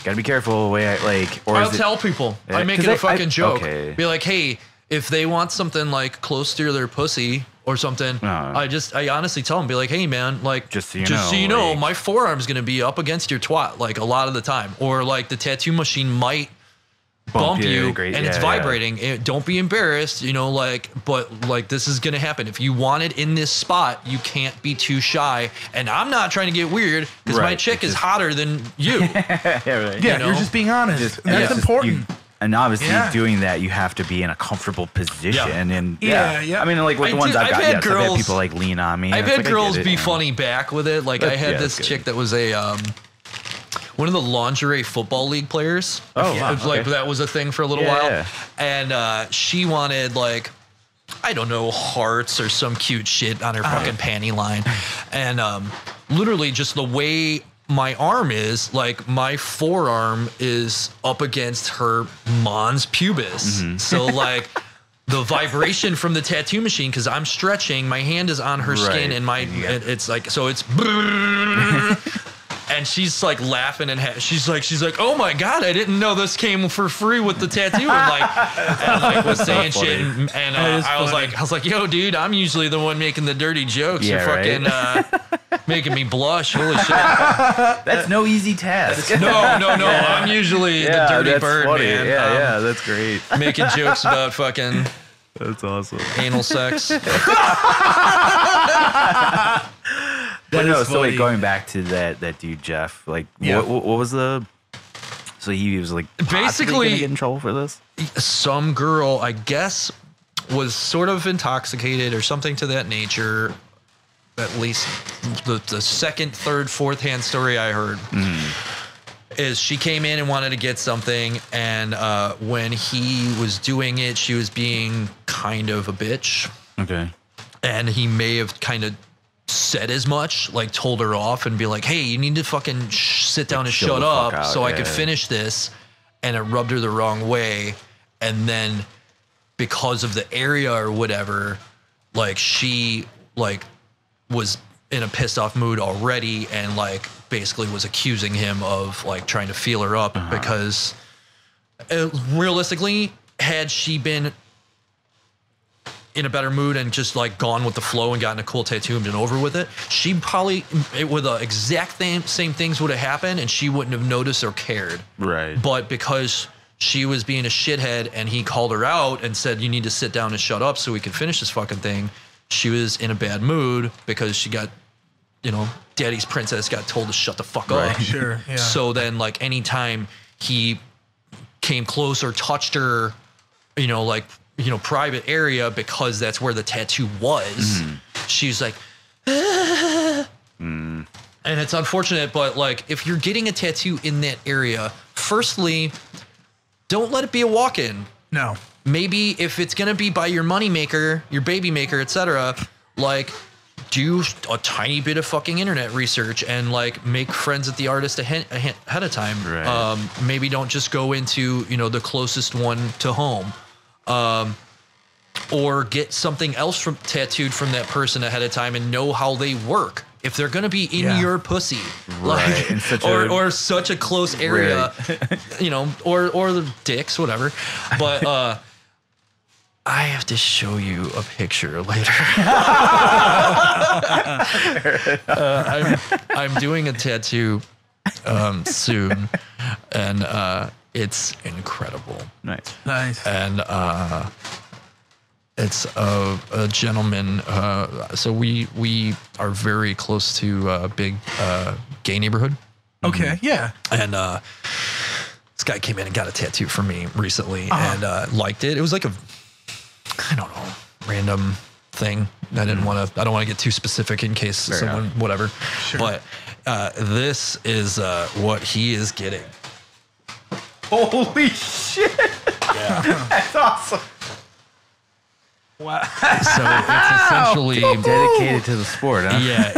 Gotta be careful the way I like. Or I'll tell people. Yeah, I make it a fucking joke. Okay. Be like, hey, if they want something like close to their pussy or something, I honestly tell them, be like, hey man, like just so you know, like, my forearm's gonna be up against your twat like a lot of the time, or like the tattoo machine might bump you and it's vibrating. Don't be embarrassed, but like this is gonna happen. If you want it in this spot, you can't be too shy. And I'm not trying to get weird because my chick is hotter than you. You're just being honest. That's important. And obviously, doing that, you have to be in a comfortable position. And I mean, like with the ones I've got, I've had people like lean on me. I've had girls be funny back with it. Like I had this chick that was one of the lingerie football league players. Oh, wow. Like that was a thing for a little while. And she wanted like, I don't know, hearts or some cute shit on her fucking panty line. And literally just the way my arm is, like my forearm is up against her mons pubis. So like the vibration from the tattoo machine, because I'm stretching, my hand is on her skin and it's like, so it's and she's like laughing and she's like, oh my God, I didn't know this came for free with the tattoo. And like was saying shit. And I was like, yo, dude, I'm usually the one making the dirty jokes. You're fucking making me blush. Holy shit. That's no easy task. No. I'm usually the dirty bird, funny. man. Yeah, that's great. Making jokes about fucking that's awesome. Anal sex. But no, so like going back to that dude Jeff, like what was the? So he was like basically gonna get in trouble for this. Some girl, I guess, was sort of intoxicated or something to that nature. At least the second, third, fourth hand story I heard is she came in and wanted to get something, and when he was doing it, she was being kind of a bitch. Okay, and he may have kind of said as much, like told her off and be like, hey, you need to fucking sit down and shut up so I could finish this. And it rubbed her the wrong way. And then because of the area or whatever, like she like was in a pissed off mood already and like basically was accusing him of like trying to feel her up because realistically, had she been in a better mood and just like gone with the flow and gotten a cool tattoo and been over with it, she probably with the exact same things would have happened and she wouldn't have noticed or cared. Right. But because she was being a shithead and he called her out and said, you need to sit down and shut up so we can finish this fucking thing, she was in a bad mood because she got, daddy's princess got told to shut the fuck up. Sure. Yeah. So then like anytime he came close or touched her, private area because that's where the tattoo was. She's like, and it's unfortunate, but like if you're getting a tattoo in that area, firstly, don't let it be a walk-in. No. Maybe if it's gonna be by your money maker, your baby maker, etc., like do a tiny bit of fucking internet research and like make friends with the artist ahead of time. Right. Maybe don't just go into the closest one to home. Or get something else tattooed from that person ahead of time and know how they work. If they're gonna be in your pussy, right. like, or such a close area, or the dicks, whatever. But I have to show you a picture later. I'm doing a tattoo soon, and it's incredible. Nice. And it's a gentleman. So we are very close to a big gay neighborhood. Okay, yeah. And this guy came in and got a tattoo from me recently and liked it. It was like I don't know, random thing. I don't want to get too specific in case someone, whatever. Sure. But this is what he is getting. Holy shit. Yeah. That's awesome. Wow. So it's essentially dedicated to the sport, huh? Yeah,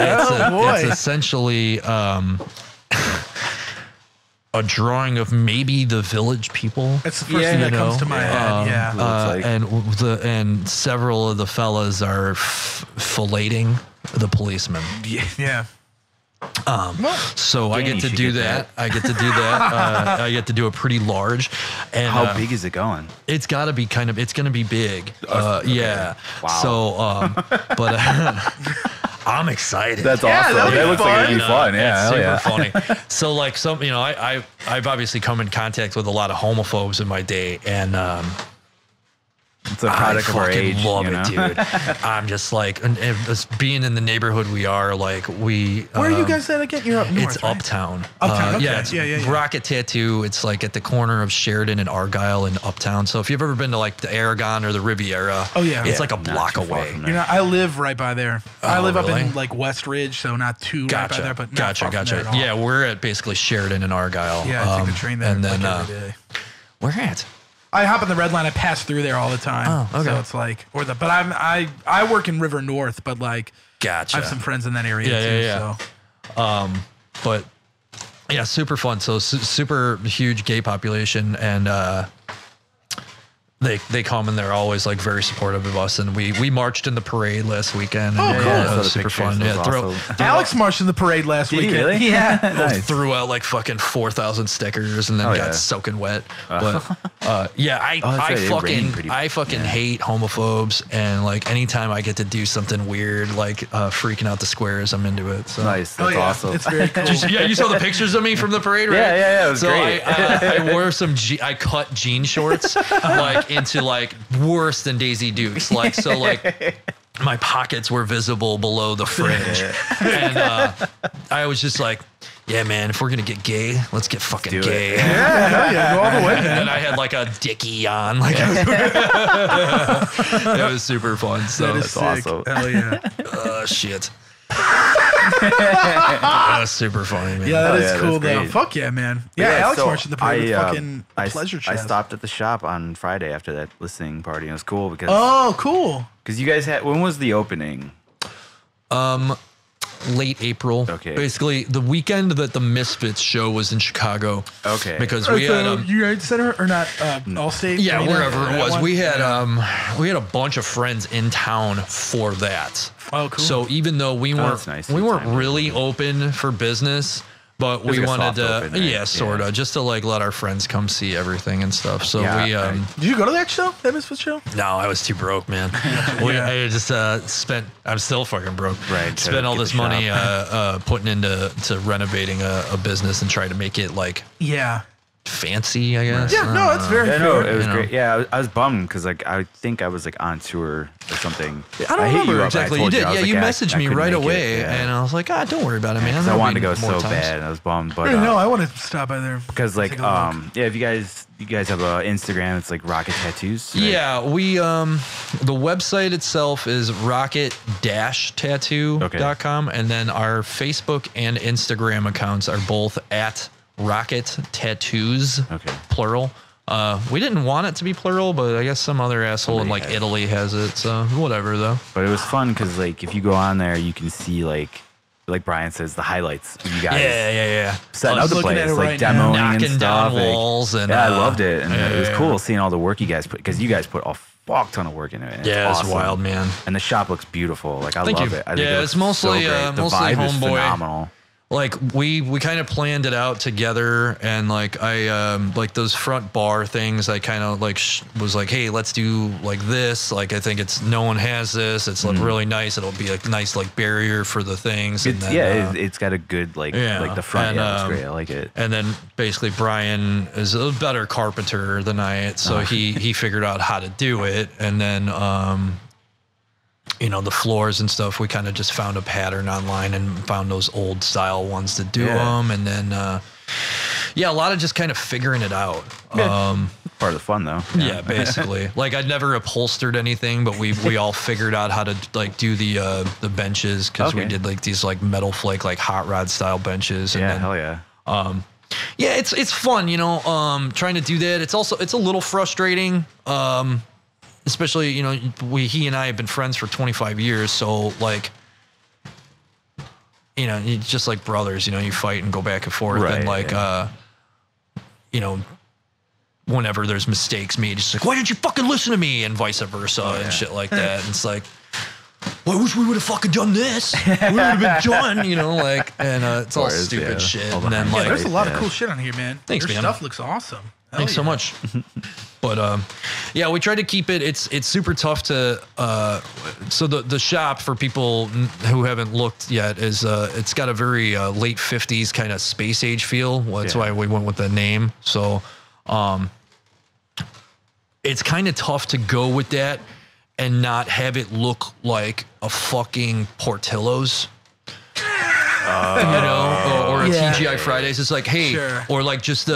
it's essentially a drawing of maybe the Village People. That's the first thing that comes to my head. Yeah. And several of the fellas are filleting the policeman. Yeah. So I get to do that. I get to do that. I get to do a pretty large. And how big is it going? It's got to be it's going to be big. Okay. Yeah. Wow. So, but I'm excited. That's awesome. That looks like it'd be fun. Yeah. It's super funny. So like I've obviously come in contact with a lot of homophobes in my day, and it's a product of our age. I fucking love it, dude. I'm just like, and being in the neighborhood we are, like we. Where are you guys at again? You're up north, It's right? Uptown. Uptown. Okay. Yeah, it's Rocket Tattoo. It's like at the corner of Sheridan and Argyle in Uptown. So if you've ever been to like the Aragon or the Riviera, it's like a block away. You know, I live right by there. I live up in like West Ridge, so not too right by there, but not far from there at all. Yeah, we're at basically Sheridan and Argyle. Yeah, I take the train there and then every day. Where at? I hop on the red line. I pass through there all the time. Oh, okay. So it's like, but I work in River North, but like, gotcha. I have some friends in that area too. Yeah. So, but yeah, super fun. So super huge gay population, and they come and they're always like very supportive of us. And we marched in the parade last weekend. And cool. It was super fun. Yeah, Alex marched in the parade last weekend. Really? Yeah. Nice. Threw out like fucking 4,000 stickers and then got soaking wet. But I fucking hate homophobes, and like anytime I get to do something weird like freaking out the squares, I'm into it. So. Nice. That's awesome. It's very cool. You saw the pictures of me from the parade, right? Yeah. It was so great. I wore I cut jean shorts like into like worse than Daisy Dukes, like so like my pockets were visible below the fringe, and I was just like, yeah, man, if we're gonna get gay, let's get fucking gay. Yeah, go all the way, man. And I had like a dickie on, like it was super fun. So that is that's awesome. Hell yeah. Shit. That's super funny, man. Yeah, that is cool though. Great. Fuck yeah, man. Yeah, Alex so marched in the parade with fucking pleasure I chest. stopped at the shop on Friday after that listening party. It was cool because cool. Because you guys when was the opening? Late April. Okay. Basically, the weekend that the Misfits show was in Chicago. Okay. Because we had United Center or not Allstate. yeah, Arena, wherever it was. one? We had a bunch of friends in town for that. Oh, cool. So even though we weren't nice. we weren't really open for business, but we like a wanted soft to open, right? sort of just to like let our friends come see everything and stuff. So we Did you go to that show? That Misfits show? no, I was too broke, man. I just spent. I'm still fucking broke. Right. Spent all this money putting into renovating a business and trying to make it like fancy, I guess. Yeah, no, it's very Yeah, fair. no, it was great. Yeah, I was bummed because like I think I was like on tour or something. I don't hit you remember up, exactly. I You told did. I was Yeah, like, you I messaged me couldn't right make it, away, yeah. and I was like, don't worry about it, man. I wanted to go more so times. bad. I was bummed, but No, I want to stop by there. because like if you guys have a Instagram, it's like Rocket Tattoos. Right? Yeah, we the website itself is rocket-tattoo.com, and then our Facebook and Instagram accounts are both at Rocket Tattoos, plural. We didn't want it to be plural, but I guess some other asshole in like Italy has it, so whatever though. But it was fun because like if you go on there, you can see like Brian says, the highlights of you guys. Yeah. Setting up the looking place, at it like right now. demoing Knocking and stuff. down walls and I loved it, and it was yeah. cool seeing all the work you guys put because you guys put a fuck ton of work into it. Yeah, it's it's wild, man. And the shop looks beautiful. Like I Thank love you. it. I think Yeah, it it's looks mostly, so great. The mostly vibe is homeboy. phenomenal. Like we kind of planned it out together, and like I like those front bar things. I kind of like was like, hey, let's do like this. Like I think no one has this. It's like really nice. It'll be a nice like barrier for the things. It's, and then, it's got a good like the front. And, looks great. I like it. And then basically Brian is a better carpenter than I, so he figured out how to do it, and then you know, the floors and stuff, we kind of just found a pattern online and found those old style ones to do them. And then, a lot of just kind of figuring it out. Part of the fun, though. Yeah, basically. Like, I'd never upholstered anything, but we all figured out how to like do the benches, because we did like these like metal flake, like hot rod style benches. And then, hell yeah. Yeah, it's fun, you know, trying to do that. It's a little frustrating, especially, you know, he and I have been friends for 25 years. So like, you know, it's just like brothers, you know, you fight and go back and forth. Right, and like, you know, whenever there's mistakes made, it's like, why didn't you fucking listen to me? And vice versa and shit like that. And it's like, well, I wish we would have fucking done this. We would have been done, you know, like, and it's all stupid shit. And then like, there's a lot of cool shit on here, man. Thanks, Your man. stuff looks awesome. Thanks so much. But we try to keep it. It's super tough to. So the shop, for people who haven't looked yet, is it's got a very late 50s kind of space age feel. Well, that's why we went with the name. So it's kind of tough to go with that and not have it look like a fucking Portillo's. You know, or a TGI Fridays. It's like, hey, or like just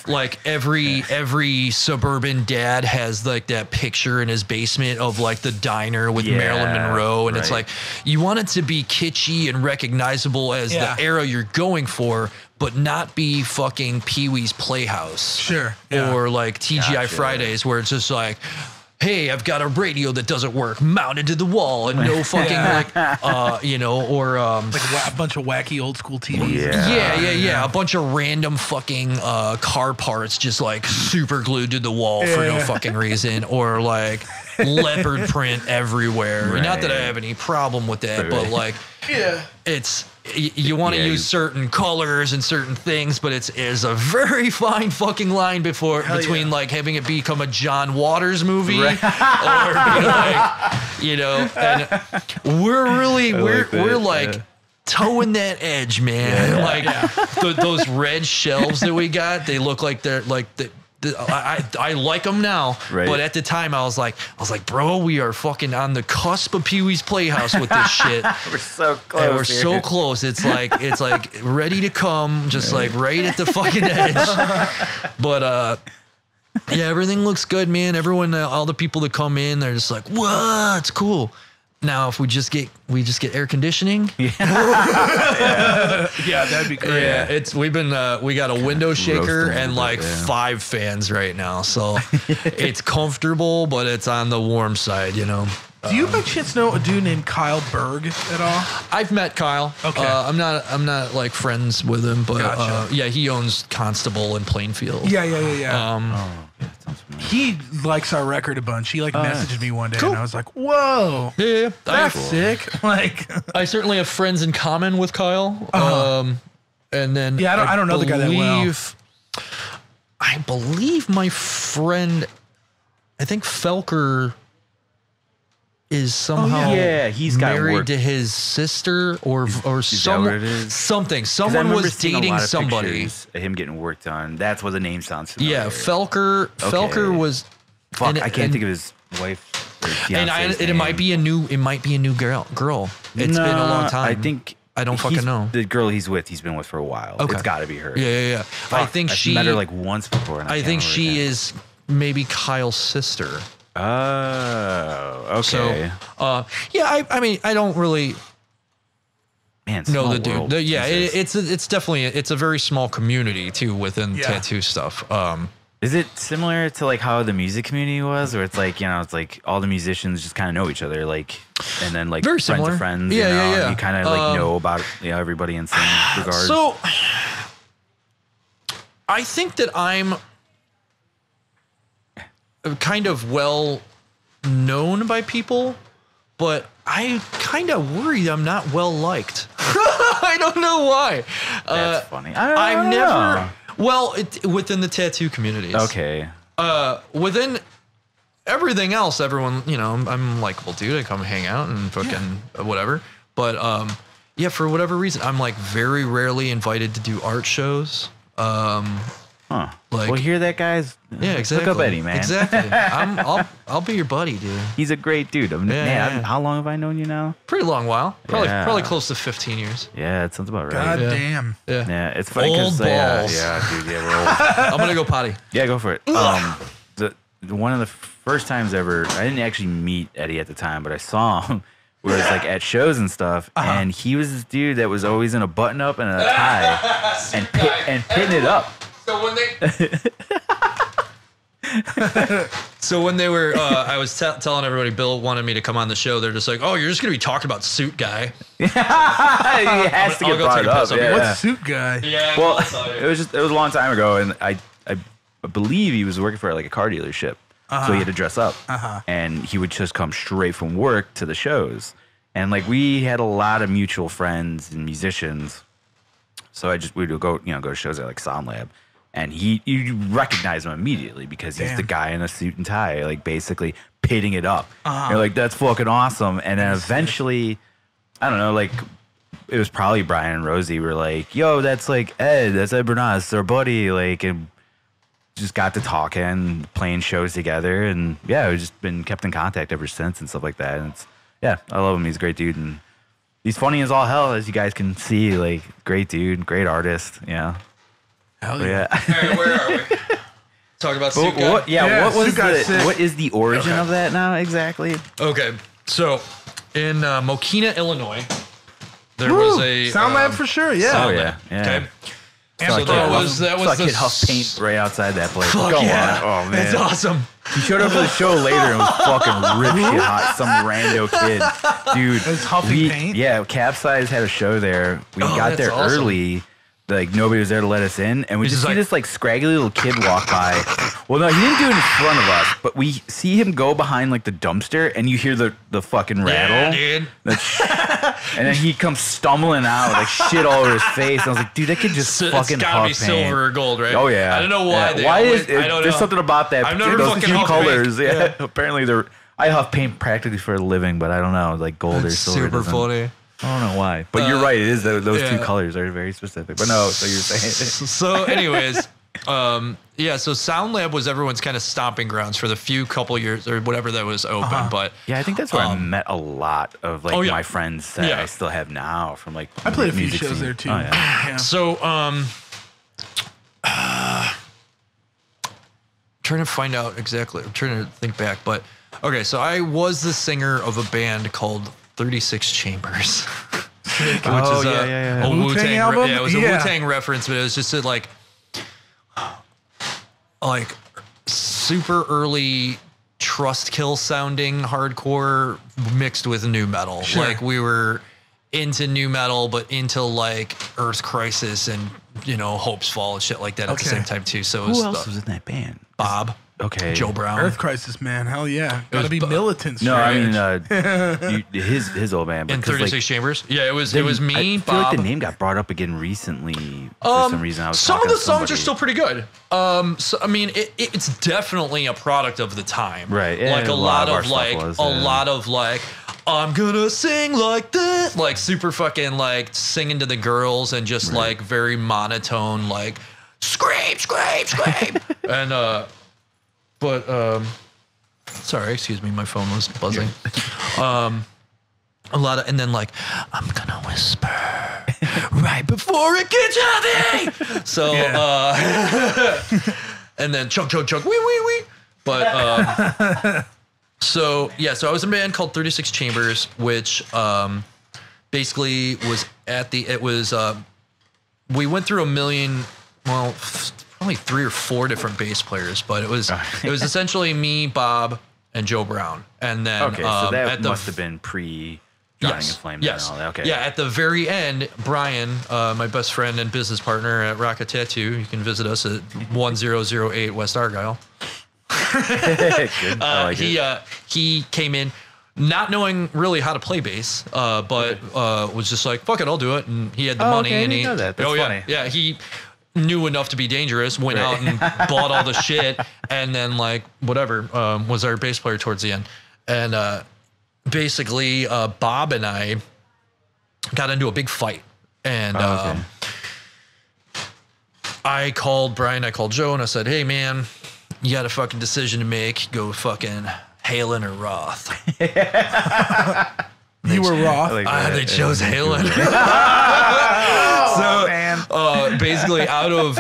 like every suburban dad has like that picture in his basement of like the diner with Marilyn Monroe, and it's like, you want it to be kitschy and recognizable as the era you're going for, but not be fucking Pee-wee's Playhouse, or like TGI Fridays, where it's just like, hey, I've got a radio that doesn't work mounted to the wall and no fucking like, you know, or like a bunch of wacky old school TVs. Yeah. A bunch of random fucking car parts just like super glued to the wall for no fucking reason, or like leopard print everywhere. Right. Not that I have any problem with that, but like, it's. You want to use certain colors and certain things, but it is a very fine fucking line between like having it become a John Waters movie, or like, you know, and we're like toeing that edge, man. Those red shelves that we got, they look like they're like I like them now, but at the time I was like, bro, we are fucking on the cusp of Pee-wee's Playhouse with this shit. We're so close. And we're so close. It's like ready to come, just like right at the fucking edge. But everything looks good, man. Everyone, all the people that come in, they're just like, whoa, it's cool. Now, if we just get air conditioning, that'd be great. Yeah, we got a window shaker and like 5 fans right now, so it's comfortable, but it's on the warm side, you know. Do you by chance know a dude named Kyle Berg at all? I've met Kyle. Okay. I'm not like friends with him, but he owns Constable in Plainfield. Yeah. He likes our record a bunch. He like messaged me one day, and I was like, "Whoa, that's sick!" Like, I certainly have friends in common with Kyle. And then I don't know the guy that well. I believe my friend, I think Felker, is somehow he's got married work to his sister or something. Someone was dating somebody. Of him getting worked on. That's what the name sounds familiar. Yeah, Felker was. Fuck, I can't think of his wife. And it might be a new girl. It's been a long time. I don't fucking know. The girl he's been with for a while. Okay. It's got to be her. Yeah. Fuck, I think I've met her like once before. And I think she is maybe Kyle's sister. Oh, okay. So, I mean, I don't really know the dude. World. It's definitely it's a very small community too within tattoo stuff. Is it similar to like how the music community was, where it's like, you know, it's like all the musicians just kind of know each other, like, and then like very friends similar. of friends, you kind of like know about everybody in some regard. So, I think that I'm kind of well known by people, but I kind of worry I'm not well liked. I don't know why. That's funny. I've never. Well, within the tattoo communities. Okay. Within everything else, everyone, you know, I'm like, well, dude, I come hang out and fucking whatever. But for whatever reason, I'm like very rarely invited to do art shows. Huh. Like, well, hear that, guys? Yeah, exactly. Look up Eddy, man. Exactly. I'll be your buddy, dude. He's a great dude. How long have I known you now? Pretty long while. Probably close to 15 years. Yeah, it sounds about right. God damn. Yeah, it's funny because yeah, dude, yeah, we're old. I'm gonna go potty. Yeah, go for it. One of the first times ever, I didn't actually meet Eddy at the time, but I saw him. Where it's like at shows and stuff, and he was this dude that was always in a button up and a tie, and pitting it up. So when they were, I was telling everybody, Bill wanted me to come on the show. They're just like, "Oh, you're just gonna be talking about Suit Guy." He has to get brought up. What's Suit Guy? Yeah. Well, it was a long time ago, and I believe he was working for like a car dealership. So he had to dress up, and he would just come straight from work to the shows. And like we had a lot of mutual friends and musicians, so we would go to shows at like Sound Lab, and you recognize him immediately because he's the guy in a suit and tie, like basically pitting it up. You're like, that's fucking awesome. And then eventually, I don't know, like it was probably Brian and Rosie were like, yo, that's like Ed Bernotas, our buddy, like, and just got to talking, playing shows together, and yeah, we've just been kept in contact ever since and stuff like that. And I love him. He's a great dude, and he's funny as all hell, as you guys can see. Like, great dude, great artist. Yeah. Hell yeah. All right, where are we? Talk about Suit Guy. What is the origin of that now exactly? Okay, so in Mokina, Illinois, there was a Sound Lab for sure. Yeah. Oh yeah. Okay. So that was Kid Huff paint right outside that place. Fuck Go yeah. on. Oh man. That's awesome. He showed up for the show later and was fucking rip shit hot. Some rando kid. Dude. It was huffing paint? Yeah, Capsize had a show there. We got there early. Like, nobody was there to let us in. And we just see this, like, scraggly little kid walk by. Well, no, he didn't do it in front of us. But we see him go behind, like, the dumpster. And you hear the fucking rattle. Yeah, dude. And then he comes stumbling out, like, shit all over his face. And I was like, dude, that kid just fucking It's gotta be huff paint. silver or gold, right? Oh, yeah. I don't know why. Yeah. I don't know. There's something about that. I've never those fucking two huffed colors. paint. Yeah. Apparently, I huff paint practically for a living, but I don't know. Like, gold or silver. Super funny. I don't know why, but you're right. It is those two colors are very specific. But no, so you're saying. So, anyways, so Sound Lab was everyone's kind of stomping grounds for the couple years or whatever that was open. But yeah, I think that's where I met a lot of like my friends that I still have now from like. I played a few shows there too. Oh, yeah. So, trying to find out exactly. I'm trying to think back, but okay. So I was the singer of a band called 36 Chambers, which is a Wu-Tang album. Yeah, it was a Wu-Tang reference, but it was just a, like super early Trustkill sounding hardcore mixed with new metal. Sure. Like we were into new metal, but into like Earth Crisis and Hope's Fall and shit like that at the same time too. So it was who else was in that band? Bob. Okay. Joe Brown. Earth Crisis, man. Hell yeah. Gotta be militant. No, I mean his old band. In 36 Chambers. Yeah, it was me, I feel Bob. like the name got brought up again recently for some reason. Some of the songs are still pretty good. So I mean, it's definitely a product of the time. Right. Yeah, like a lot of I'm gonna sing like this, like super fucking like singing to the girls and just like very monotone, like scream, scream, scream. And sorry, excuse me, my phone was buzzing. A lot of, and then like, I'm gonna whisper right before it gets heavy. So, and then chunk, chunk, chunk, wee, wee, wee. But, so I was in a band called 36 Chambers, which, basically was we went through probably 3 or 4 different bass players, but it was essentially me, Bob, and Joe Brown. And then so that must have been pre Drowning in Flames and all that. Okay. Yeah, at the very end, Brian, my best friend and business partner at Rocket Tattoo, you can visit us at 1008 West Argyle. Good. He came in not knowing really how to play bass, but was just like, fuck it, I'll do it. And he had the money. Okay, and I know that. That's funny. Yeah, he knew enough to be dangerous, went out and bought all the shit, and then like whatever, was our bass player towards the end. And basically Bob and I got into a big fight. And I called Brian, I called Joe, and I said, hey, man, you got a fucking decision to make. Go fucking Halen or Roth. You were Roth. They chose Halen. Basically, out of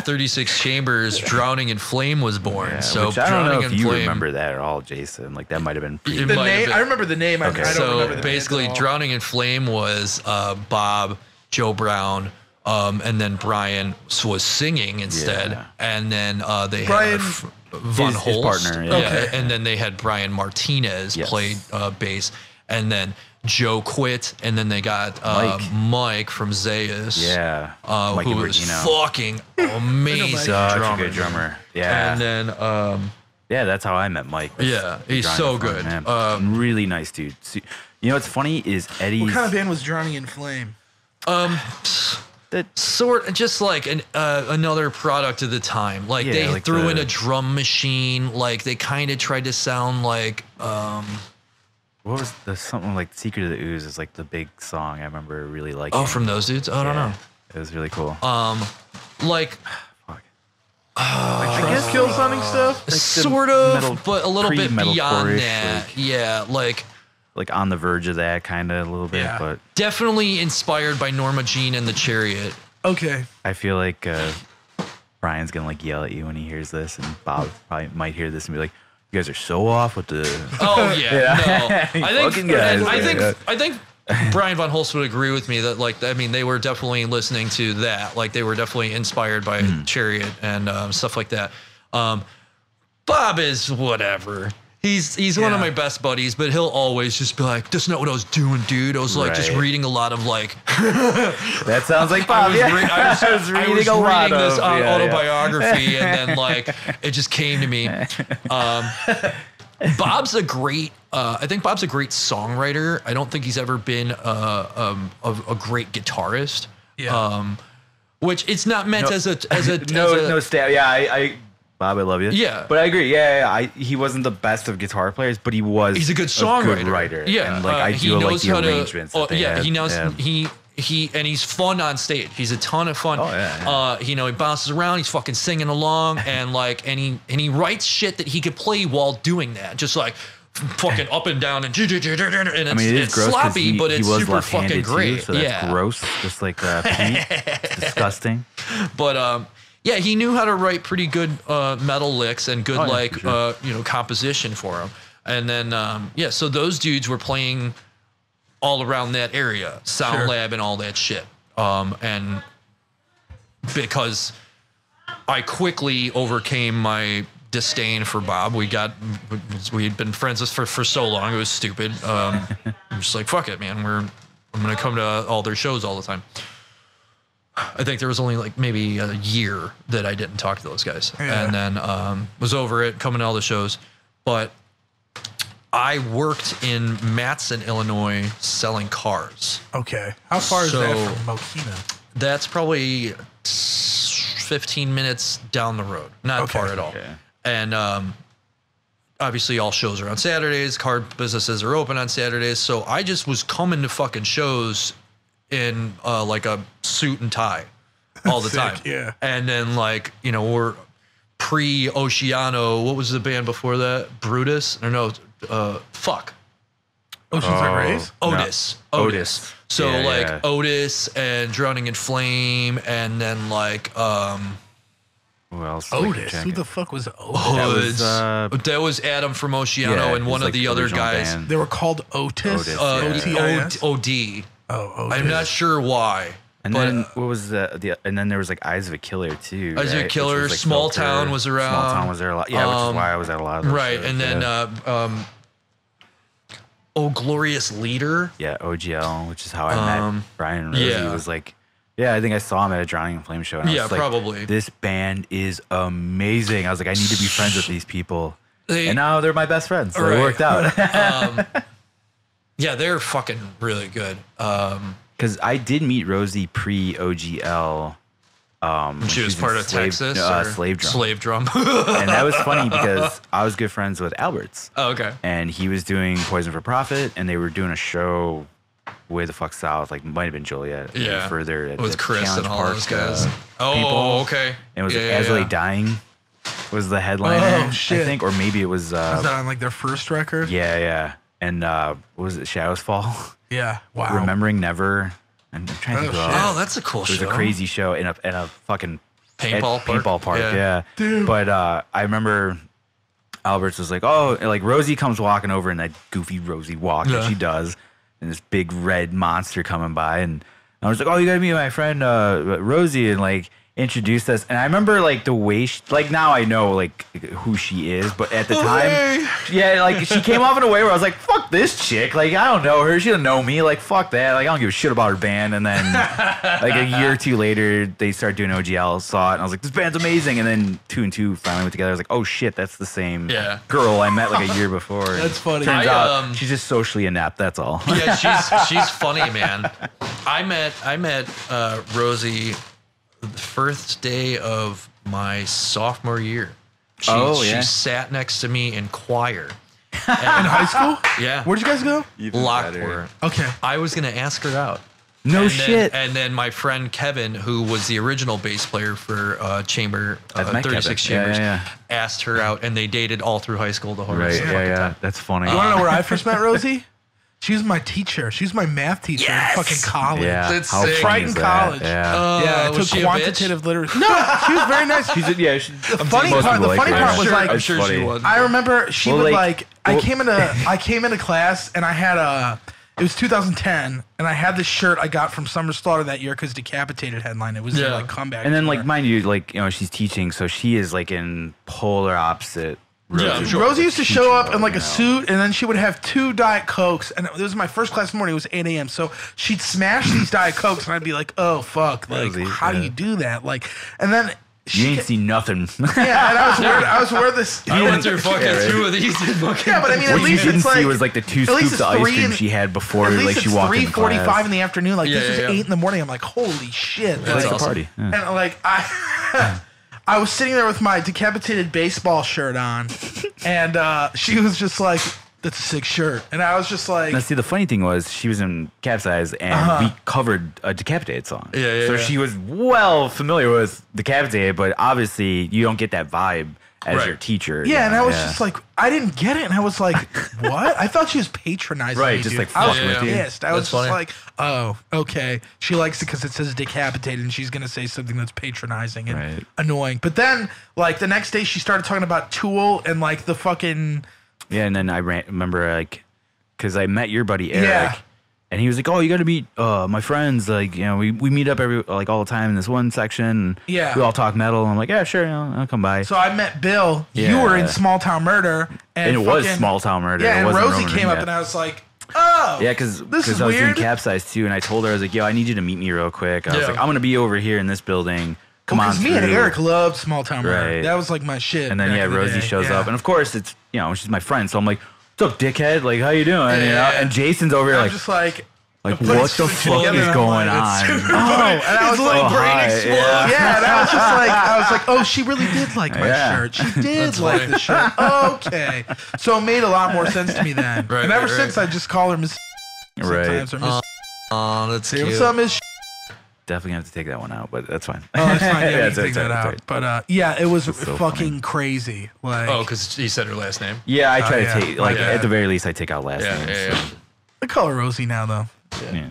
36 chambers, Drowning in Flame was born. Yeah, so I don't know if you Flame, remember that at all, Jason. Like that might have been. The name, I remember the name. Okay. I don't remember the basically, name Drowning in Flame was Bob, Joe Brown, and then Brian was singing instead, and then they Brian, had Von his Holst, partner, and then they had Brian Martinez played bass, and then Joe quit, and then they got Mike from Zayas, who was fucking amazing Such drummer. a good drummer. Yeah, and then that's how I met Mike. Yeah, he's so good. Really nice dude. So, you know what's funny is Eddie. What kind of band was Drowning in Flame? That sort of just like another product of the time. Like they like threw in a drum machine. Like they kind of tried to sound like. What was something like Secret of the Ooze is like the big song I remember really liking. Oh, from those dudes? I don't know. It was really cool. Like I guess Kill Sounding stuff? Like sort of, but a little bit beyond that. Like on the verge of that kind of a little bit, but definitely inspired by Norma Jean and the Chariot. Okay. I feel like Brian's gonna like yell at you when he hears this, and Bob probably might hear this and be like, "You guys are so off with the." Oh yeah, no. I think Brian Von Holst would agree with me that they were definitely listening to that. Like they were definitely inspired by Chariot and stuff like that. Bob is whatever. He's one of my best buddies, but he'll always just be like, "That's not what I was doing, dude. I was like just reading a lot of like." That sounds like Bob. I was reading this autobiography, and then like it just came to me. Bob's a great. I think Bob's a great songwriter. I don't think he's ever been a great guitarist. Yeah. Which it's not meant as a stab. Yeah, Bob, I love you. Yeah, but I agree. He wasn't the best of guitar players, but he's a good songwriter, good writer. Yeah, and like I do like the arrangements. He knows and he's fun on stage. He's a ton of fun. Oh yeah. He bounces around. He's fucking singing along, and he writes shit that he could play while doing that, just like fucking up and down and it's sloppy, but it's super fucking great. Too, so that's gross, just like Pete. It's disgusting. But yeah, he knew how to write pretty good metal licks and good composition for him. And then so those dudes were playing all around that area, Sound Lab and all that shit. And because I quickly overcame my disdain for Bob, we had been friends for so long, it was stupid. I'm just like, fuck it, man. I'm gonna come to all their shows all the time. I think there was only like maybe a year that I didn't talk to those guys, and then was over it, coming to all the shows. But I worked in Matson, Illinois, selling cars. Okay, how far is that from Mokina? That's probably 15 minutes down the road, not far at all. Okay. And obviously, all shows are on Saturdays. Car businesses are open on Saturdays, so I just was coming to fucking shows in like a suit and tie all the time. Yeah. And then we're pre-Oceano. What was the band before that? Brutus? Or no, fuck. Ocean's Race? Otis. No. Otis. So Otis and Drowning in Flame, and then who else? Otis. Who the fuck was Otis? That was Adam from Oceano and one of the other guys. Band. They were called Otis. OD. Oh, I'm not sure why. And then what was and then there was Eyes of a Killer too. Eyes of a Killer, Small Town was around. Small Town was there a lot. Yeah, which is why I was at a lot of those shows. And then Oh Glorious Leader. Yeah, OGL, which is how I met Brian Rosie. He was like, I think I saw him at a Drowning in Flame show. And I was like, probably. This band is amazing. I was like, I need to be friends with these people. And now they're my best friends. So it worked out. Yeah, they're fucking really good. Because I did meet Rosie pre-OGL. She was part of Texas? Slave Drum. Slave Drum. And that was funny because I was good friends with Alberts. Oh, okay. And he was doing Poison for Profit, and they were doing a show way the fuck south, like might have been Joliet. Yeah. Further at with Chris Challenge and all Park, those guys. people. Okay. And it was As They Dying was the headliner. Oh, shit. I think, or maybe it was. Was that on like their first record? Yeah. And what was it? Shadows Fall. Yeah. Wow. Remembering Never. I'm trying to think. Oh, that's a cool show. It was a crazy show in a fucking paintball park. Yeah. Dude. But I remember Alberts was like, oh, like Rosie comes walking over in that goofy Rosie walk that she does, and this big red monster coming by, and I was like, oh, you gotta meet my friend Rosie, and like introduced us. And I remember like the way like now I know like who she is, but at the time, yeah, like she came off in a way where I was like, fuck this chick, like I don't know her, she doesn't know me, like fuck that, like I don't give a shit about her band. And then like a year or two later they started doing OGL, saw it, and I was like, this band's amazing. And then 2 and 2 finally went together. I was like, oh shit, that's the same girl I met like a year before. That's funny. Turns out she's just socially inept, that's all. Yeah, she's funny, man. I met Rosie the first day of my sophomore year. She sat next to me in choir. In high school? Yeah. Where'd you guys go? Lockport. Okay. I was gonna ask her out. No shit. And then my friend Kevin, who was the original bass player for Chamber 36 Chambers, asked her out, and they dated all through high school the whole time. That's funny. You want to know where I first met Rosie? She was my teacher. She was my math teacher in fucking college. Yeah. That's How sick. Triton College. Yeah. I took quantitative literacy. No, she was very nice. The funny part was like, I'm sure she was. I remember she would like, I came into class and I had it was 2010, and I had this shirt I got from Summer Slaughter that year because Decapitated headline. It was their like comeback. And then tour. like mind you, like she's teaching, so she is like in polar opposite. Rosie used to show up in like a suit, and then she would have 2 Diet Cokes. And it was my first class in the morning. It was 8 a.m. So she'd smash these Diet Cokes, and I'd be like, "Oh fuck! Like, Rosie, how do you do that?" Like, and then you ain't seen nothing. Yeah, and I was wearing this. I went through fucking 2 of these. Yeah, but I mean, at what least you didn't it's like, see was like the 2 scoops of ice cream she had before, like she walked in class. 3:45 in the afternoon. Like this was 8 in the morning. I'm like, holy shit! That's like a party. And like I was sitting there with my Decapitated baseball shirt on, and she was just like, "That's a sick shirt," and I was just like, now, see, the funny thing was she was in Capsize, and we covered a Decapitated song. So she was well familiar with Decapitated, but obviously you don't get that vibe as your teacher. Yeah, and I was just like, I didn't get it, and I was like, what? I thought she was patronizing me, just dude. like I was fucking with you. pissed. I was just like, oh, okay. She likes it because it says Decapitated, and she's gonna say something that's patronizing and annoying. But then, like the next day, she started talking about Tool and like the fucking. Yeah, and then I remember like, because I met your buddy Eric, and he was like, "Oh, you got to meet my friends. Like, we meet up all the time in this one section. We all talk metal." And I'm like, "Yeah, sure, I'll come by." So I met Bill. You were in Small Town Murder, and it was Small Town Murder. Yeah, and Rosie came up, and I was like, "Oh, yeah," because I was doing Capsize too, and I told her, I was like, "Yo, I need you to meet me real quick." I was like, "I'm gonna be over here in this building. Come on." Because me and Eric loved Small Town Murder. That was like my shit. And then Rosie shows up, and of course it's she's my friend, so I'm like, "What's up, dickhead? Like, how you doing?" And Jason's over here, I'm just like what the fuck is going on? And I was like, brain explode. Yeah, and I was like, oh, she really did like my shirt. She did like the shirt. Okay, so it made a lot more sense to me then. And ever since, I just call her Miss. Right. Oh, that's cute. What's up, Miss? Definitely have to take that one out, but that's fine. Oh, that's fine. Yeah, take that out. But it was fucking crazy. Like, because he said her last name. Yeah, I try to take at the very least I take out last names. I call her Rosie now though. Yeah.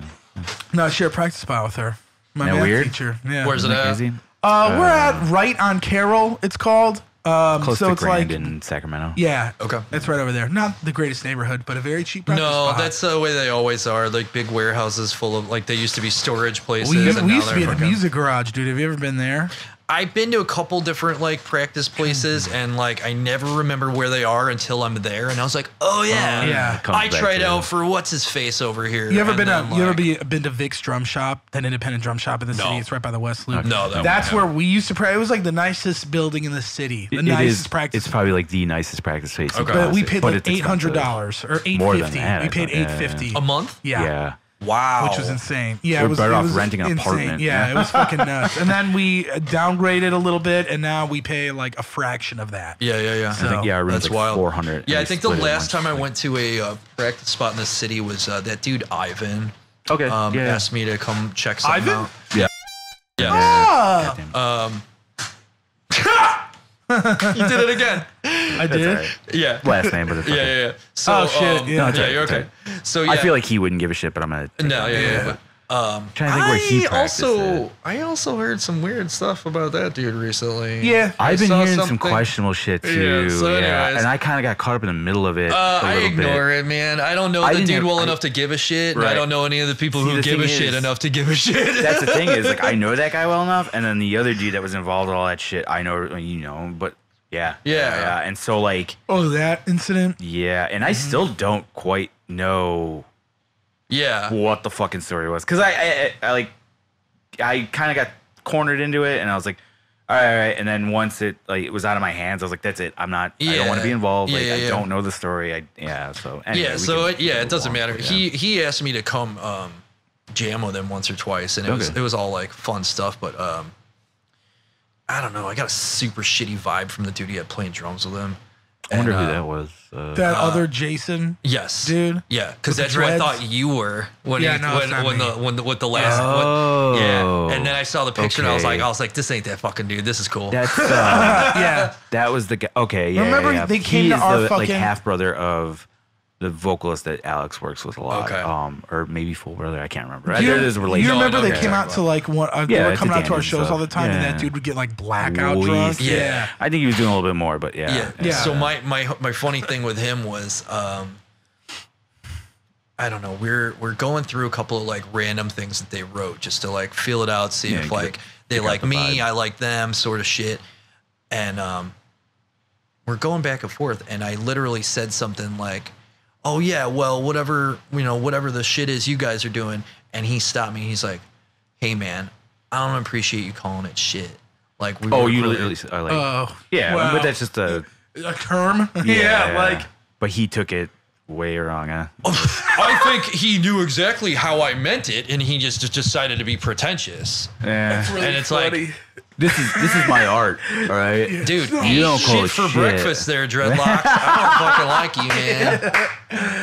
No, I share a practice spot with her. My math teacher. Yeah. Where's it at? We're at Right on Carroll. It's called. Close so to it's Grand like in Sacramento. Yeah. Okay. It's right over there. Not the greatest neighborhood, but a very cheap practice spot. That's the way they always are. Like big warehouses full of they used to be storage places. We used to be in the music garage, dude. Have you ever been there? I've been to a couple different practice places, and I never remember where they are until I'm there, and I was like, oh yeah, I tried out for what's his face over here. You ever been to Vic's Drum Shop, that independent drum shop in the city? It's right by the West Loop. No, that's where we used to practice. It was like the nicest building in the city. The nicest practice. It's probably like the nicest practice space. Okay. But we paid like $800 or $850. More than that, we paid $850 a month. Yeah. Wow. Which was insane. Yeah, it was better off renting an apartment. Yeah, it was fucking nuts. And then we downgraded a little bit, and now we pay like a fraction of that. Yeah. So, I think our room's that's like wild. 400. Yeah, I think the last time I went to a practice spot in the city was that dude Ivan. Okay. Asked me to come check something out. Yeah. Yeah. You did it again. I did. Right. Yeah. Last name, but it's okay. Yeah. So, shit. yeah, No, you're okay. So yeah. I feel like he wouldn't give a shit, but I'm gonna. No, yeah. Trying to think where he practiced it. I also heard some weird stuff about that dude recently. Yeah. I've been hearing some something. questionable shit too. Yeah, so anyways. And I kind of got caught up in the middle of it. I ignore it, man. I don't know the dude well enough to give a shit. And I don't know any of the people who give a shit enough to give a shit. That's the thing is, like, I know that guy well enough, and then the other dude that was involved in all that shit, I know, you know, but yeah. And so, like, that incident. Yeah, and I still don't quite know. Yeah. What the fucking story was, because I kind of got cornered into it, and I was like, all right, and then once it was out of my hands, I was like, that's it. I don't want to be involved. I don't know the story. So anyway, it doesn't matter. He asked me to come jam with him once or twice, and it was all like fun stuff, but I don't know. I got a super shitty vibe from the dude he had playing drums with him. I wonder who that was. That other Jason. Yes, dude. Yeah, because that's where I thought you were when with the last. Oh, yeah. And then I saw the picture and I was like, this ain't that fucking dude. This is cool. That's yeah. That was the guy. Okay, yeah. Remember they came to our fucking half brother of the vocalist that Alex works with a lot. Okay. or maybe full brother. I can't remember. You No, remember they came out to like one? They were coming out to our shows all the time, and that dude would get like blackout drunk. Yeah. I think he was doing a little bit more, but yeah. So my funny thing with him was, I don't know. We're going through a couple of like random things that they wrote just to like feel it out, see if like they like me, I like them, sort of shit, and we're going back and forth, and I literally said something like, oh yeah, well, whatever the shit is you guys are doing. And he stopped me. He's like, hey man, I don't appreciate you calling it shit. Like, we literally are like, but that's just a term. But he took it way wrong, huh? I think he knew exactly how I meant it, and he just decided to be pretentious. Yeah. That's really and it's funny. like, this is my art, all right? Dude, you don't call shit it for shit. Breakfast there, Dreadlock. I don't fucking like you, man.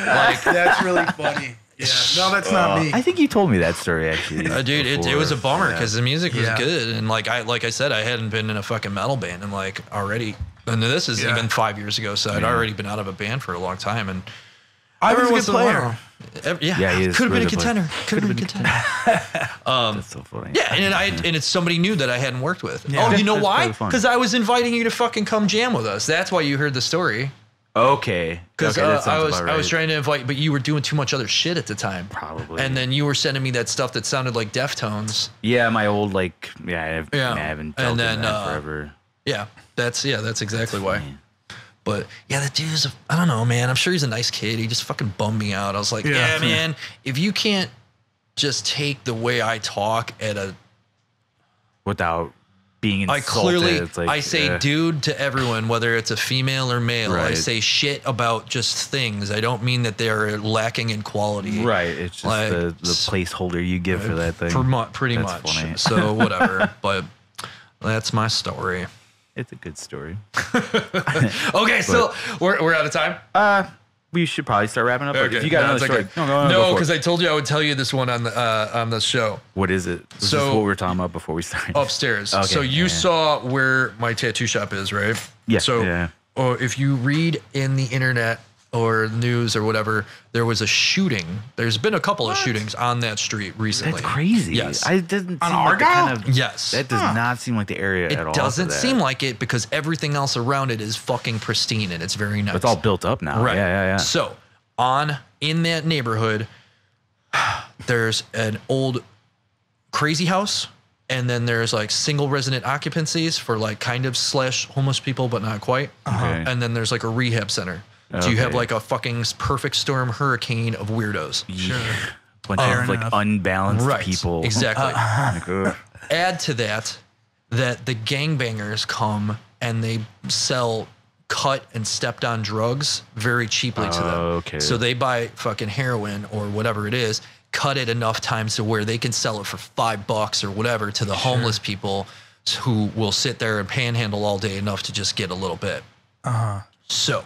Like, that's really funny. Yeah, no, that's not me. I think you told me that story actually. Dude, it was a bummer because the music was good, and like I said, I hadn't been in a fucking metal band, and like already, and this is even 5 years ago, so I'd already been out of a band for a long time, and I was a good player. Yeah, could have been a contender. Could have been a contender. That's so funny. Yeah, and it's somebody new that I hadn't worked with. Yeah. Oh, you know why? Because I was inviting you to fucking come jam with us. That's why you heard the story. Okay. Because I was trying to invite, but you were doing too much other shit at the time. Probably. And then you were sending me that stuff that sounded like Deftones. Yeah, my old I haven't dealt with that forever. Yeah, that's exactly why. But yeah, that dude's I don't know, man. I'm sure he's a nice kid. He just fucking bummed me out. I was like, yeah man, if you can't just take the way I talk without being insulted. I say dude to everyone, whether it's a female or male. Right. I say shit about just things. I don't mean that they are lacking in quality. Right. It's just like, the placeholder you give for that thing. Pretty much. Funny. So whatever. But that's my story. It's a good story. Okay, so we're out of time. We should probably start wrapping up. Okay. If you got another story, no, because I told you I would tell you this one on the show. What is it? This is what we were talking about before we started. Upstairs. Okay, so you saw where my tattoo shop is, right? Yeah. So if you read in the internet or news or whatever, there was a shooting. There's been a couple of shootings on that street recently. That's crazy. Yes. I didn't on Argyle? Yes. That does not seem like the area at all. It doesn't seem like it because everything else around it is fucking pristine and it's very nice. It's all built up now. Right. Yeah. So in that neighborhood, there's an old crazy house. And then there's like single resident occupancies for like kind of / homeless people, but not quite. Okay. And then there's like a rehab center. So you have like a fucking perfect storm hurricane of weirdos. Sure. Bunch of like unbalanced people. Exactly. Add to that the gangbangers come and they sell cut and stepped on drugs very cheaply to them. Okay. So they buy fucking heroin or whatever it is, cut it enough times to where they can sell it for $5 or whatever to the homeless people who will sit there and panhandle all day enough to just get a little bit. So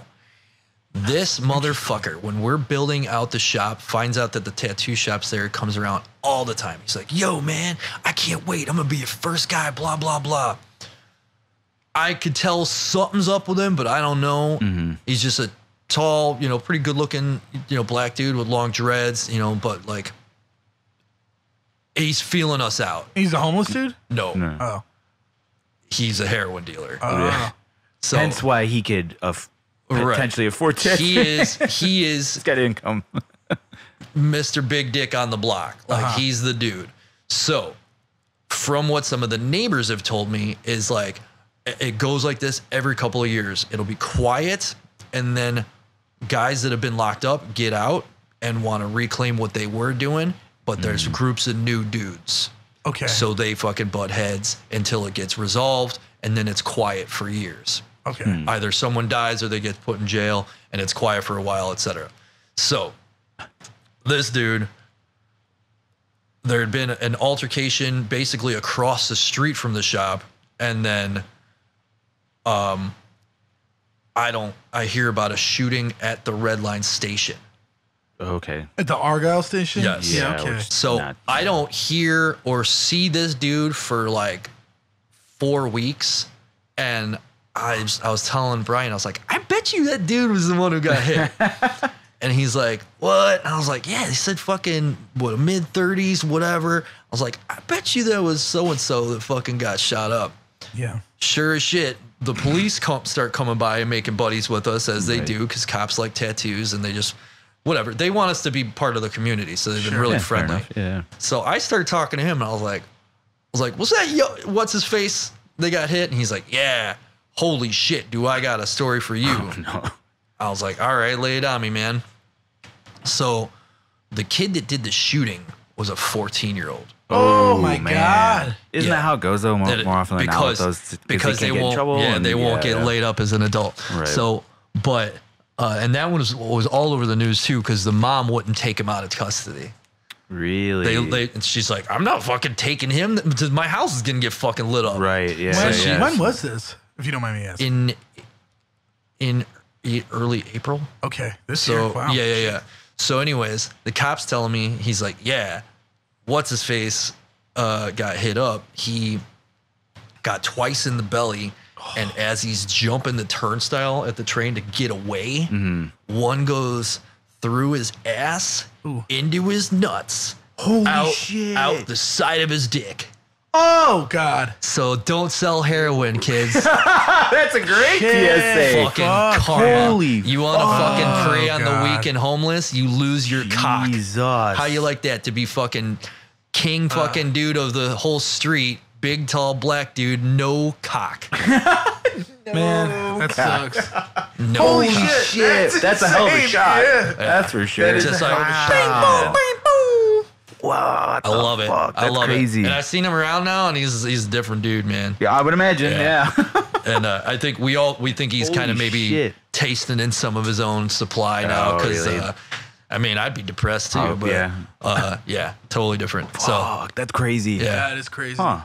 This motherfucker, when we're building out the shop, finds out that the tattoo shop's there, comes around all the time. He's like, yo, man, I can't wait. I'm going to be your first guy, blah, blah, blah. I could tell something's up with him, but I don't know. He's just a tall, you know, pretty good looking, you know, black dude with long dreads, you know, but like, he's feeling us out. He's a homeless dude? No. Oh. He's a heroin dealer. So hence why he could potentially afford to. He is. He's got income. Mr. Big Dick on the block. Like he's the dude. So from what some of the neighbors have told me is like, it goes like this every couple of years. It'll be quiet, and then guys that have been locked up get out and want to reclaim what they were doing, but there's groups of new dudes. Okay. So they fucking butt heads until it gets resolved, and then it's quiet for years. Okay. Either someone dies or they get put in jail, and it's quiet for a while, etc. So this dude, there had been an altercation basically across the street from the shop, and then I hear about a shooting at the Red Line station. Okay. At the Argyle station? Yes. Yeah, okay. So I don't hear or see this dude for like 4 weeks. And I was telling Brian, I was like, I bet you that dude was the one who got hit. And he's like, what? And I was like, yeah, they said fucking, what, mid-30s, whatever. I was like, I bet you that was so-and-so that fucking got shot up. Yeah. Sure as shit, the police start coming by and making buddies with us, as they do, because cops like tattoos, and they just, whatever. They want us to be part of the community, so they've been really friendly. Yeah. So I started talking to him, and I was like, what's that? What's his face? They got hit, and he's like, yeah. Holy shit, do I got a story for you? Oh, no. I was like, all right, lay it on me, man. So the kid that did the shooting was a 14-year-old. Oh my God! Isn't that how it goes though? More often than not, with those, because they won't. Trouble they won't get laid up as an adult. Right. So, but and that one was all over the news too, because the mom wouldn't take him out of custody. Really? And she's like, I'm not fucking taking him because my house is gonna get fucking lit up. Right. Yeah. When was this? If you don't mind me asking. In early April. Okay. This year. Wow. Yeah. So, anyways, the cop's telling me, he's like, yeah, what's his face got hit up. He got twice in the belly, and as he's jumping the turnstile at the train to get away, one goes through his ass into his nuts, Holy shit! Out the side of his dick. Oh God! So don't sell heroin, kids. That's a great PSA. Fucking karma. Holy you want to fucking prey on the weak and homeless? You lose your cock. How you like that? To be fucking king fucking dude of the whole street, big tall black dude, no cock. Man, that sucks. No. Holy shit! That's a hell of a shot. Yeah. That's for sure. It's just like, wow, I love it. I love crazy. it. And I've seen him around now, and he's a different dude, man. Yeah, I would imagine. Yeah. And I think we think he's kind of maybe tasting in some of his own supply now, because really? I mean, I'd be depressed too. But yeah, totally different. Fuck, that's crazy. Yeah, that is crazy. Huh.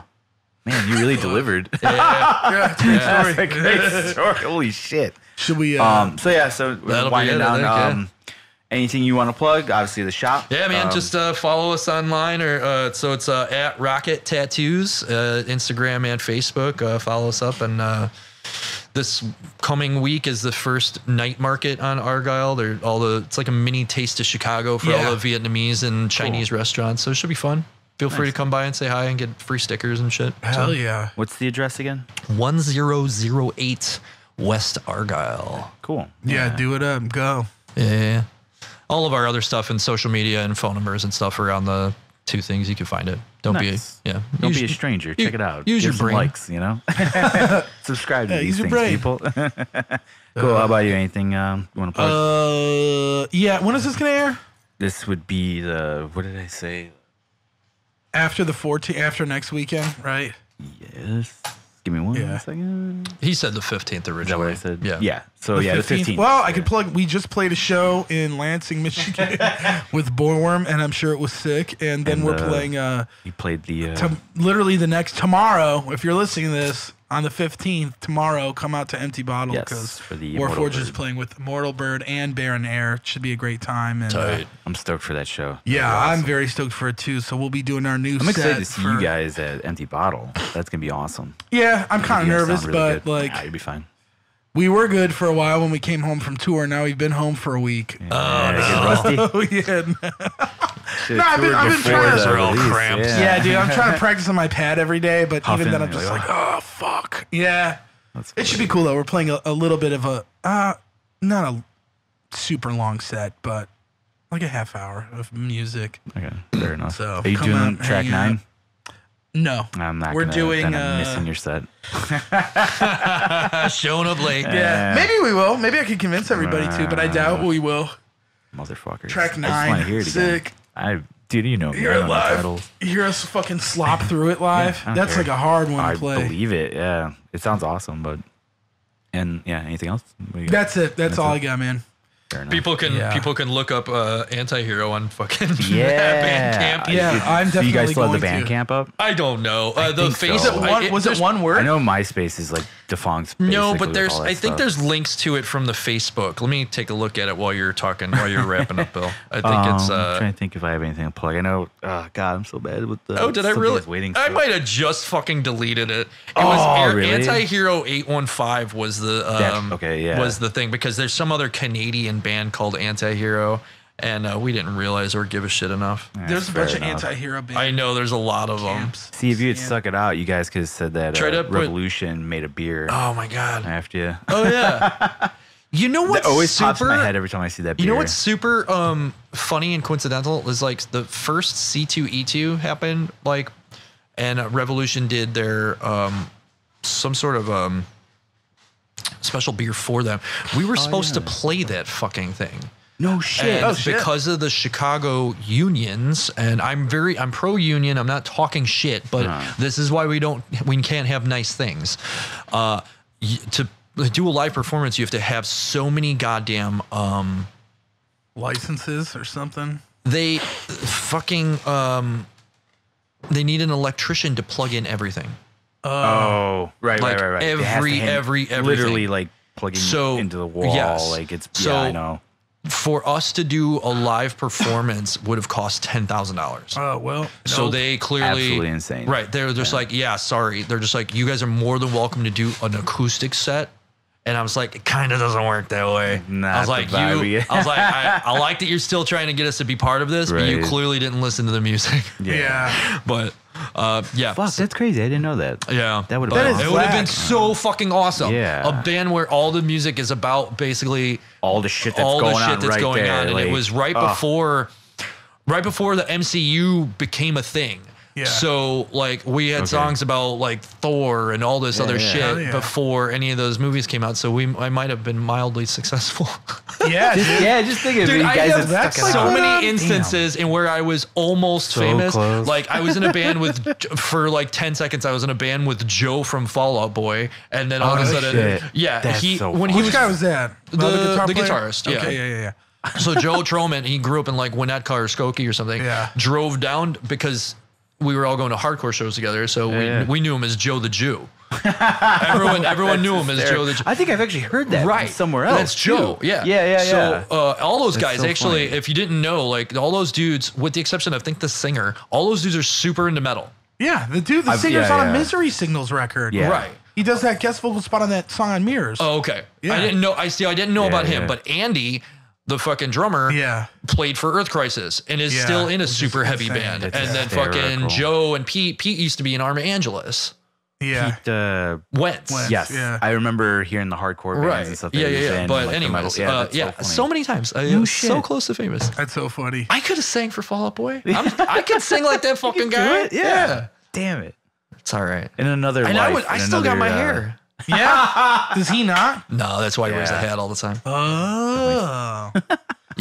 Man, you really delivered. Yeah, That's a great story. Holy shit. Should we? So we're winding down. Anything you want to plug? Obviously, the shop. Yeah, man. Just follow us online, or so it's at Rocket Tattoos, Instagram and Facebook. Follow us up, and this coming week is the first night market on Argyle. It's like a mini taste of Chicago for all the Vietnamese and Chinese restaurants. So it should be fun. Feel free to come by and say hi and get free stickers and shit. Hell yeah. What's the address again? 1008 West Argyle. Cool. Yeah, do it up. Go. Yeah. All of our other stuff and social media and phone numbers and stuff are on the two things. You can find it. Don't be a stranger. Check it out. Use your brain. Likes, Subscribe to these things, people. Cool. How about you? Anything you want to plug? Yeah. When is this gonna air? This would be what did I say? After the 14th, after next weekend, right? Yes. Give me one second. He said the 15th originally. Is that what I said? Yeah. Yeah. So the 15th. Well, I could plug. We just played a show in Lansing, Michigan, with Boarworm, and I'm sure it was sick. And then we're playing. You played the. Literally the next tomorrow. If you're listening to this, on the 15th tomorrow. Come out to Empty Bottle because Warforged is playing with Immortal Bird and Baron Air. It should be a great time. And I'm stoked for that show. Yeah, awesome. I'm very stoked for it too. So we'll be doing our new. I'm excited to see you guys at Empty Bottle. That's gonna be awesome. Yeah, I'm kind of nervous, really but like you'll be fine. We were good for a while when we came home from tour. Now we've been home for a week. Yeah, oh, yeah. No, I've been trying to. All cramped. Yeah, dude, I'm trying to practice on my pad every day, but even then, I'm just like, oh fuck. Yeah, it should be cool though. We're playing a little bit of a not a super long set, but like a half hour of music. Okay, fair enough. So are you doing track 9? No, I'm not. We're doing. I'm missing your set. Showing up late. Yeah, maybe we will. Maybe I could convince everybody to, but I doubt we will. Motherfuckers. Track 9. I just want to hear it sick. Again. Dude, you know, hear it live. You hear us fucking slop through it live. Yeah, that's like a hard one to play. I believe it. Yeah, it sounds awesome. But anything else? That's it. That's all I got, man. People can look up Anti-Hero on fucking Bandcamp. Yeah, I'm definitely. So you guys still have going the Bandcamp up? I don't know. The face so. Was it one word? I know MySpace is like defunct. No, but I think there's links to it from the Facebook. Let me take a look at it while you're talking, while you're wrapping up, Bill. I think it's. I'm trying to think if I have anything to plug. I know. Oh God, I'm so bad with the. Oh, did I really? I might have just fucking deleted it. It was really? Anti-Hero 815 was the was the thing, because there's some other Canadian band called Anti-Hero, and we didn't realize or give a shit enough. Yeah, there's a bunch of Anti-Hero bands. I know there's a lot of them. See, if you had stuck it out, you guys could have said that Revolution made a beer. Oh my God. After you. Oh yeah. You know what's that always pops in my head every time I see that beer. You know what's super funny and coincidental is like the first C2E2 happened, like, and Revolution did their some sort of special beer for them. We were supposed to play that fucking thing. No shit. And because of the Chicago unions, and I'm pro union. I'm not talking shit, but this is why we can't have nice things. To do a live performance, you have to have so many goddamn licenses or something. They fucking they need an electrician to plug in everything. Right. Everything. Literally like plugging into the wall. Yes. Like it's I know. For us to do a live performance would have cost $10,000. Oh well. So they clearly absolutely insane. Right. They're just like, sorry. They're just like, you guys are more than welcome to do an acoustic set. And I was like, it kind of doesn't work that way. I was like, I like that you're still trying to get us to be part of this, but you clearly didn't listen to the music. Yeah. But yeah. Fuck, that's crazy. I didn't know that. Yeah. That would have been awesome. It would have been so fucking awesome. Yeah. A band where all the music is about basically all the shit that's going on. And it was right before the MCU became a thing. Yeah. So like we had songs about like Thor and all this other shit before any of those movies came out. So I might have been mildly successful. Yeah. Just think of it. You guys have that's so many instances in where I was almost famous. Close. Like I was in a band for like 10 seconds. I was in a band with Joe from Fall Out Boy, and then all of a sudden, which guy was that? The guitarist. Yeah. Okay. Yeah. So Joe Troman, he grew up in like Winnetka or Skokie or something. Yeah. Drove down because we were all going to hardcore shows together, so we knew him as Joe the Jew. Everyone knew him as Joe the Jew. I think I've actually heard that from somewhere else. That's Joe. Yeah. So all those guys, actually, if you didn't know, like all those dudes, with the exception of I think the singer, all those dudes are super into metal. Yeah, the singer's on a Misery Signals record. Yeah. Right. He does that guest vocal spot on that song on Mirrors. Oh, okay. Yeah. I didn't know about him, but Andy, the fucking drummer, played for Earth Crisis and is still in a super heavy band. That's and then fucking Joe and Pete used to be in Arm Angeles. Yeah. Pete Wentz. Yes. Yeah. I remember hearing the hardcore bands and stuff. Yeah. But like anyways, so many times. I was so close to famous. That's so funny. I could have sang for Fall Out Boy. I could sing like that fucking guy. Yeah. Damn it. It's all right. In another life. I still got my hair. Yeah. Does he not? No, that's why he wears a hat all the time. Oh.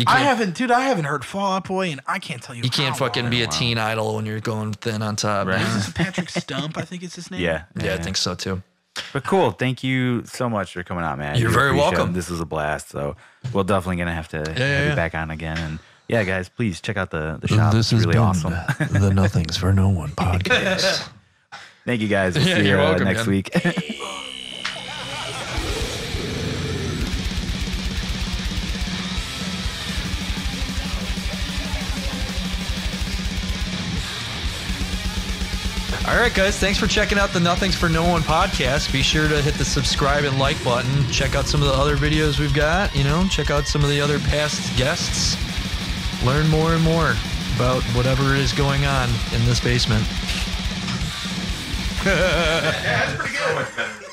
I haven't heard Fall Out Boy, and I can't tell you. You can't fucking be a teen idol when you're going thin on top. Right. Is this Patrick Stump? I think it's his name. Yeah, I think so too. But cool. Thank you so much for coming out, man. You're very welcome. This was a blast. So we're definitely gonna have to have you back on again. And yeah, guys, please check out the shop. This is really awesome. The Nothings for No One podcast. Thank you guys. We'll see you welcome, next week. All right, guys. Thanks for checking out the Nothing's for No One podcast. Be sure to hit the subscribe and like button. Check out some of the other videos we've got. Check out some of the other past guests. Learn more and more about whatever is going on in this basement. Yeah, that's pretty good.